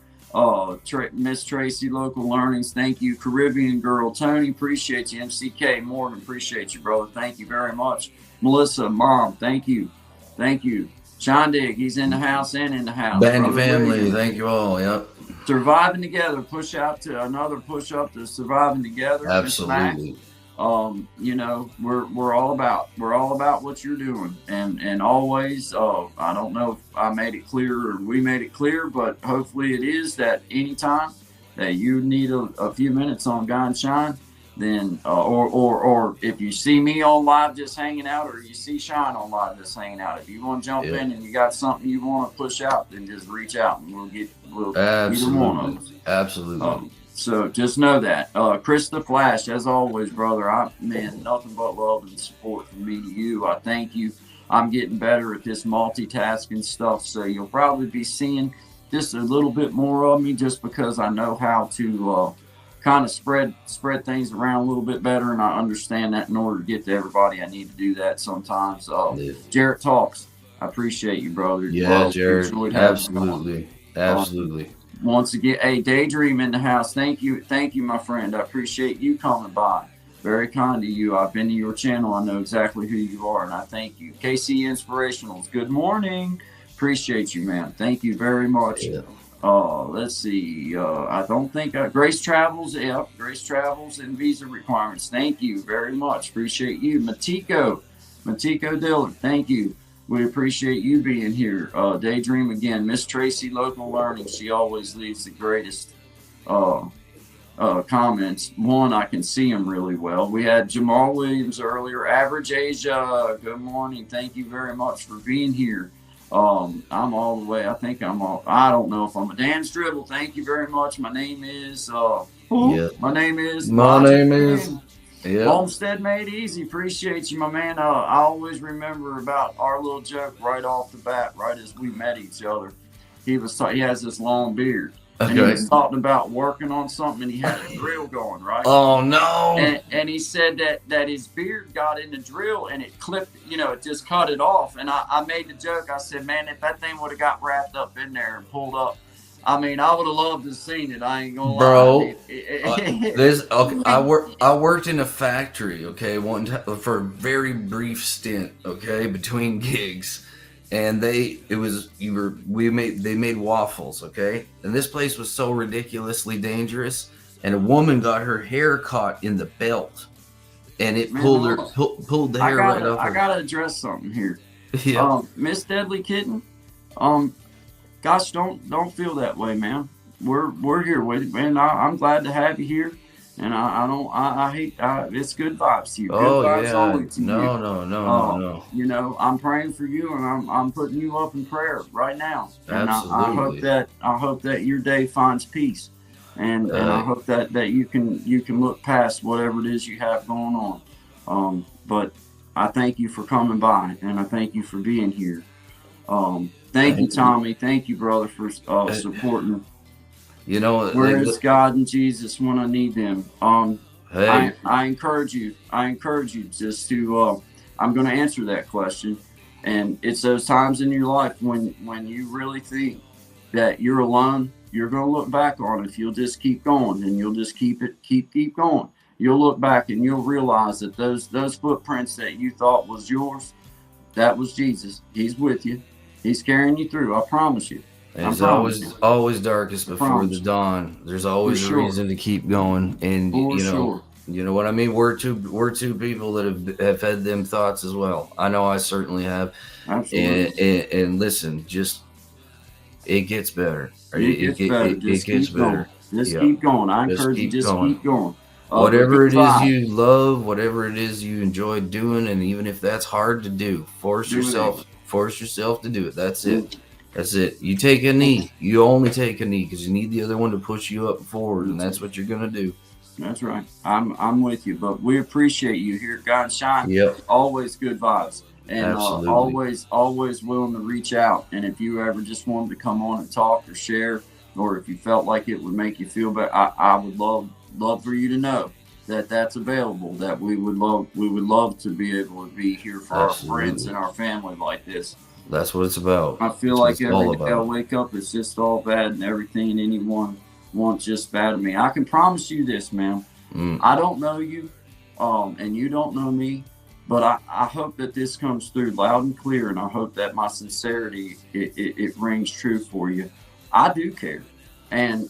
S1: Miss Tracy, Local Learnings. Thank you. Caribbean Girl, Tony. Appreciate you. MCK Morgan. Appreciate you, brother. Thank you very much. Melissa, Mom. Thank you. Thank you. Sean Digg, he's in the house and in the house.
S2: Band
S1: Brother
S2: family,
S1: William.
S2: thank you all. Yep.
S1: Surviving Together, push up to Surviving Together. Miss Mac.
S2: Absolutely.
S1: We're all about what you're doing, and always, I don't know if I made it clear or we made it clear, but hopefully it is that anytime that you need a few minutes on Guy and Shine, then or if you see me on live just hanging out, or you see Shine on live just hanging out, if you want to jump in and you got something you want to push out, then just reach out and we'll either one of us.
S2: Absolutely.
S1: So just know that. Chris the Flash, as always, brother, nothing but love and support from me to you. I thank you. I'm getting better at this multitasking stuff, so you'll probably be seeing just a little bit more of me, just because I know how to kind of spread things around a little bit better, and I understand that in order to get to everybody, I need to do that sometimes. Jarrett Talks, I appreciate you, brother.
S2: Yeah, Jared.
S1: Enjoyed having you on.
S2: Absolutely. Absolutely.
S1: Once again, hey, Daydream in the house. Thank you, my friend. I appreciate you coming by. Very kind of you. I've been to your channel. I know exactly who you are, and I thank you. KC Inspirationals, good morning. Appreciate you, man. Thank you very much.
S2: Yeah.
S1: Let's see. I don't think Grace Travels. Yep, Grace Travels and visa requirements. Thank you very much. Appreciate you, Matiko Dillard. Thank you. We appreciate you being here. Daydream again. Miss Tracy, Local Learning. She always leaves the greatest comments. One, I can see them really well. We had Jamal Williams earlier. Average Asia, good morning. Thank you very much for being here. I'm all the way. I don't know if I'm a Dan Stribble. Thank you very much. My name is Homestead Made Easy. Appreciate you, my man. I always remember about our little joke right off the bat, right as we met each other. He has this long beard, And he
S2: Okay.
S1: was talking about working on something, and he had a drill going, right?
S2: Oh no.
S1: And he said that his beard got in the drill and it clipped, it just cut it off. And I made the joke. I said, man, if that thing would have got wrapped up in there and pulled up, I mean, I would have loved to have seen it. I ain't gonna
S2: Bro,
S1: lie.
S2: I worked in a factory, okay, for a very brief stint, okay, between gigs, and they made waffles, okay, and this place was so ridiculously dangerous, and a woman got her hair caught in the belt, and it
S1: Man,
S2: pulled the hair right off.
S1: I gotta address something here.
S2: Yeah.
S1: Miss Deadly Kitten, gosh, don't feel that way, man. We're here with you, man. I'm glad to have you here, and I hate it's good vibes to you. Good vibes
S2: Yeah.
S1: always to you.
S2: No.
S1: I'm praying for you, and I'm putting you up in prayer right now. And
S2: Absolutely.
S1: I hope that your day finds peace, and I hope that you can look past whatever it is you have going on. But I thank you for coming by, and I thank you for being here. Thank you, Tommy. Thank you, brother, for supporting. Where is God and Jesus when I need them?
S2: Hey,
S1: I encourage you. Just to. I'm going to answer that question, and it's those times in your life when you really think that you're alone. You're going to look back on it if you'll just keep going, and you'll just keep going. You'll look back and you'll realize that those footprints that you thought was yours, that was Jesus. He's with you. He's carrying you through. I promise you.
S2: it's always darkest before the dawn. There's always a reason to keep going, and you know what I mean. We're two people that have had them thoughts as well. I know I certainly have.
S1: Absolutely.
S2: And listen, just it gets better.
S1: It gets better. Just keep going. I encourage you. Just keep going.
S2: Whatever it is you love, whatever it is you enjoy doing, and even if that's hard to do, force yourself to do it. That's it. You take a knee. You only take a knee because you need the other one to push you up forward, and that's what you're gonna do.
S1: That's right. I'm with you, but we appreciate you here at God Shine.
S2: Yep.
S1: Always good vibes, and
S2: Absolutely.
S1: always willing to reach out. And if you ever just wanted to come on and talk or share, or if you felt like it would make you feel better, I would love for you to know that that's available. That we would love to be able to be here for
S2: Absolutely.
S1: our friends and our family like this.
S2: That's what it's about.
S1: I feel
S2: That's
S1: like
S2: what it's all
S1: every day I
S2: about.
S1: wake up, it's just all bad, and everything and anyone wants just bad of me. I can promise you this, man. I don't know you, and you don't know me, but I hope that this comes through loud and clear, and I hope that my sincerity it rings true for you. I do care, and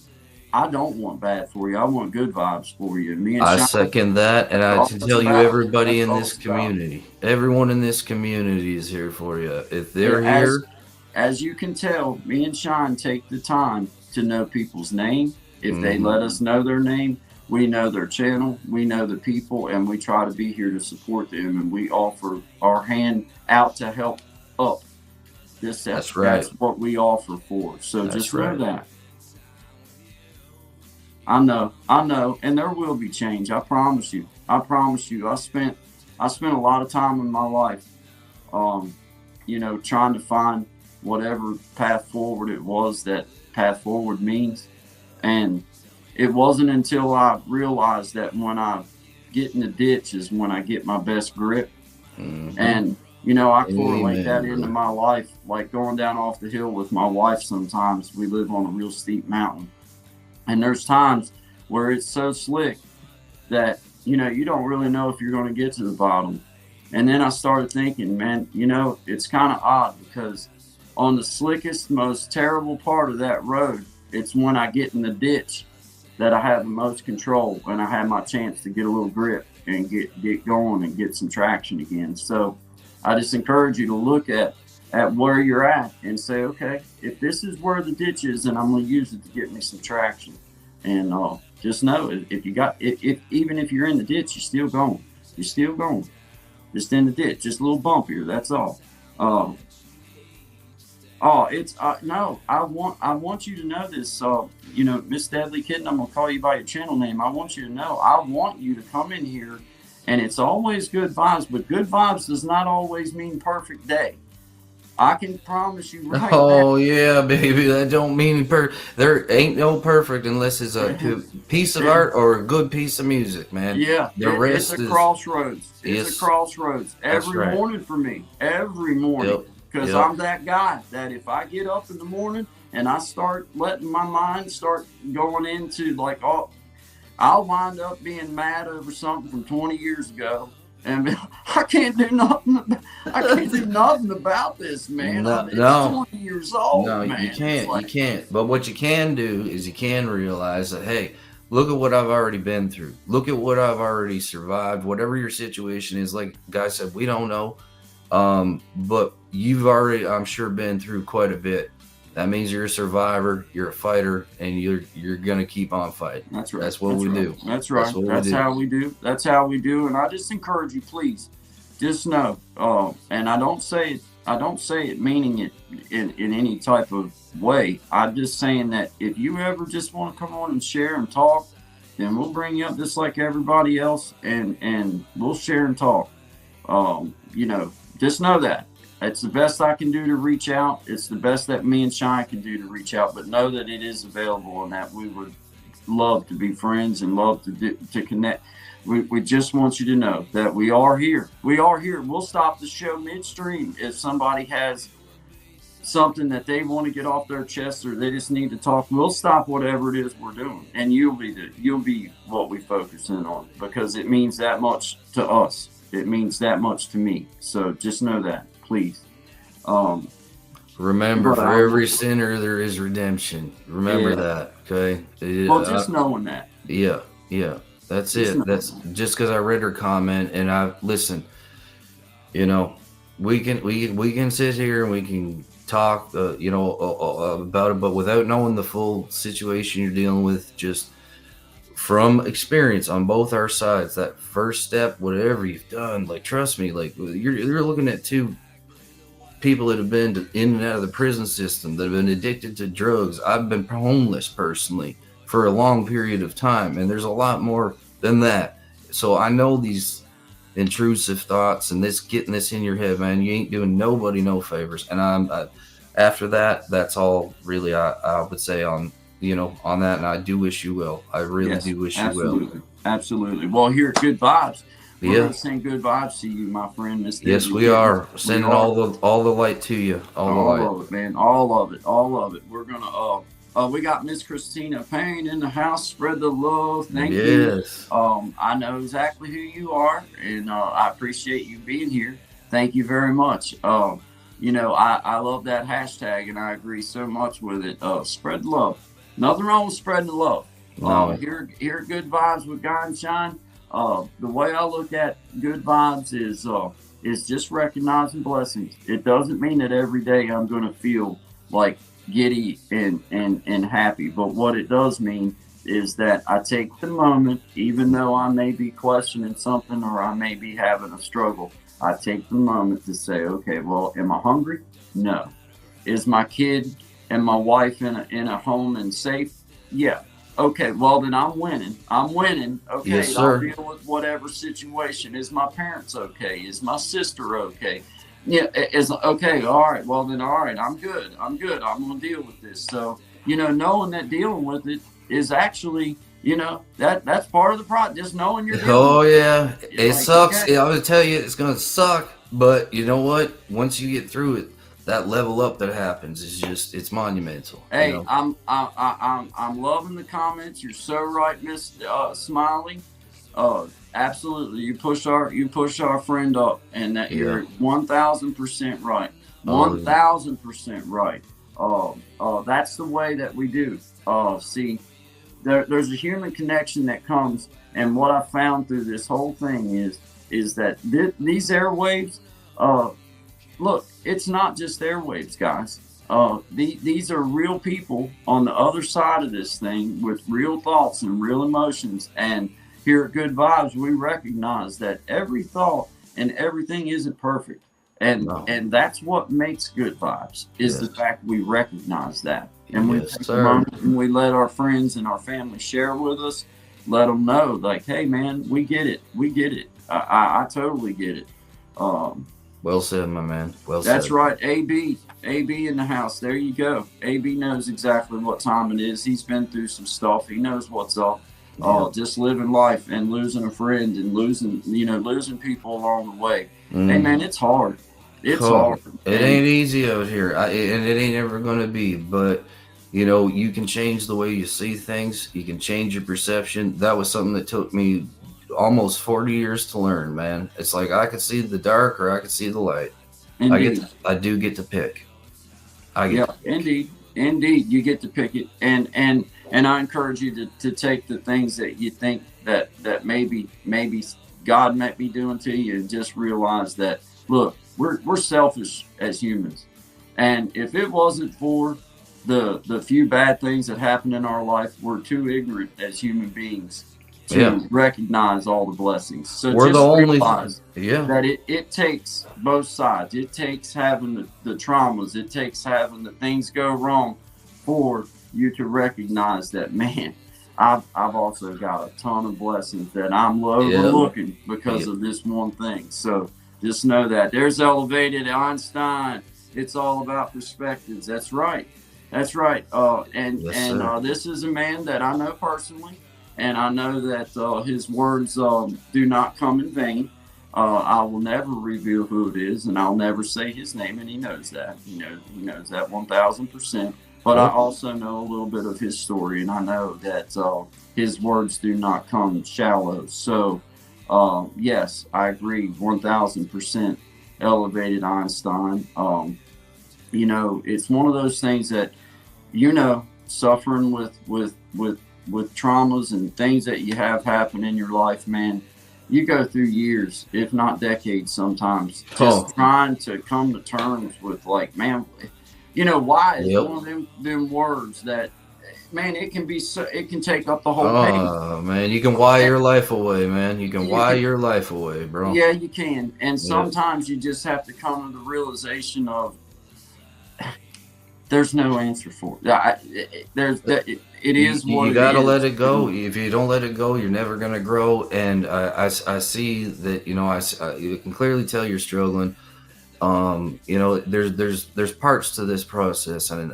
S1: I don't want bad for you. I want good vibes for you. Me and
S2: I
S1: Sean,
S2: second that, and I
S1: all
S2: can
S1: it's
S2: tell you,
S1: about.
S2: everybody
S1: That's
S2: in
S1: all
S2: this
S1: it's about.
S2: community, everyone in this community is here for you. If they're
S1: As-
S2: here,
S1: As you can tell, me and Sean take the time to know people's name. If they let us know their name, we know their channel, we know the people, and we try to be here to support them, and we offer our hand out to help up.
S2: That's right.
S1: That's what we offer for. So
S2: That's
S1: just
S2: right.
S1: know that. I know, and there will be change. I promise you. I spent a lot of time in my life, trying to find whatever path forward it was that path forward means. And it wasn't until I realized that when I get in the ditch is when I get my best grip. And, I correlate that
S2: Amen,
S1: into
S2: brother.
S1: my life, like going down off the hill with my wife sometimes. We live on a real steep mountain. And there's times where it's so slick that, you don't really know if you're going to get to the bottom. And then I started thinking, man, it's kind of odd because on the slickest, most terrible part of that road, it's when I get in the ditch that I have the most control and I have my chance to get a little grip and get going and get some traction again. So I just encourage you to look at where you're at and say, okay, if this is where the ditch is, then I'm going to use it to get me some traction. And just know if even if you're in the ditch, you're still going. You're still going. Just in the ditch, just a little bumpier. That's all. No. I want you to know this. Miss Deadly Kitten, I'm gonna call you by your channel name. I want you to know. I want you to come in here, and it's always good vibes. But good vibes does not always mean perfect day. I can promise you right now.
S2: Oh yeah, baby. That don't mean there ain't no perfect unless it's a piece of art or a good piece of music, man.
S1: Yeah,
S2: The rest
S1: it's a
S2: is
S1: crossroads. It's
S2: Yes.
S1: a crossroads
S2: That's
S1: every
S2: right.
S1: morning for me. Every morning.
S2: Yep.
S1: Because
S2: Yep.
S1: I'm that guy that if I get up in the morning and I start letting my mind start going into like, oh, I'll wind up being mad over something from 20 years ago. And I can't do nothing. I can't do nothing about this, man.
S2: No,
S1: It's
S2: no.
S1: 20 years old,
S2: No,
S1: man.
S2: you can't.
S1: It's like,
S2: You can't. But what you can do is you can realize that, hey, look at what I've already been through. Look at what I've already survived. Whatever your situation is, like Guy said, we don't know. But you've already, I'm sure, been through quite a bit. That means you're a survivor, you're a fighter, and you're gonna keep on fighting.
S1: That's right.
S2: That's what we do.
S1: That's right.
S2: That's what we
S1: That's
S2: do.
S1: how we do. That's how we do. And I just encourage you, please, just know. And I don't say it meaning it in any type of way. I'm just saying that if you ever just want to come on and share and talk, then we'll bring you up just like everybody else, and we'll share and talk. Just know that. It's the best I can do to reach out. It's the best that me and Shine can do to reach out. But know that it is available and that we would love to be friends and love to connect. We just want you to know that we are here. We are here. We'll stop the show midstream if somebody has something that they want to get off their chest or they just need to talk. We'll stop whatever it is we're doing, and you'll be what we focus in on because it means that much to us. It means that much to me. So just know that. Please.
S2: Remember,
S1: But
S2: for every sinner there is redemption. Remember
S1: Yeah.
S2: that, okay?
S1: Well, just knowing that.
S2: Yeah. That's
S1: Just
S2: it.
S1: know
S2: That's just because I read her comment and I listen. We can sit here and we can talk, about it, but without knowing the full situation you're dealing with, just from experience on both our sides, that first step, whatever you've done, like trust me, like you're looking at two people that have been in and out of the prison system, that have been addicted to drugs. I've been homeless personally for a long period of time, and there's a lot more than that. So I know these intrusive thoughts and this getting this in your head, man. You ain't doing nobody no favors. And after that, that's all really I would say on that. And I do wish you well. I really do wish you well.
S1: Absolutely. Well, here at Good Vibes, we're
S2: Yeah.
S1: going to send good vibes to you, my friend. Miss
S2: Yes,
S1: Debbie.
S2: we are sending
S1: are.
S2: all the light to you. All the light.
S1: Of it, man. All of it. We're gonna we got Miss Christina Payne in the house. Spread the love. Thank you.
S2: Yes.
S1: I know exactly who you are, and I appreciate you being here. Thank you very much. I love that hashtag, and I agree so much with it. Spread the love. Nothing wrong with spreading the love.
S2: No.
S1: Here at Good Vibes with Guy and Shine. The way I look at Good Vibes is just recognizing blessings. It doesn't mean that every day I'm going to feel like giddy and happy, but what it does mean is that I take the moment, even though I may be questioning something or I may be having a struggle, I take the moment to say, okay, well, am I hungry? No. Is my kid and my wife in a home and safe? Yeah. Okay, well then I'm winning. Okay,
S2: Yes, sir.
S1: I'll deal with whatever situation. Is my parents okay? Is my sister okay? Yeah, is okay. All right. Well then, all right. I'm good. I'm gonna deal with this. So knowing that dealing with it is actually that's part of the process. Just knowing you're.
S2: Oh yeah, it
S1: Like,
S2: sucks.
S1: okay.
S2: I'm gonna tell you, it's gonna suck. But you know what? Once you get through it, that level up that happens is it's monumental.
S1: Hey, I'm loving the comments. You're so right, Miss Smiley. Absolutely. You push our friend up, and that you're 1,000% right. 1,000% right. That's the way that we do. See, there's a human connection that comes, and what I found through this whole thing is that these airwaves. Look, it's not just airwaves, guys. These are real people on the other side of this thing with real thoughts and real emotions. And here at Good Vibes, we recognize that every thought and everything isn't perfect. And that's what makes Good Vibes is the fact we recognize that. And we take a moment and we let our friends and our family share with us, let them know like, hey man, we get it. I totally get it.
S2: Well said, my man. Well
S1: That's
S2: said.
S1: right. AB in the house. There you go. AB knows exactly what time it is. He's been through some stuff. He knows what's up.
S2: Yeah.
S1: Just living life and losing a friend and losing people along the way. Hey
S2: Mm.
S1: man, it's hard. It's
S2: Oh,
S1: hard.
S2: It ain't easy out here, and it ain't ever going to be. But you can change the way you see things. You can change your perception. That was something that took me almost 40 years to learn, man. It's like I could see the dark or I could see the light.
S1: Indeed.
S2: I do get to pick. I get
S1: Yeah,
S2: to pick.
S1: indeed, you get to pick it, and I encourage you to take the things that you think that maybe God might be doing to you, and just realize that look, we're selfish as humans, and if it wasn't for the few bad things that happen in our life, we're too ignorant as human beings to
S2: Yeah.
S1: recognize all the blessings. So
S2: We're
S1: just
S2: the only
S1: realize
S2: yeah.
S1: that it takes both sides. It takes having the traumas. It takes having the things go wrong for you to recognize that, man, I've also got a ton of blessings that I'm overlooking because of this one thing. So just know that. There's Elevated Einstein. It's all about perspectives. That's right. That's right.
S2: Yes, sir.
S1: This is a man that I know personally. And I know that his words do not come in vain. I will never reveal who it is, and I'll never say his name, and he knows that. He knows that 1,000%. But I also know a little bit of his story, and I know that his words do not come shallow. So, yes, I agree 1,000%. Elevated Einstein. It's one of those things that, suffering with traumas and things that you have happen in your life, man, you go through years, if not decades sometimes, just trying to come to terms with, like, man, why is one of them words that, man, it can take up the whole page.
S2: Oh, man, you can why your life away, man. You can why your life away, bro.
S1: Yeah, you can. And sometimes you just have to come to the realization of there's no answer for it. It is what
S2: you gotta
S1: it is.
S2: let it go. If you don't let it go, you're never gonna grow. And I see that. You can clearly tell you're struggling. There's parts to this process, and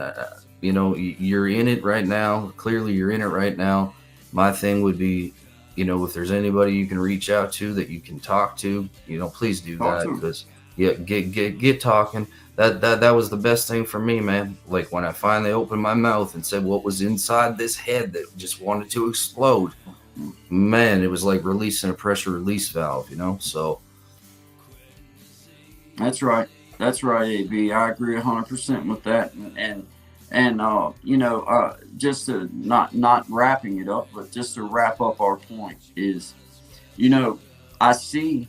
S2: you're in it right now. Clearly, you're in it right now. My thing would be, if there's anybody you can reach out to that you can talk to, please do that, because get talking. That was the best thing for me, man. Like when I finally opened my mouth and said what was inside this head that just wanted to explode, man, it was like releasing a pressure release valve, so.
S1: That's right, AB. I agree 100% with that. And just to not wrapping it up, but just to wrap up our point is, I see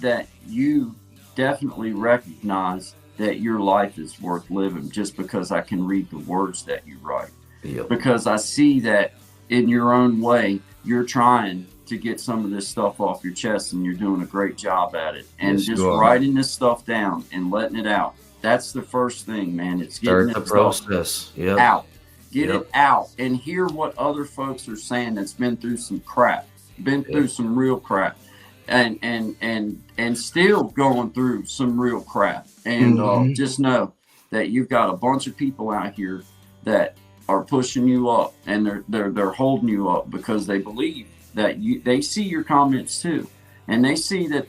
S1: that you definitely recognize that your life is worth living just because I can read the words that you write.
S2: Yep.
S1: Because I see that in your own way, you're trying to get some of this stuff off your chest, and you're doing a great job at it. And
S2: Yes,
S1: just
S2: you are.
S1: writing this stuff down and letting it out. That's the first thing, man. It's getting
S2: Start the
S1: it stuff
S2: process. Yep.
S1: out. Get
S2: Yep.
S1: it out and hear what other folks are saying that's been through some crap, been through some real crap, and still going through some real crap. And just know that you've got a bunch of people out here that are pushing you up, and they're holding you up because they believe that they see your comments too, and they see that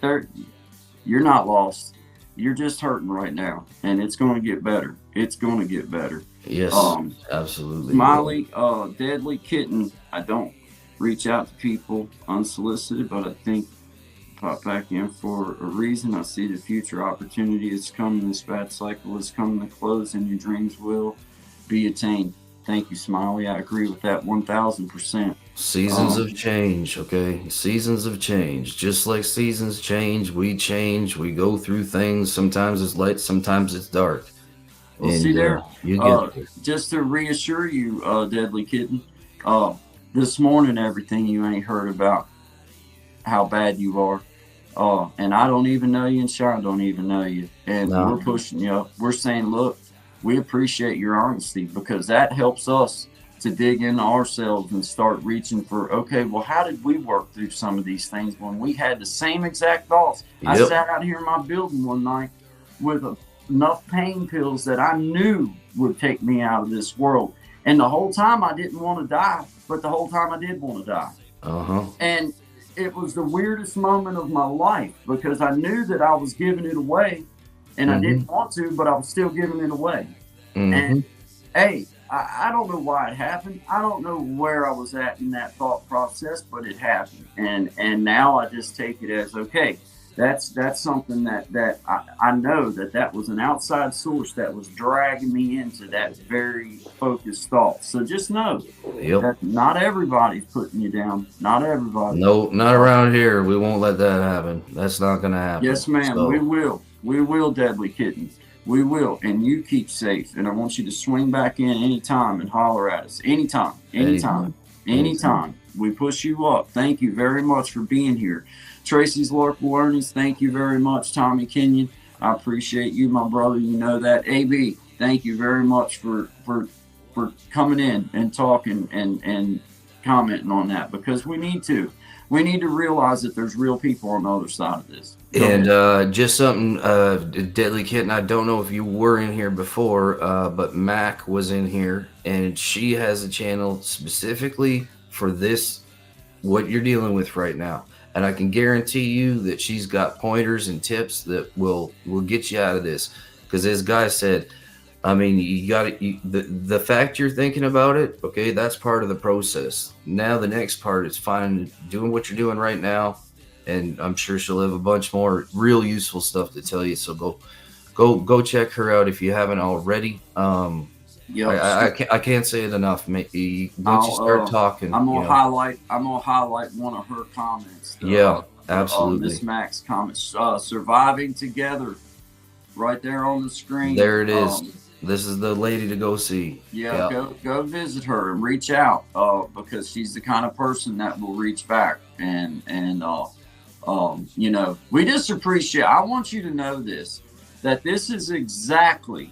S1: you're not lost. You're just hurting right now, and it's going to get better. It's going to get better.
S2: Yes, absolutely.
S1: Smiley, Deadly Kitten. I don't reach out to people unsolicited, but I think pop back in for a reason. I see the future opportunity is coming. This bad cycle is coming to close, and your dreams will be attained. Thank you, Smiley. I agree with that 1,000%.
S2: Seasons of change, okay? Seasons of change. Just like seasons change, we go through things. Sometimes it's light, sometimes it's dark.
S1: Well, see there,
S2: you get there.
S1: just to reassure you, Deadly Kitten, this morning, everything you ain't heard about how bad you are. And I don't even know you, and Sean don't even know you. And we're pushing you up. We're saying, look, we appreciate your honesty, because that helps us to dig into ourselves and start reaching for, okay, well, how did we work through some of these things when we had the same exact thoughts? I sat out here in my building one night with enough pain pills that I knew would take me out of this world. And the whole time I didn't want to die, but the whole time I did want to die.
S2: Uh-huh.
S1: And it was the weirdest moment of my life because I knew that I was giving it away and I didn't want to, but I was still giving it away. And hey, I don't know why it happened. I don't know where I was at in that thought process, but it happened. And now I just take it as, okay, that's something that I know that was an outside source that was dragging me into that very focused thought. So just know that not everybody's putting you down. Not everybody.
S2: No, not around here. We won't let that happen. That's not going to happen.
S1: Yes, ma'am.
S2: So,
S1: We will. We will, Deadly Kitten. We will. And you keep safe. And I want you to swing back in anytime and holler at us. Anytime. Anytime. We push you up. Thank you very much for being here. Tracy's Local Earnings, thank you very much. Tommy Kenyon, I appreciate you, my brother. You know that. AB, thank you very much for coming in and talking and commenting on that, because we need to. We need to realize that there's real people on the other side of this.
S2: And just something, Deadly Kitten, I don't know if you were in here before, but Mac was in here, and she has a channel specifically for this, what you're dealing with right now. And I can guarantee you that she's got pointers and tips that will get you out of this. Because as Guy said, I mean, you got the fact you're thinking about it, okay, that's part of the process. Now the next part is doing what you're doing right now, and I'm sure she'll have a bunch more real useful stuff to tell you. So go check her out if you haven't already. I can't say it enough. Maybe once you start talking,
S1: I'm gonna highlight one of her comments.
S2: Absolutely.
S1: Miss Mac's comments, surviving together, right there on the screen.
S2: There it is. This is the lady to go see.
S1: Go visit her and reach out, because she's the kind of person that will reach back and you know, we just appreciate. I want you to know that this is exactly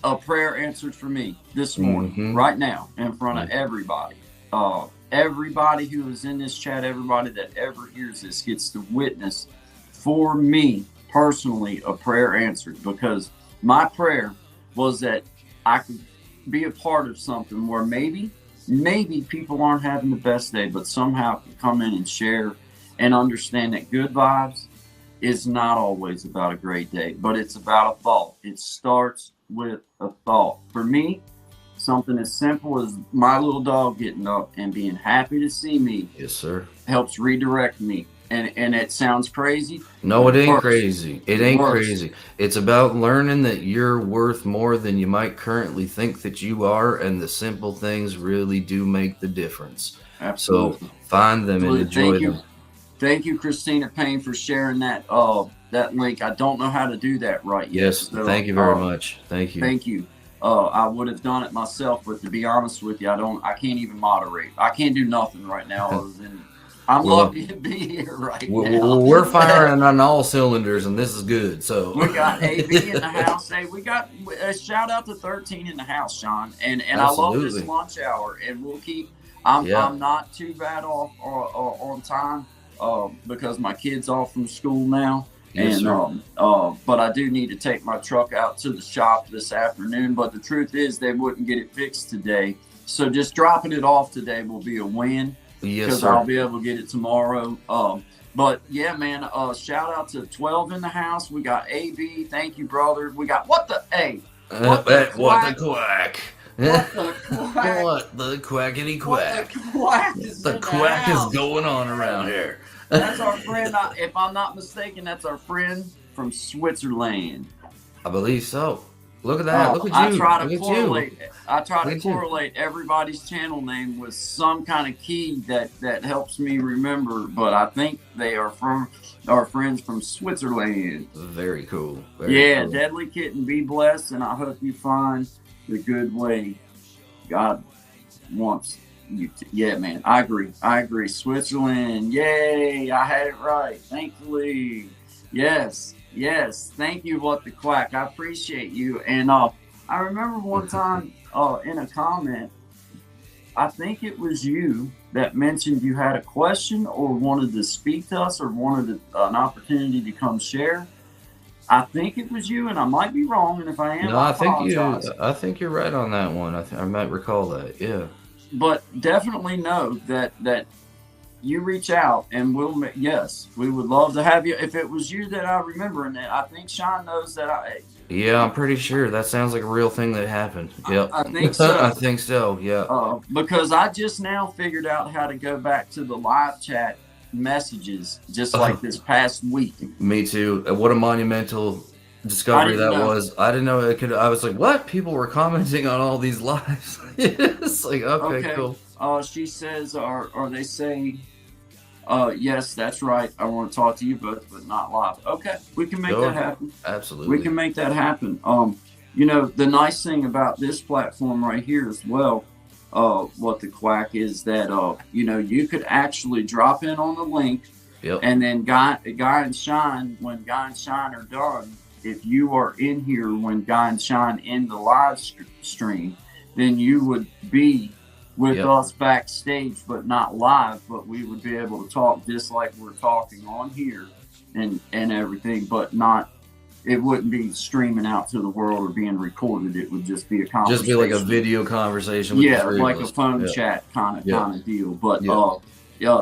S1: a prayer answered for me this morning, right now, in front of everybody. Everybody who is in this chat, everybody that ever hears this gets to witness for me personally a prayer answered, because my prayer was that I could be a part of something where maybe people aren't having the best day, but somehow can come in and share and understand that good vibes is not always about a great day, but it's about a thought. It starts with a thought. For me, something as simple as my little dog getting up and being happy to see me,
S2: yes, sir,
S1: helps redirect me. And it sounds crazy.
S2: No, it ain't crazy. It ain't crazy. It's about learning that you're worth more than you might currently think that you are, and the simple things really do make the difference.
S1: Absolutely.
S2: So find them and enjoy them.
S1: Thank you, Christina Payne, for sharing that link. I don't know how to do that right yet.
S2: Yes,
S1: so,
S2: thank you very much. Thank you.
S1: Thank you. I would have done it myself, but to be honest with you, I can't even moderate. I can't do nothing right now other than I'm lucky to be here right now.
S2: We're firing on all cylinders, and this is good. So
S1: we got AB in the house. Hey, we got a shout out to 13 in the house, Sean. And I love this lunch hour, and we'll keep. I'm not too bad off on time because my kid's off from school now.
S2: Yes,
S1: and but I do need to take my truck out to the shop this afternoon. But the truth is, they wouldn't get it fixed today. So just dropping it off today will be a win.
S2: Yes,
S1: because I'll be able to get it tomorrow. But yeah, man, shout out to 12 in the house. We got AB. Thank you, brother. We got what the quack?
S2: What the quackity quack? The quack is going on around here.
S1: That's our friend. If I'm not mistaken, that's our friend from Switzerland.
S2: I believe so. Look at that. Look at you.
S1: I try to correlate everybody's channel name with some kind of key that helps me remember, but I think they are from our friends from Switzerland.
S2: Very cool.
S1: Very cool. Deadly Kitten, be blessed, and I hope you find the good way God wants you to. Yeah, man, I agree. Switzerland, yay, I had it right, thankfully. Yes, thank you, What the Quack. I appreciate you. And I remember one time in a comment, I think it was you that mentioned you had a question or wanted to speak to us or wanted an opportunity to come share. I think it was you, and I might be wrong. And if I am,
S2: No,
S1: I
S2: I
S1: apologize.
S2: think you're right on that one. I might recall that. Yeah.
S1: But definitely know that you reach out, and yes, we would love to have you. If it was you that I remember, and I think Sean knows that
S2: Yeah, I'm pretty sure that sounds like a real thing that happened. Yep.
S1: I think so.
S2: I think so. Yeah.
S1: Because I just now figured out how to go back to the live chat messages just like this past week.
S2: Me too. What a monumental discovery that was. I didn't know it could. I was like, what? People were commenting on all these lives. It's like, okay, cool.
S1: She says, or they say, yes, that's right. I want to talk to you both, but not live. Okay, we can make that happen.
S2: Absolutely.
S1: We can make that happen. You know, the nice thing about this platform right here as well, what the quack is that, you know, you could actually drop in on the link.
S2: Yep.
S1: And then Guy and Shine, when Guy and Shine are done, if you are in here when Guy and Shine end the live stream, then you would be with us backstage, but not live, but we would be able to talk just like we're talking on here and everything, but not, it wouldn't be streaming out to the world or being recorded. It would just be a conversation.
S2: Just be like a video conversation with the three
S1: like
S2: of us.
S1: A phone chat kind of deal. But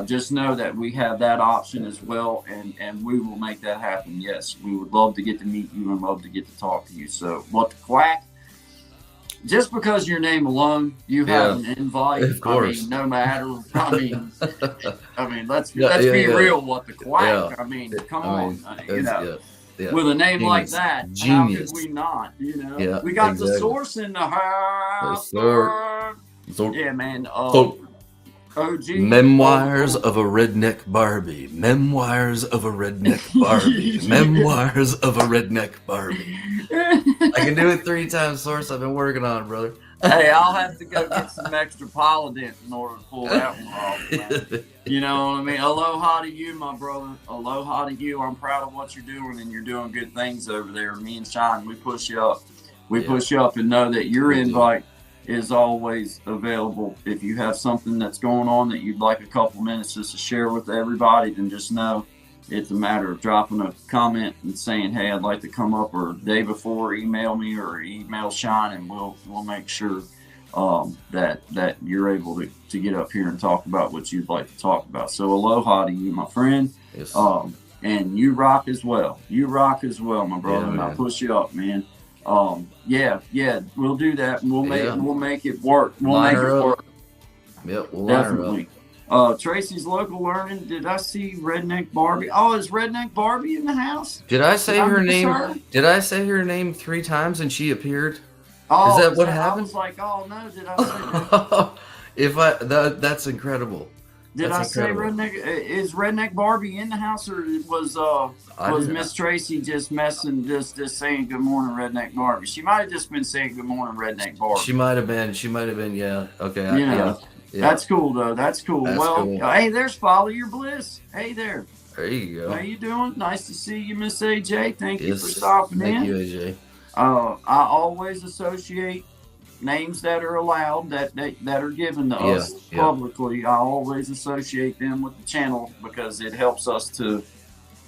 S1: just know that we have that option as well, and we will make that happen. Yes, we would love to get to meet you and love to get to talk to you. So, what the quack? Just because your name alone, you have an invite.
S2: Of course.
S1: I mean, no matter. I mean, let's be real. What the quack? I mean, come on. You know, with a name like that,
S2: genius.
S1: How could we not? You know,
S2: Yeah,
S1: we got the source in the house. Yeah, man. OG.
S2: Memoirs of a Redneck Barbie. Memoirs of a Redneck Barbie. Memoirs of a Redneck Barbie. I can do it 3 times, Source. I've been working on it, brother.
S1: Hey, I'll have to go get some extra Polydent in order to pull that one off, man. You know what I mean? Aloha to you, my brother. Aloha to you. I'm proud of what you're doing, and you're doing good things over there. Me and Sean, we push you up. We push you up and know that your invite is always available. If you have something that's going on that you'd like a couple minutes just to share with everybody, then just know it's a matter of dropping a comment and saying, hey, I'd like to come up, or day before, email me or email Sean, and we'll make sure that you're able to get up here and talk about what you'd like to talk about. So aloha to you, my friend.
S2: Yes.
S1: And you rock as well. You rock as well, my brother.
S2: Yeah,
S1: and I'll push you up, man. We'll do that, and we'll make it work. We'll make it work.
S2: Yep, we'll
S1: definitely. Tracy's Local Learning. Did I see Redneck Barbie? Oh, is Redneck Barbie in the house?
S2: Did I say her name? Did I say her name 3 times and she appeared?
S1: Oh,
S2: is that what happened?
S1: I was like, oh no, did I say that?
S2: That's incredible.
S1: Did I say Redneck? Is Redneck Barbie in the house, or was Miss Tracy just messing, just saying good morning, Redneck Barbie? She might have just been saying good morning, Redneck Barbie.
S2: She might have been. Yeah. Okay.
S1: Yeah. That's cool though. That's cool. Cool. Hey, there's Follow Your Bliss. Hey there.
S2: There you go.
S1: How you doing? Nice to see you, Miss AJ. Thank you for stopping in.
S2: Thank you, AJ.
S1: I always associate names that are allowed, that are given to us publicly. I always associate them with the channel because it helps us to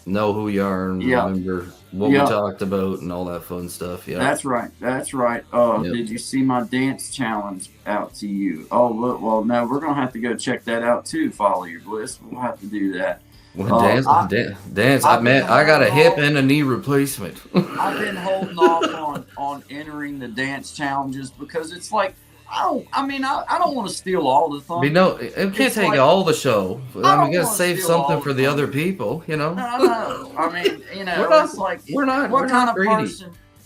S2: know who you are and remember what we talked about and all that fun stuff. Yeah,
S1: that's right. Did you see my dance challenge out to you? Oh, well, no, we're gonna have to go check that out too. Follow Your Bliss. We'll have to do that.
S2: Well, dance. I got a hip and a knee replacement.
S1: I've been holding off on entering the dance challenges because it's like I don't want to steal all the fun.
S2: No, it can't take all the show. I mean, you gotta save something for the other people, you know.
S1: No. I mean, you know, it's like
S2: we're not
S1: greedy.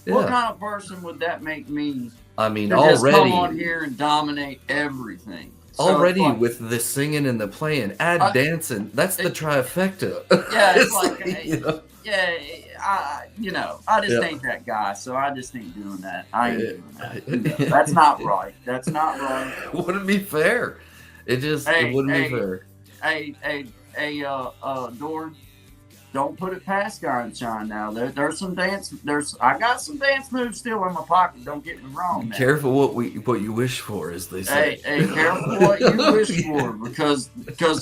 S1: What kind of person would that make me?
S2: I mean,
S1: to
S2: already
S1: just come on here and dominate everything.
S2: Already with the singing and the playing, add dancing. That's the trifecta.
S1: Yeah, it's like, I just ain't that guy, so I just ain't doing that. I ain't doing that. That's not right. That's not right.
S2: It wouldn't be fair. It wouldn't be fair.
S1: Hey, Doran, don't put it past Guy and Shine now. There's some dance. I got some dance moves still in my pocket. Don't get me wrong. Now.
S2: Careful what you wish for, as they say.
S1: Hey, careful what you wish for, because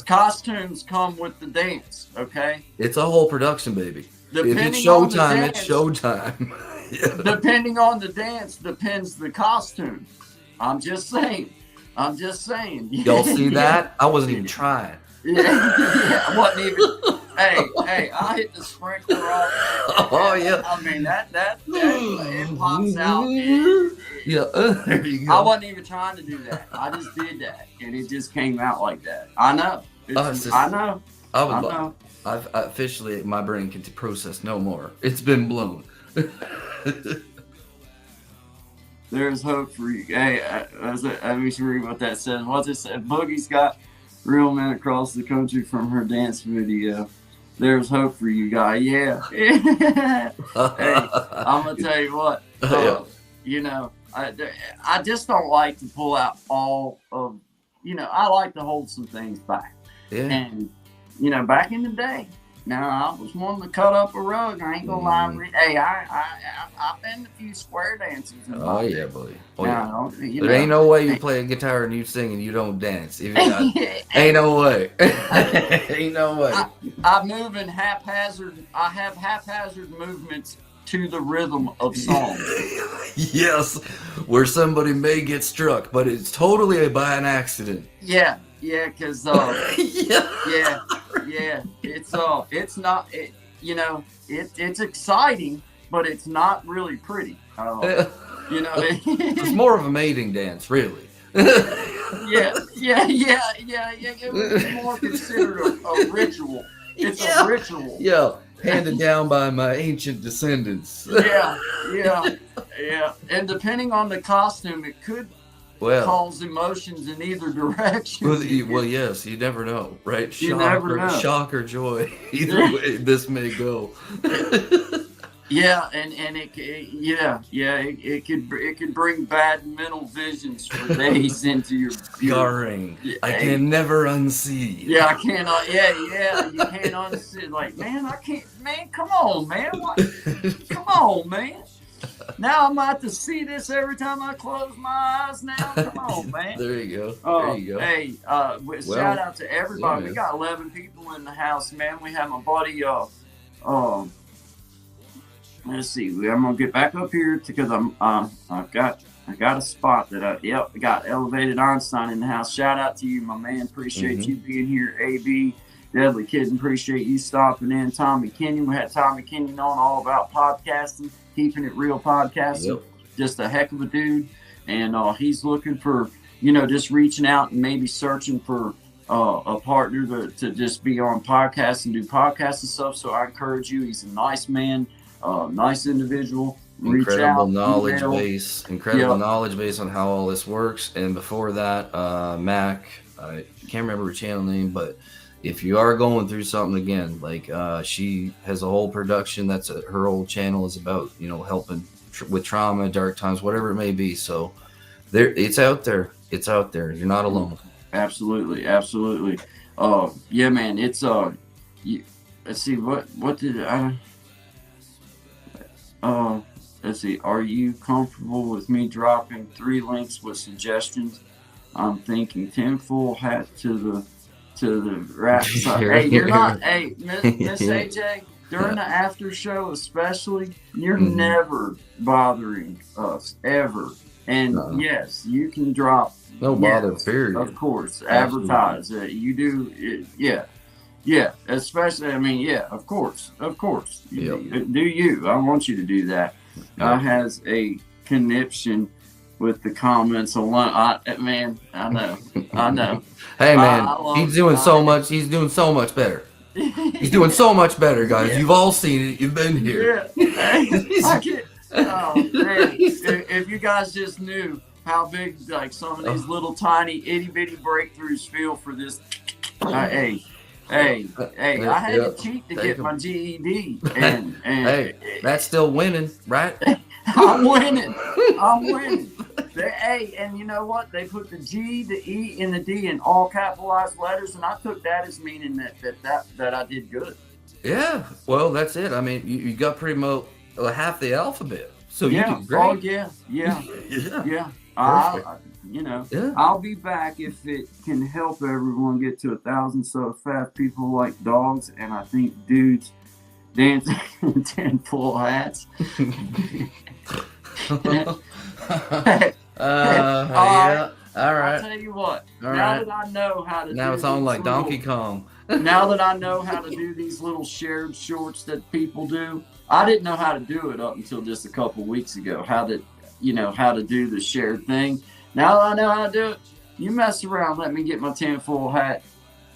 S1: costumes come with the dance. Okay.
S2: It's a whole production, baby. If it's
S1: Depending on the
S2: showtime, it's
S1: dance-
S2: showtime. Yeah.
S1: Depending on the dance, depends the costume. I'm just saying.
S2: Y'all see that? I wasn't even trying.
S1: Yeah, I wasn't even. Hey, I hit the sprinkler off.
S2: Oh yeah.
S1: I mean that it pops out.
S2: Yeah, there you go.
S1: I wasn't even trying to do that. I just did that, and it just came out like that. I know. I know. I know.
S2: I've officially, my brain can process no more. It's been blown.
S1: There's hope for you. Hey, let me read what that says. What's it say? Boogie's got real men across the country from her dance video. There's hope for you, guy. Yeah. Hey, I'm gonna tell you what. You know, I just don't like to pull out all of. You know, I like to hold some things back.
S2: Yeah.
S1: And you know, back in the day, now I was one to cut up a rug. I ain't gonna lie. Hey, I've been to a few square dances.
S2: Oh yeah, buddy. Oh, yeah.
S1: Now, you
S2: There
S1: know,
S2: ain't no way you play a guitar and you sing and you don't dance. Even ain't no way. Ain't no way.
S1: I move in haphazard. I have haphazard movements to the rhythm of songs.
S2: Yes, where somebody may get struck, but it's totally by an accident.
S1: Yeah, because
S2: Yeah.
S1: yeah, it's not. You know, it's exciting, but it's not really pretty. You know,
S2: It's more of a mating dance, really.
S1: yeah. It was more considered a ritual. It's a ritual.
S2: Yeah, handed down by my ancient descendants.
S1: Yeah. And depending on the costume, it could cause emotions in either direction.
S2: Well, yes, you never know, right?
S1: You never know.
S2: Shock or joy. Either way, this may go.
S1: Yeah, and it could bring bad mental visions for days into your
S2: Scarring. I can never unsee.
S1: Yeah, I cannot. Yeah, you can't unsee. Like, man, I can't. Man, come on, man. What? Come on, man. Now I'm about to see this every time I close my eyes. Now, come on, man.
S2: There you go. There you go.
S1: Hey, shout out to everybody.
S2: Yeah.
S1: We got 11 people in the house, man. We have my buddy. Let's see. I'm gonna get back up here because I got a spot that I got Elevated Einstein in the house. Shout out to you, my man. Appreciate you being here. AB Deadly Kitten, appreciate you stopping in. Tommy Kenyon, we had Tommy Kenyon on all about podcasting, keeping it real podcasting.
S2: Yep.
S1: Just a heck of a dude, and he's looking for just reaching out and maybe searching for a partner to just be on podcasts and do podcasting stuff. So I encourage you. He's a nice man. Nice individual.
S2: Incredible knowledge base on how all this works. And before that, Mac, I can't remember her channel name, but if you are going through something again, like she has a whole production that's her old channel is about, helping with trauma, dark times, whatever it may be. So it's out there. It's out there. You're not alone.
S1: Absolutely. Yeah, man. It's let's see. What did I? Let's see. Are you comfortable with me dropping 3 links with suggestions? I'm thinking tinfoil hat to the rap. Hey, you're not. Hey, Miss AJ. During the after show, especially, you're never bothering us ever. And yes, you can drop.
S2: No bother. Period.
S1: Of course, advertise. You do. Yeah, especially, of course. Do you. I want you to do that. I has a conniption with the comments alone. I know.
S2: Hey, man, he's doing so much. He's doing so much better. He's doing so much better, guys. Yeah. You've all seen it. You've been here.
S1: Yeah. I can't. Oh, man. If you guys just knew how big, like, some of these little tiny itty-bitty breakthroughs feel for this. Hey, I had to cheat to get my GED, and
S2: hey, that's still winning, right?
S1: I'm winning. Hey, and you know what? They put the G, the E, and the D in all capitalized letters, and I took that as meaning that I did good.
S2: Yeah, well, that's it. I mean, you got pretty much half the alphabet, so you
S1: Yeah.
S2: did great.
S1: Oh yeah. Yeah.
S2: Yeah,
S1: Yeah.
S2: perfect. Yeah.
S1: I'll be back if it can help everyone get to 1,000. So fat people like dogs, and I think dudes dancing in 10 full hats.
S2: Yeah. All
S1: I'll
S2: right.
S1: tell you what.
S2: All
S1: now
S2: right.
S1: that I know how to
S2: Now
S1: do
S2: it's on
S1: these
S2: like
S1: little-
S2: Donkey Kong.
S1: now that I know how to do these little shared shorts that people do, I didn't know how to do it up until just a couple weeks ago. How to do the shared thing. Now that I know how to do it, you mess around, let me get my tinfoil hat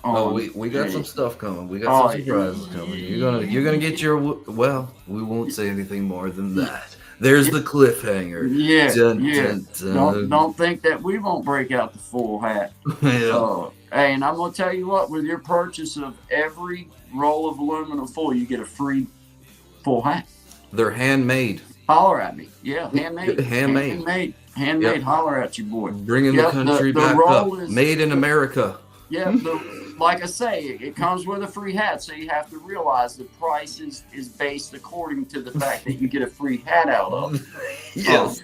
S1: on.
S2: Oh, we got some stuff coming. We got
S1: Oh,
S2: some surprises coming. You're gonna get your well. We won't say anything more than that. There's the cliffhanger.
S1: Yeah,
S2: Dun,
S1: yeah.
S2: dun, dun.
S1: Don't think that we won't break out the full hat.
S2: Yeah.
S1: Hey, and I'm gonna tell you what, with your purchase of every roll of aluminum foil, you get a free full hat.
S2: They're handmade.
S1: Holler at me. Yeah, handmade.
S2: Handmade.
S1: Handmade.
S2: Yep.
S1: Holler at you, boy.
S2: Bringing
S1: Yep,
S2: the country
S1: the
S2: back
S1: roll
S2: up.
S1: is-
S2: Made in America.
S1: Yeah, like I say, it comes with a free hat, so you have to realize the price is based according to the fact that you get a free hat out of.
S2: Yes.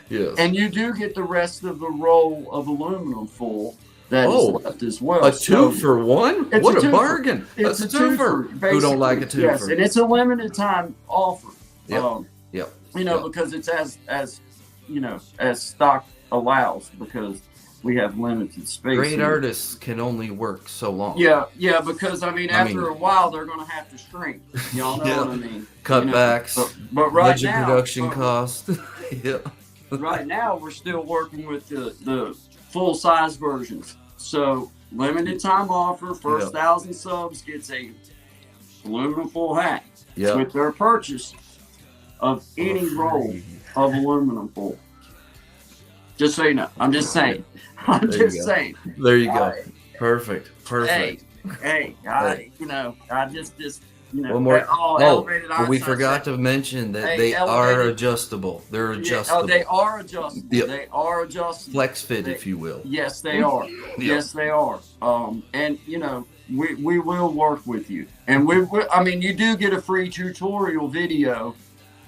S2: Yes.
S1: And you do get the rest of the roll of aluminum foil that is
S2: Oh,
S1: left as well.
S2: A
S1: So
S2: 2 for 1?
S1: It's
S2: What
S1: a
S2: a
S1: twofer.
S2: bargain.
S1: it's
S2: That's
S1: a
S2: a twofer.
S1: twofer,
S2: Who don't like a
S1: basically. Yes,
S2: twofer?
S1: and it's a limited time offer.
S2: Yep. Yep. Yep.
S1: Because it's as stock allows, because we have limited space.
S2: Great
S1: here.
S2: artists can only work so long.
S1: Yeah, because after
S2: mean-
S1: a while they're gonna have to shrink. Y'all know
S2: Yeah.
S1: what I mean?
S2: Cutbacks.
S1: But right
S2: Budget
S1: now,
S2: production cost. Yeah.
S1: right now we're still working with the full size versions. So limited time offer. First 1,000 subs gets a aluminum full hat
S2: Yeah.
S1: with their purchase of any roll of aluminum foil. Just so you know, I'm just saying. I'm
S2: There you
S1: just
S2: go.
S1: saying.
S2: There you go.
S1: I-
S2: Perfect. Perfect.
S1: Hey, I just
S2: One more.
S1: elevated
S2: But we
S1: Einstein
S2: forgot
S1: said-
S2: to mention that
S1: Hey,
S2: they are
S1: elevated-
S2: adjustable. They're
S1: Yeah,
S2: adjustable.
S1: they are adjustable.
S2: Yep.
S1: They are adjustable.
S2: Flex fit, if you will.
S1: Yes, they are. Yes, they are. And we will work with you, and you do get a free tutorial video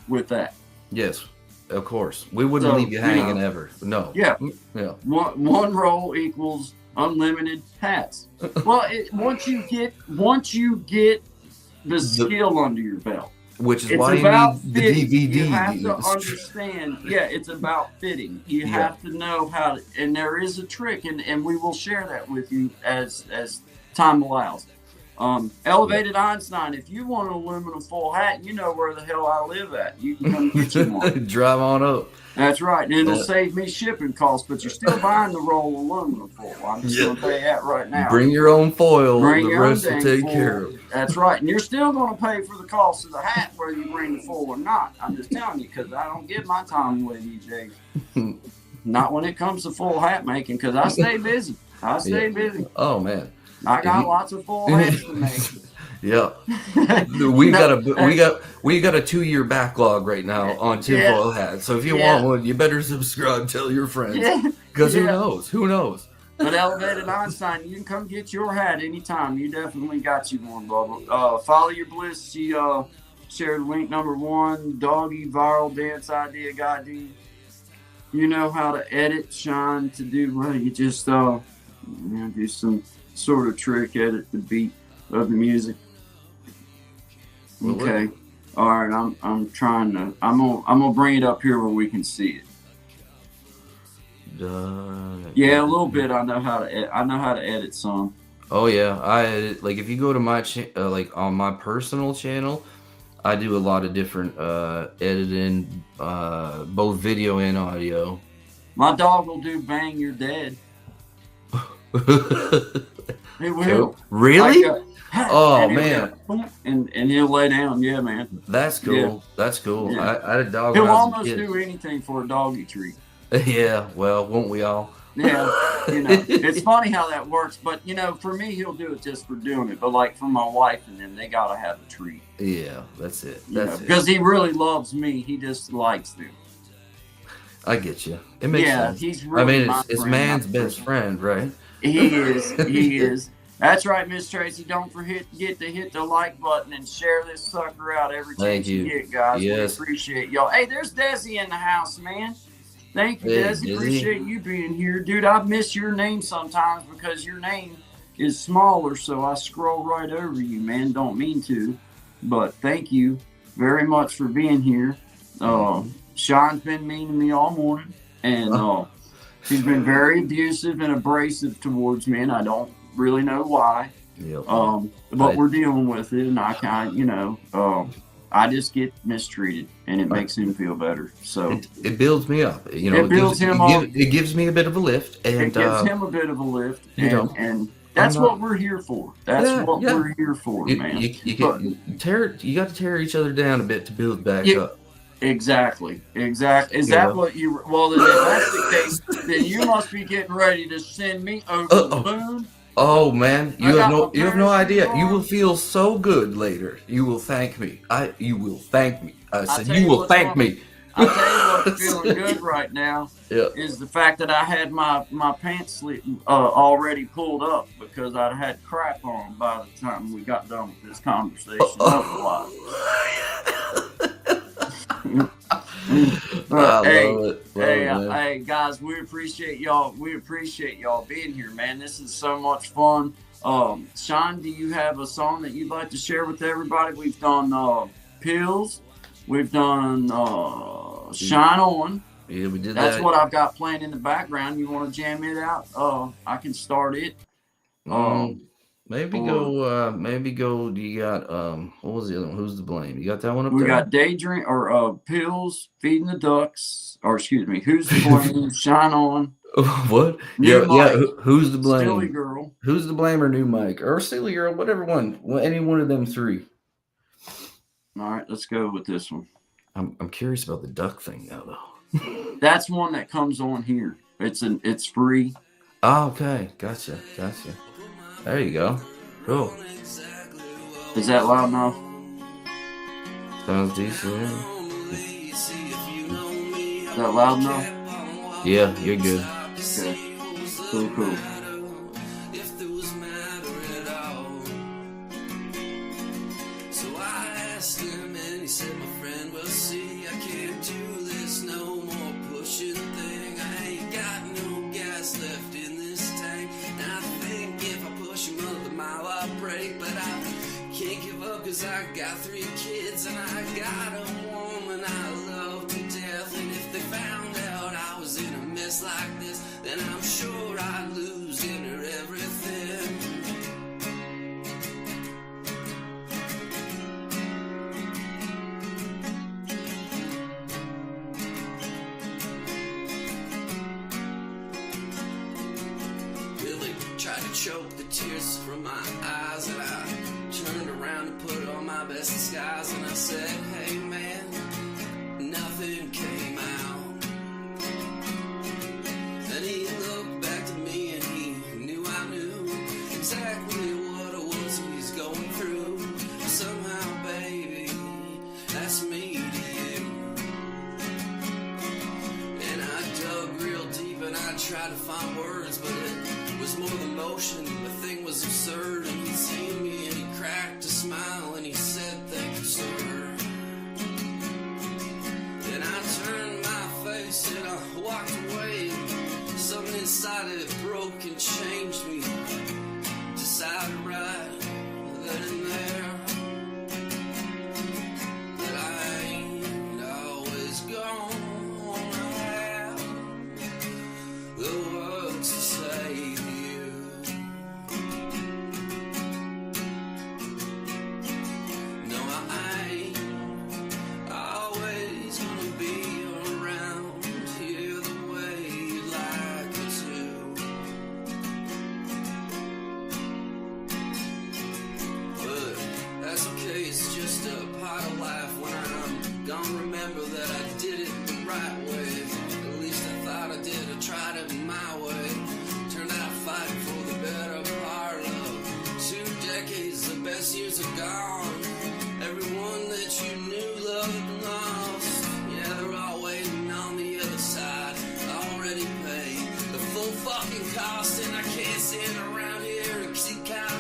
S1: with that.
S2: Yes, of course. We wouldn't
S1: So,
S2: leave you
S1: you
S2: hanging
S1: know.
S2: ever. No.
S1: Yeah.
S2: Yeah.
S1: One roll equals unlimited hats. Well, once you get the skill under your belt,
S2: Which is
S1: it's
S2: why
S1: about
S2: you need the
S1: fitting.
S2: DVD.
S1: You have to
S2: It's tr-
S1: understand. Yeah, it's about fitting. You
S2: Yeah.
S1: have to know how to, and there is a trick, and we will share that with you as time allows. Elevated Einstein, if you want an aluminum full hat, you know where the hell I live at. You can come get you one.
S2: Drive on up.
S1: That's right. And it'll
S2: Yeah.
S1: save me shipping costs, but you're still buying the roll of aluminum foil. I'm just
S2: Yeah.
S1: going to tell you that right now.
S2: Bring your own foil.
S1: Bring
S2: The
S1: your own
S2: rest will
S1: dang
S2: take
S1: foil.
S2: care of.
S1: That's right. And you're still going to pay for the cost of the hat, whether you bring the foil or not. I'm just telling you, because I don't get my time away these days. Not when it comes to full hat making, because I stay busy. I stay busy.
S2: Oh man.
S1: I got lots of full hats to make.
S2: Yeah. We got a 2-year backlog right now on tinfoil hats. So if you
S1: Yeah.
S2: want one, you better subscribe. Tell your friends.
S1: Yeah.
S2: Because who
S1: Yeah.
S2: knows? Who knows?
S1: But Elevated Einstein, you can come get your hat anytime. You definitely got you one, Bubba. Follow Your Bliss. She shared link number 1, doggy viral dance idea guide. You know how to edit, shine, to do well. You just do some sort of trick, edit the beat of the music.
S2: Well,
S1: Okay. All right. I'm trying to. I'm gonna bring it up here where we can see it. Yeah, a little bit. I know how to edit some.
S2: Oh yeah, I edit, like if you go to my like on my personal channel, I do a lot of different editing, both video and audio.
S1: My dog will do "Bang You're Dead." He will.
S2: Really?
S1: Like,
S2: Oh,
S1: and he'll
S2: man.
S1: go, boom, and he'll lay down. Yeah, man.
S2: That's cool.
S1: Yeah.
S2: That's cool.
S1: Yeah.
S2: I had a dog.
S1: He'll
S2: when I was a
S1: almost
S2: kid.
S1: do anything for a doggy treat.
S2: Yeah. Well, won't we all?
S1: Yeah, it's funny how that works. But for me, he'll do it just for doing it. But like for my wife and them, they gotta have a treat.
S2: Yeah. That's it.
S1: You know,
S2: That's it.
S1: because he really loves me. He just likes them.
S2: I get you. It makes
S1: Yeah,
S2: sense.
S1: he's really
S2: I mean,
S1: my
S2: it's
S1: friend,
S2: man's
S1: not
S2: best friend, right?
S1: He is. He is. That's right, Miss Tracy. Don't forget to hit the like button and share this sucker out every
S2: Thank
S1: chance you
S2: you.
S1: get, guys.
S2: Yes.
S1: We appreciate y'all. Hey, there's Desi in the house, man. Thank you,
S2: Hey,
S1: Desi.
S2: Desi.
S1: Appreciate you being here. Dude, I miss your name sometimes because your name is smaller, so I scroll right over you, man. Don't mean to, but thank you very much for being here. Sean's been mean to me all morning, and he's been very abusive and abrasive towards me, and I don't really know why.
S2: Yep.
S1: But we're dealing with it, and I kind of, I just get mistreated, and it makes him feel better. So
S2: it builds me up. You know,
S1: It builds him up.
S2: It gives me a bit of a lift, and
S1: it gives him a bit of a lift,
S2: you know,
S1: and that's what we're here for. That's what
S2: Yeah.
S1: we're here for, man.
S2: You got to tear each other down a bit to build back
S1: Yeah.
S2: up.
S1: Exactly. Is
S2: Yeah.
S1: that what you? Well, then if that's the case, then you must be getting ready to send me over the moon.
S2: Oh man,
S1: I
S2: you
S1: got
S2: have
S1: my
S2: no
S1: parachute
S2: idea. You
S1: on.
S2: will feel so good later. You will thank me. You will thank me. I said
S1: tell
S2: you
S1: you
S2: will
S1: what's
S2: thank
S1: wrong.
S2: me.
S1: I'll tell you what's feeling good right now
S2: Yeah.
S1: is the fact that I had my pants sleeve already pulled up because I had crap on by the time we got done with this conversation. Otherwise.
S2: I love it.
S1: Hey, guys, we appreciate y'all. We appreciate y'all being here, man. This is so much fun. Sean, do you have a song that you'd like to share with everybody? We've done Pills. We've done Shine On.
S2: Yeah, we did
S1: That's
S2: that.
S1: what I've got playing in the background. You want to jam it out? I can start it.
S2: Maybe go. Do you got what was the other one? Who's to blame? You got that one up
S1: We
S2: there?
S1: got Daydream or Pills, Feeding the Ducks, or excuse me, Who's to Blame? Shine On.
S2: What?
S1: New
S2: Yeah.
S1: Mike,
S2: Who's to blame?
S1: Silly Girl.
S2: Who's to blame or New Mike or Silly Girl? Whatever one. Well, any one of them three.
S1: All right, let's go with this one.
S2: I'm curious about the duck thing now, though.
S1: That's one that comes on here. It's free.
S2: Oh, okay. Gotcha. There you go. Cool.
S1: Is that loud enough?
S2: Sounds decent.
S1: Is that loud enough?
S2: Yeah, you're good.
S1: Okay. Cool.
S3: If there was matter at all. So I asked him and he said, my friend, well see, I can't do this no more pushing thing. I ain't got no gas left in this tank. And I think if I push another mile I'll break. But I can't give up cause I got 3 kids and I got a woman I love to death. And if they found out I was in a mess like this, then I'm sure I'd lose in her everything. Billy tried to choke the tears from my eyes, and I turned around and put on my best disguise, and I said, hey man, nothing came out. And he looked back to me and he knew I knew exactly what it was he's going through. Somehow, baby, that's me to you. And I dug real deep and I tried to find words, but it was more the motion. The thing was absurd. And he seen me and he cracked a smile and he said, thank you, sir. And I turned my face and I walked away. Something inside of it broke and changed me. Decided right then and there that I ain't always gonna have the words to say to you. No, I ain't always gonna be around here the way you'd like me to. But that's okay, it's just a part of life. When I'm gonna remember that I did it the right way. At least I thought I did, I tried it my way. Turned out fighting for the better part of 2 decades, the best years are gone. Everyone that you knew, loved and lost, yeah, they're all waiting on the other side. Already paid the full fucking cost, and I can't stand around here and keep counting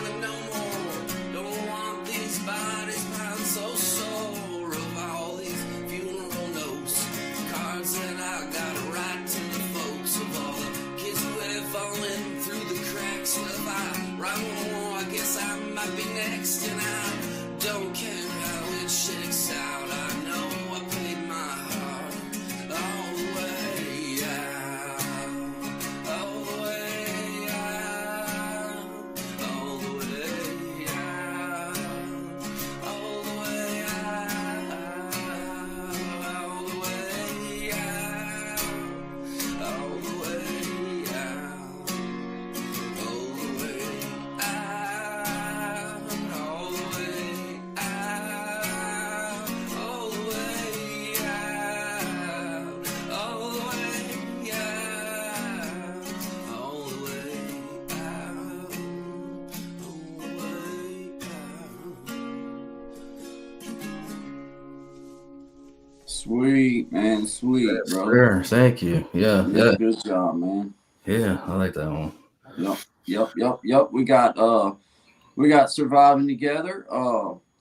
S3: next, and I don't care how it shakes out. I know I paid my heart all the way out, all the way out, all the way out, all the way out, all the way out, all the way out, all the way out, all the way out, all the way out, all the way out, all the way out, all the way out.
S1: Sweet, man. Sweet, brother.
S2: Sure, thank you. Yeah, yeah,
S1: Good job, man.
S2: yeah. I like that one.
S1: Yep. We got surviving together.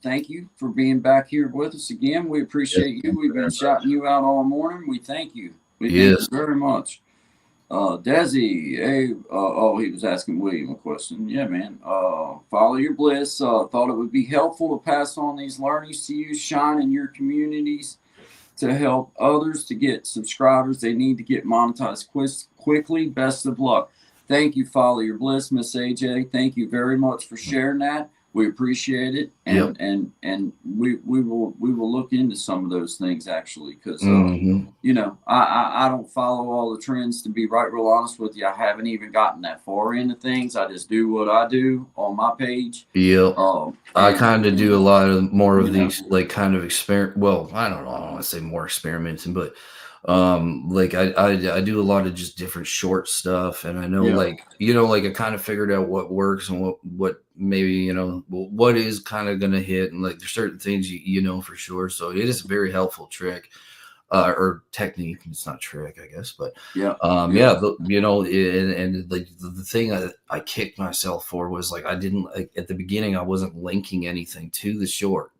S1: Thank you for being back here with us again. We appreciate you. We've been shouting you out all morning. We thank you. We thank
S2: Yes.
S1: you very much. Desi, hey, he was asking William a question. Yeah, man. Follow your bliss. Thought it would be helpful to pass on these learnings to you, shine in your communities to help others to get subscribers. They need to get monetized quickly. Best of luck. Thank you, Follow Your Bliss, Miss AJ. Thank you very much for sharing that. We appreciate it, and
S2: Yep.
S1: and we will look into some of those things actually, because
S2: Mhm.
S1: you know, I don't follow all the trends, to be right real honest with you. I haven't even gotten that far into things. I just do what I do on my page.
S2: Yep. I
S1: And-
S2: kind of do a lot of more of
S1: You know.
S2: these like kind of experiment. Well, I don't know. I don't want to say more experimenting, but like I do a lot of just different short stuff, and I know
S1: Yeah.
S2: like like I kind of figured out what works and what maybe what is kind of gonna hit, and like there's certain things you know for sure. So it is a very helpful trick. Or technique. It's not trick, I guess, but
S1: Yeah.
S2: and the thing I kicked myself for was like I didn't like at the beginning I wasn't linking anything to the short,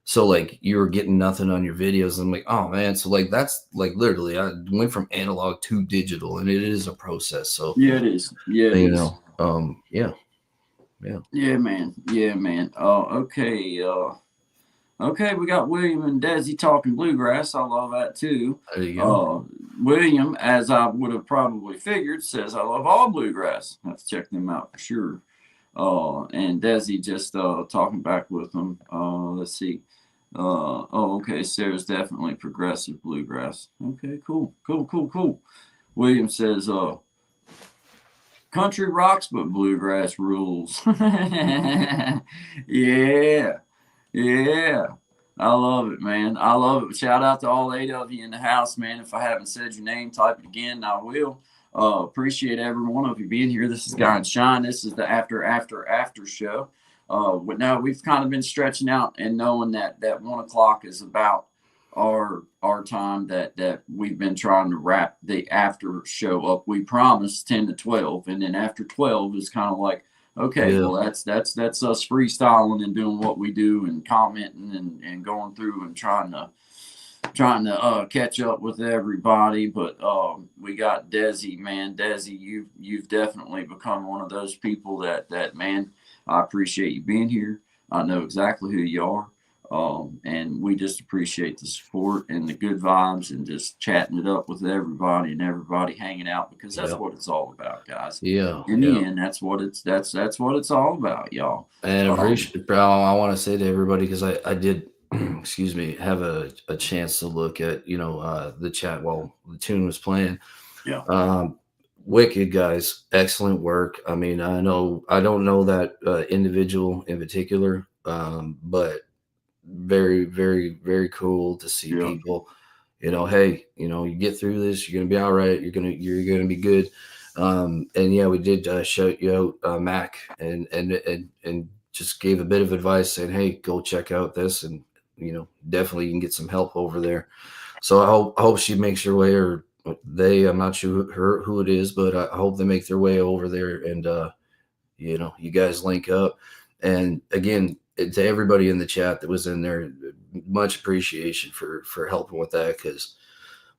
S2: so like you were getting nothing on your videos. I'm like, oh man, so like that's like literally I went from analog to digital, and it is a process. So
S1: Yeah, it is. Yeah, it
S2: you
S1: is.
S2: know, yeah.
S1: Yeah, man. Yeah, man. Okay. Okay, we got William and Desi talking bluegrass. I love that too.
S2: There you go.
S1: William, as I would have probably figured, says I love all bluegrass. Have to check them out for sure. And Desi just talking back with them. Let's see. Okay. Sarah's definitely progressive bluegrass. Okay, cool. William says, country rocks, but bluegrass rules. Yeah. I love it, man. I love it. Shout out to all 8 of you in the house, man. If I haven't said your name, type it again. I will. Appreciate every one of you being here. This is Guy and Shine. This is the after show. But now we've kind of been stretching out and knowing that 1 o'clock is about our time that we've been trying to wrap the after show up. We promised 10 to 12, and then after 12 is kind of like, okay,
S2: Yeah.
S1: well that's us freestyling and doing what we do and commenting and going through and trying to catch up with everybody. But we got Desi, man. Desi, you've definitely become one of those people that man, I appreciate you being here. I know exactly who you are. And we just appreciate the support and the good vibes and just chatting it up with everybody and everybody hanging out, because that's
S2: Yeah.
S1: what it's all about, guys.
S2: Yeah.
S1: In the end, that's what it's all about, y'all.
S2: And I want to say to everybody, because I did, excuse me, have a chance to look at, the chat while the tune was playing.
S1: Yeah.
S2: Wicked, guys. Excellent work. I mean, I don't know that individual in particular, but very, very, very cool to see
S1: Yeah.
S2: people, hey, you get through this, you're going to be all right. You're going to be good. And yeah, we did shout you out, Mac, and just gave a bit of advice saying, hey, go check out this, and definitely you can get some help over there. So I hope she makes her way, or I'm not sure who it is, but I hope they make their way over there, and you guys link up. And again, to everybody in the chat that was in there, much appreciation for helping with that, because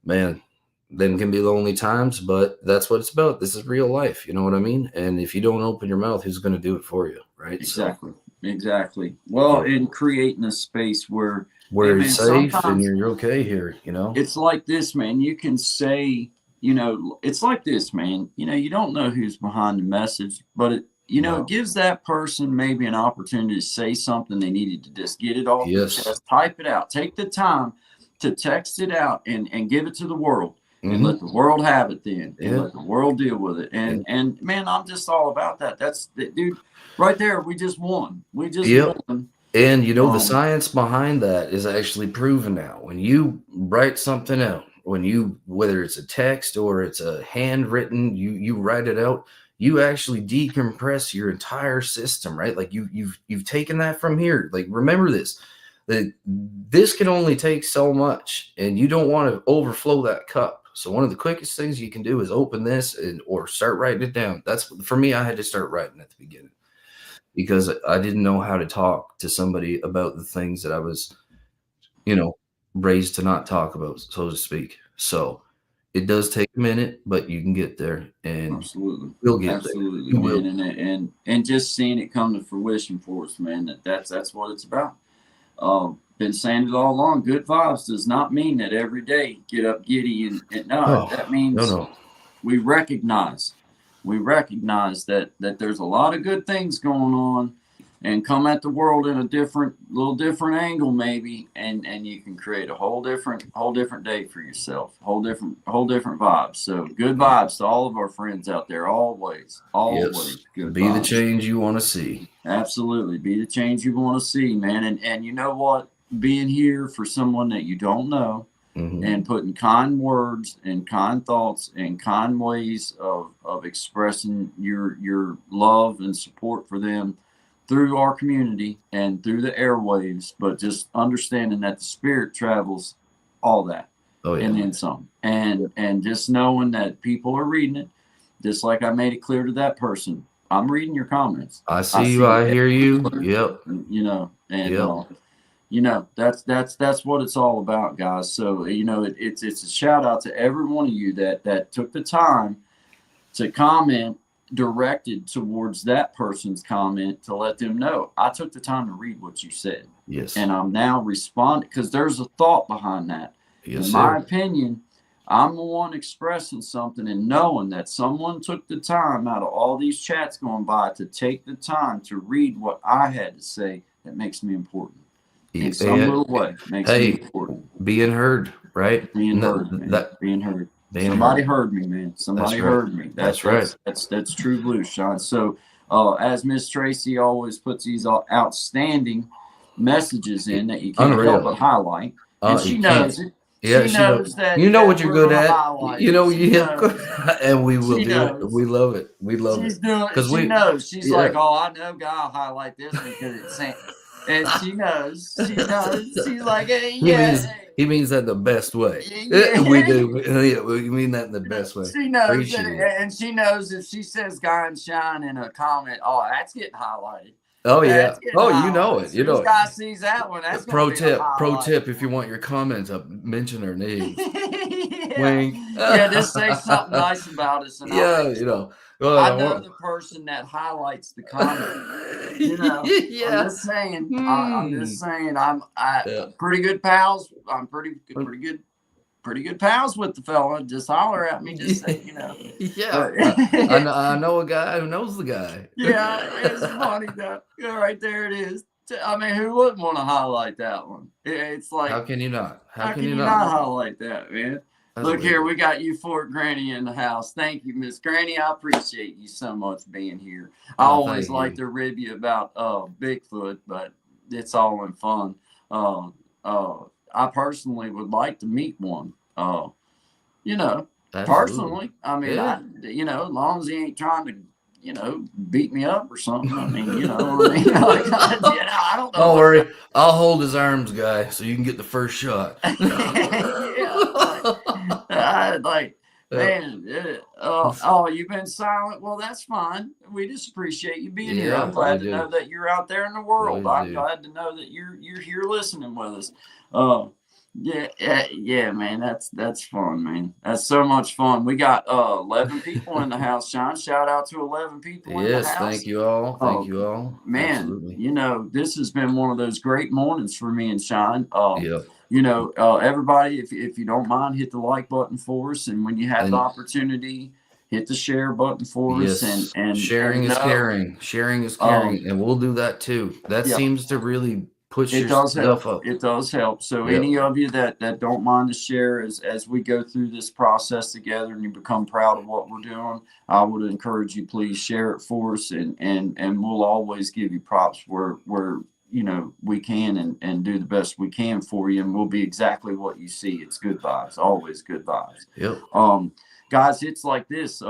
S2: man, them can be lonely times, but that's what it's about. This is real life, you know what I mean? And if you don't open your mouth, who's going to do it for you, right?
S1: Exactly. Exactly. Well, in creating a space where
S2: Where
S1: man,
S2: it's safe and
S1: sometimes
S2: you're okay here, you know?
S1: it's like this, man. You can say, it's like this, man. You don't know who's behind the message, but it
S2: No.
S1: gives that person maybe an opportunity to say something they needed to just get it off their
S2: Yes.
S1: chest, type it out, take the time to text it out and give it to the world. And
S2: Mhm.
S1: let the world have it then, and
S2: Yeah.
S1: let the world deal with it. And man, I'm just all about that. Dude, right there. We just won. We just
S2: Yep.
S1: won.
S2: And the
S1: Um,
S2: science behind that is actually proven now. When you write something out, whether it's a text or it's a handwritten, you write it out, you actually decompress your entire system, right? Like you've taken that from here. Like remember this, that this can only take so much, and you don't want to overflow that cup. So one of the quickest things you can do is open this or start writing it down. That's for me. I had to start writing at the beginning, because I didn't know how to talk to somebody about the things that I was, raised to not talk about, so to speak. So it does take a minute, but you can get there, and
S1: Absolutely.
S2: we'll get
S1: Absolutely,
S2: there. You
S1: man.
S2: will.
S1: And just seeing it come to fruition for us, man, that's what it's about. Been saying it all along. Good vibes does not mean that every day get up giddy and no,
S2: Oh,
S1: that means
S2: no.
S1: we recognize that there's a lot of good things going on, and come at the world in a little different angle maybe, and you can create a whole different day for yourself, whole different vibes. So good vibes to all of our friends out there, always
S2: Yes.
S1: good
S2: Be the
S1: vibes.
S2: change you want to see.
S1: Absolutely, be the change you want to see, man. And you know what, being here for someone that you don't know,
S2: Mhm.
S1: and putting kind words and kind thoughts and kind ways of expressing your love and support for them through our community and through the airwaves, but just understanding that the spirit travels all that
S2: Oh yeah.
S1: and then some. And just knowing that people are reading it, just like I made it clear to that person. I'm reading your comments.
S2: I see you. I hear you.
S1: every-
S2: Yep.
S1: And that's what it's all about, guys. So it's a shout out to every one of you that took the time to comment directed towards that person's comment, to let them know I took the time to read what you said,
S2: Yes.
S1: and I'm now responding because there's a thought behind that.
S2: Yes,
S1: In my
S2: sir.
S1: opinion, I'm the one expressing something, and knowing that someone took the time out of all these chats going by to take the time to read what I had to say, that makes me important. In some little way, makes me
S2: Hey,
S1: important.
S2: being heard, right?
S1: Being
S2: No,
S1: heard, man.
S2: that
S1: Being heard.
S2: being
S1: Somebody
S2: heard.
S1: heard me, man. Somebody
S2: right.
S1: heard me.
S2: That's right.
S1: That's true blue, Sean. So, as Miss Tracy always puts these outstanding messages in that you can't
S2: Unreal.
S1: help but highlight, and she
S2: You
S1: knows
S2: can't.
S1: it.
S2: Yeah,
S1: she knows that.
S2: You know
S1: that
S2: what you're
S1: we're
S2: good
S1: gonna
S2: at.
S1: highlight
S2: You
S1: it.
S2: know,
S1: She knows.
S2: and we will
S1: She
S2: do it.
S1: knows.
S2: We love it. We love
S1: She's
S2: it.
S1: doing.
S2: 'Cause
S1: She knows. She's
S2: yeah.
S1: like, oh, I know, God, I'll highlight this one because it's saying. And she knows. She knows. She's like, hey, yeah.
S2: He means that the best way.
S1: Yeah.
S2: We do. Yeah, we mean that in the best way.
S1: She knows,
S2: Appreciate it.
S1: and she knows if she says "Guy and Shine" in a comment, oh, that's getting highlighted.
S2: Oh yeah.
S1: That's getting
S2: Oh, you know
S1: highlighted.
S2: it. You know
S1: This
S2: it.
S1: guy sees that one. That's
S2: Pro
S1: gonna be a
S2: tip. Pro
S1: highlight.
S2: tip. If you want your comments up, mention our names.
S1: Yeah.
S2: Wink.
S1: Yeah, just say something nice about us, and
S2: Yeah,
S1: I'll
S2: you know.
S1: I know the person that highlights the comment.
S2: Yeah.
S1: I'm just saying. I'm just saying. I'm
S2: Yeah.
S1: pretty good pals. I'm pretty good pals with the fella. Just holler at me. Just say,
S2: Yeah. I know a guy who knows the guy.
S1: Yeah, it's funny though. Yeah, right there it is. I mean, who wouldn't want to highlight that one? It's like,
S2: How can you not?
S1: how can you not highlight that, man?
S2: That's
S1: Look
S2: weird.
S1: here, we got you Fort Granny in the house. Thank you, Miss Granny. I appreciate you so much being here. I
S2: Oh,
S1: always
S2: thank
S1: like
S2: you.
S1: to rib you about Bigfoot, but it's all in fun. I personally would like to meet one.
S2: Absolutely.
S1: Personally, I mean,
S2: Yeah.
S1: as long as he ain't trying to, beat me up or something. I mean, you know what I mean? I don't know.
S2: Don't worry. I'll hold his arms, guy, so you can get the first shot.
S1: Man, you've been silent. Well, that's fine. We just appreciate you being here.
S2: Yeah,
S1: I'm glad
S2: we
S1: to
S2: do.
S1: know that you're out there in the world.
S2: We
S1: I'm
S2: do.
S1: glad to know that you're here listening with us. Yeah, man. That's fun, man. That's so much fun. We got 11 people in the house, Sean. Shout out to 11 people in the
S2: Yes,
S1: house.
S2: thank you all. Thank
S1: Oh,
S2: you all.
S1: man,
S2: Absolutely.
S1: this has been one of those great mornings for me and Sean.
S2: Yep.
S1: Everybody, if you don't mind, hit the like button for us, and when you have the
S2: And
S1: opportunity, hit the share button for us,
S2: yes,
S1: and
S2: sharing is
S1: know,
S2: caring. Sharing is
S1: um,
S2: caring, and we'll do that too. That
S1: yeah.
S2: seems to really push
S1: It
S2: your
S1: does help.
S2: stuff up.
S1: It does help. So
S2: Yep.
S1: any of you that don't mind to share as we go through this process together and you become proud of what we're doing, I would encourage you, please share it for us, and we'll always give you props where we can and do the best we can for you, and we'll be exactly what you see. It's good vibes, always good vibes.
S2: Yep.
S1: Guys, it's like this.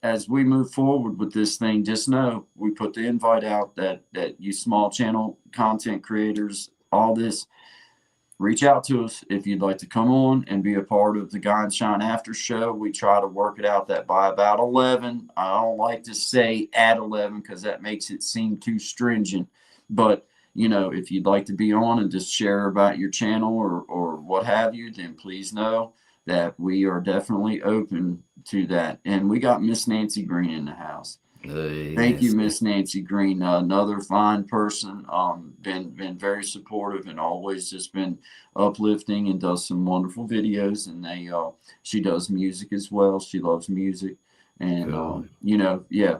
S1: As we move forward with this thing, just know we put the invite out that you small channel content creators, all this, reach out to us if you'd like to come on and be a part of the Guy and Shine after show. We try to work it out that by about 11. I don't like to say at 11 because that makes it seem too stringent. But if you'd like to be on and just share about your channel or what have you, then please know that we are definitely open to that. And we got Miss Nancy Green in the house. Thank you, Miss Nancy Green. Another fine person. Been very supportive and always just been uplifting and does some wonderful videos. And she does music as well. She loves music. And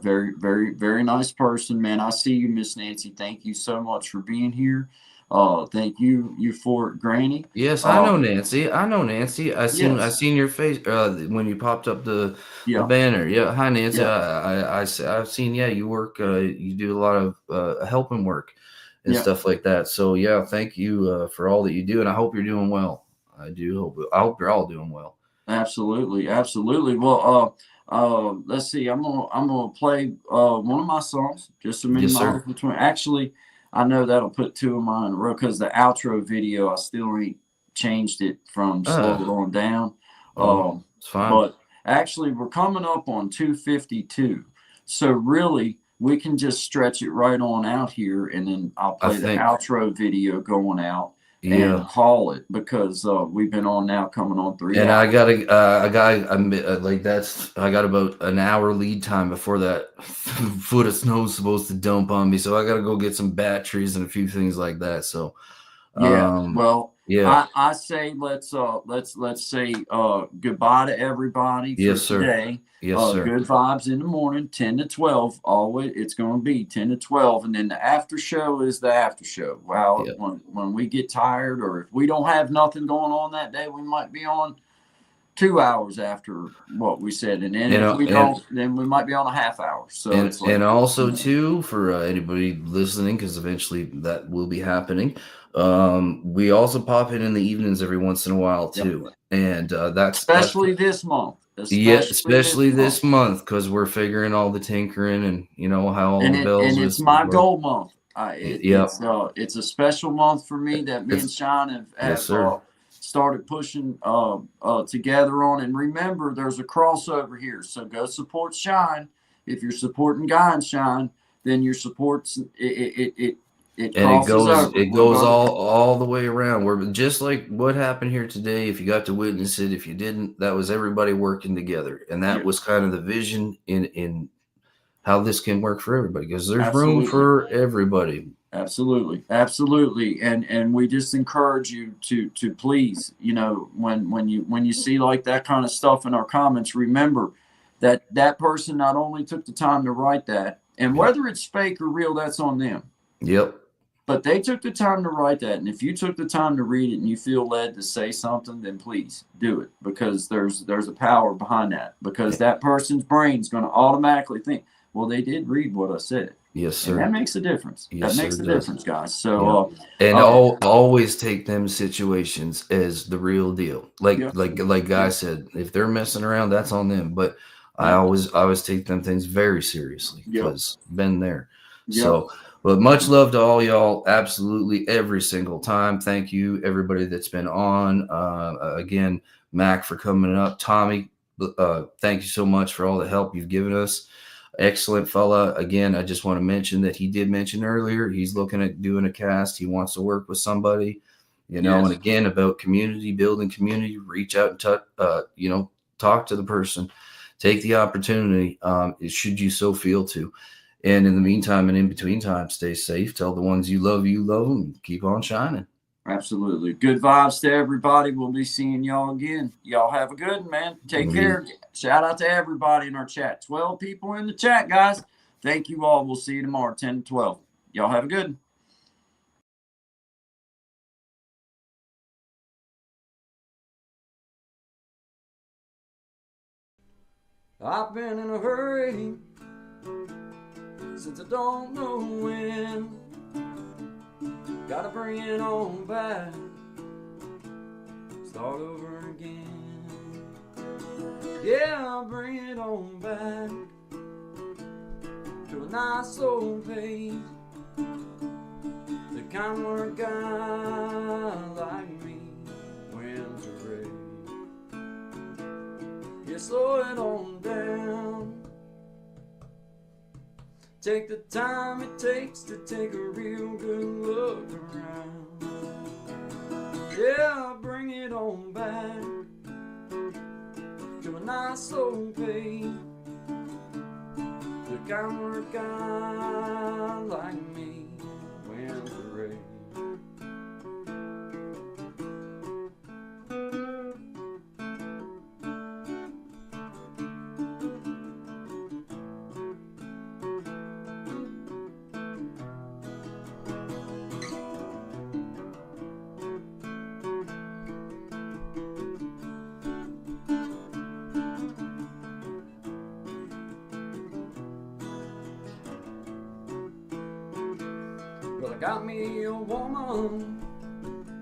S1: very, very, very nice person, man. I see you, Miss Nancy. Thank you so much for being here. Thank you for it, Granny.
S2: Yes, I know Nancy. I know Nancy. I
S1: Yes.
S2: seen your face when you popped up the
S1: Yeah.
S2: banner. Yeah, hi Nancy.
S1: Yeah.
S2: I've seen. Yeah, you work. You do a lot of helping work and
S1: Yeah.
S2: stuff like that. So yeah, thank you for all that you do, and I hope you're doing well. I do hope. I hope you're all doing well.
S1: Absolutely, absolutely. Well, let's see. I'm gonna play one of my songs. Just a minute
S2: Yes, sir.
S1: between. Actually, I know that'll put two of mine in a row because the outro video I still ain't changed it from slow it on down.
S2: It's fine.
S1: But actually, we're coming up on 252, so really we can just stretch it right on out here, and then I'll play the outro video going out.
S2: Yeah.
S1: And call it because we've been on now coming on 3
S2: And
S1: hours.
S2: I got about an hour lead time before that foot of snow is supposed to dump on me. So I got to go get some batteries and a few things like that. So,
S1: I say let's say goodbye to everybody for today.
S2: Yes, sir.
S1: Good vibes in the morning, 10 to 12. Always, it's going to be 10 to 12, and then the after show is the after show. Wow, when we get tired, or if we don't have nothing going on that day, we might be on 2 hours after what we said, and then if we don't, then we might be on a half hour. So
S2: and also too for anybody listening, because eventually that will be happening. We also pop in the evenings every once in a while too, and that's
S1: especially this month.
S2: Especially this month because we're figuring all the tinkering and how all the bells.
S1: And it's my goal month. It's a special month for me that me and Sean have started pushing together on. And remember, there's a crossover here, so go support Shine. If you're supporting Guy and Shine, then your supports it goes
S2: all the way around. We're just like what happened here today. If you got to witness it, if you didn't, that was everybody working together, and that was kind of the vision in how this can work for everybody, because there's room for everybody.
S1: Absolutely, and we just encourage you to please, when you see like that kind of stuff in our comments, remember that person not only took the time to write that, and whether it's fake or real, that's on them.
S2: Yep.
S1: But they took the time to write that, and if you took the time to read it and you feel led to say something, then please do it, because there's a power behind that, because that person's brain's going to automatically think, well, they did read what I said.
S2: Yes, sir.
S1: And that makes a difference.
S2: Yes,
S1: that makes a difference, guys. So,
S2: always take them situations as the real deal. Like Guy said, if they're messing around, that's on them. But I always take them things very seriously because been there. So. But much love to all y'all, absolutely every single time. Thank you, everybody that's been on. Again, Mac for coming up. Tommy, thank you so much for all the help you've given us. Excellent fella. Again, I just want to mention that he did mention earlier he's looking at doing a cast. He wants to work with somebody. you know.
S1: Yes.
S2: And again, about community building, community, reach out and talk to the person, take the opportunity, should you so feel to. And in the meantime and in between time, stay safe. Tell the ones you love them. Keep on shining.
S1: Absolutely. Good vibes to everybody. We'll be seeing y'all again. Y'all have a good one, man. Take care. Shout out to everybody in our chat. 12 people in the chat, guys. Thank you all. We'll see you tomorrow, 10 to 12. Y'all have a good one. I've been in a hurry since I don't know when. Gotta bring it on back, start over again. Yeah, I'll bring it on back to a nice old pace, the kind where a guy like me wins a race. Yeah, slow it on down. Take the time it takes to take a real good look around. Yeah, bring it on back to a nice old pace, the kind where a guy like me wins the race. Well, I got me a woman,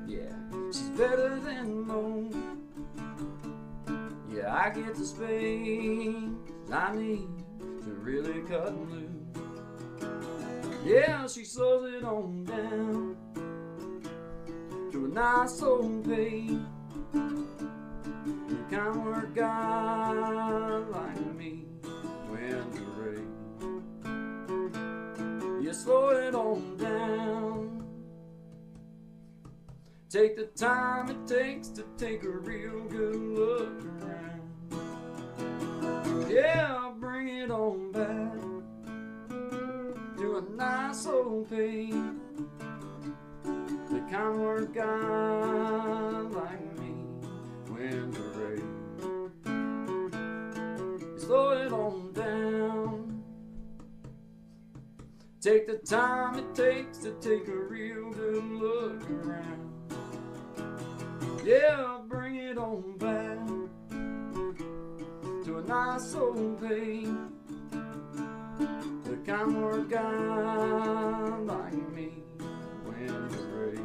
S1: yeah, she's better than most. Yeah, I get the space I need to really cut loose. Yeah, she slows it on down to a nice old pace, the kind where a guy like me wins the race. You slow it on down. Take the time it takes to take a real good look around. Yeah, I'll bring it on back to a nice old pace, the kind where a guy like me wins a race. You slow it on down. Take the time it takes to take a real good look around. Yeah, I'll bring it on back to a nice old pace, the kind where a guy like me wins the race.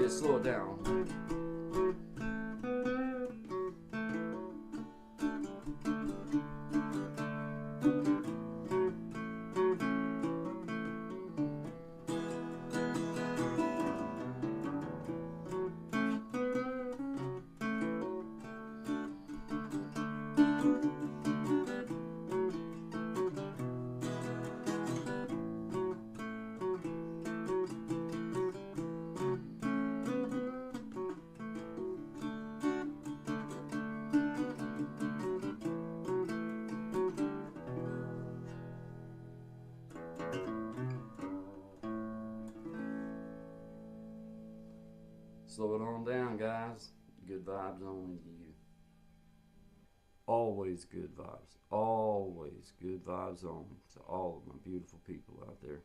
S1: Yeah, slow it down. Slow it on down, guys. Good vibes only to you. Always good vibes. Always good vibes only to all of my beautiful people out there.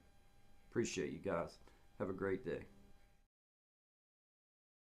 S1: Appreciate you guys. Have a great day.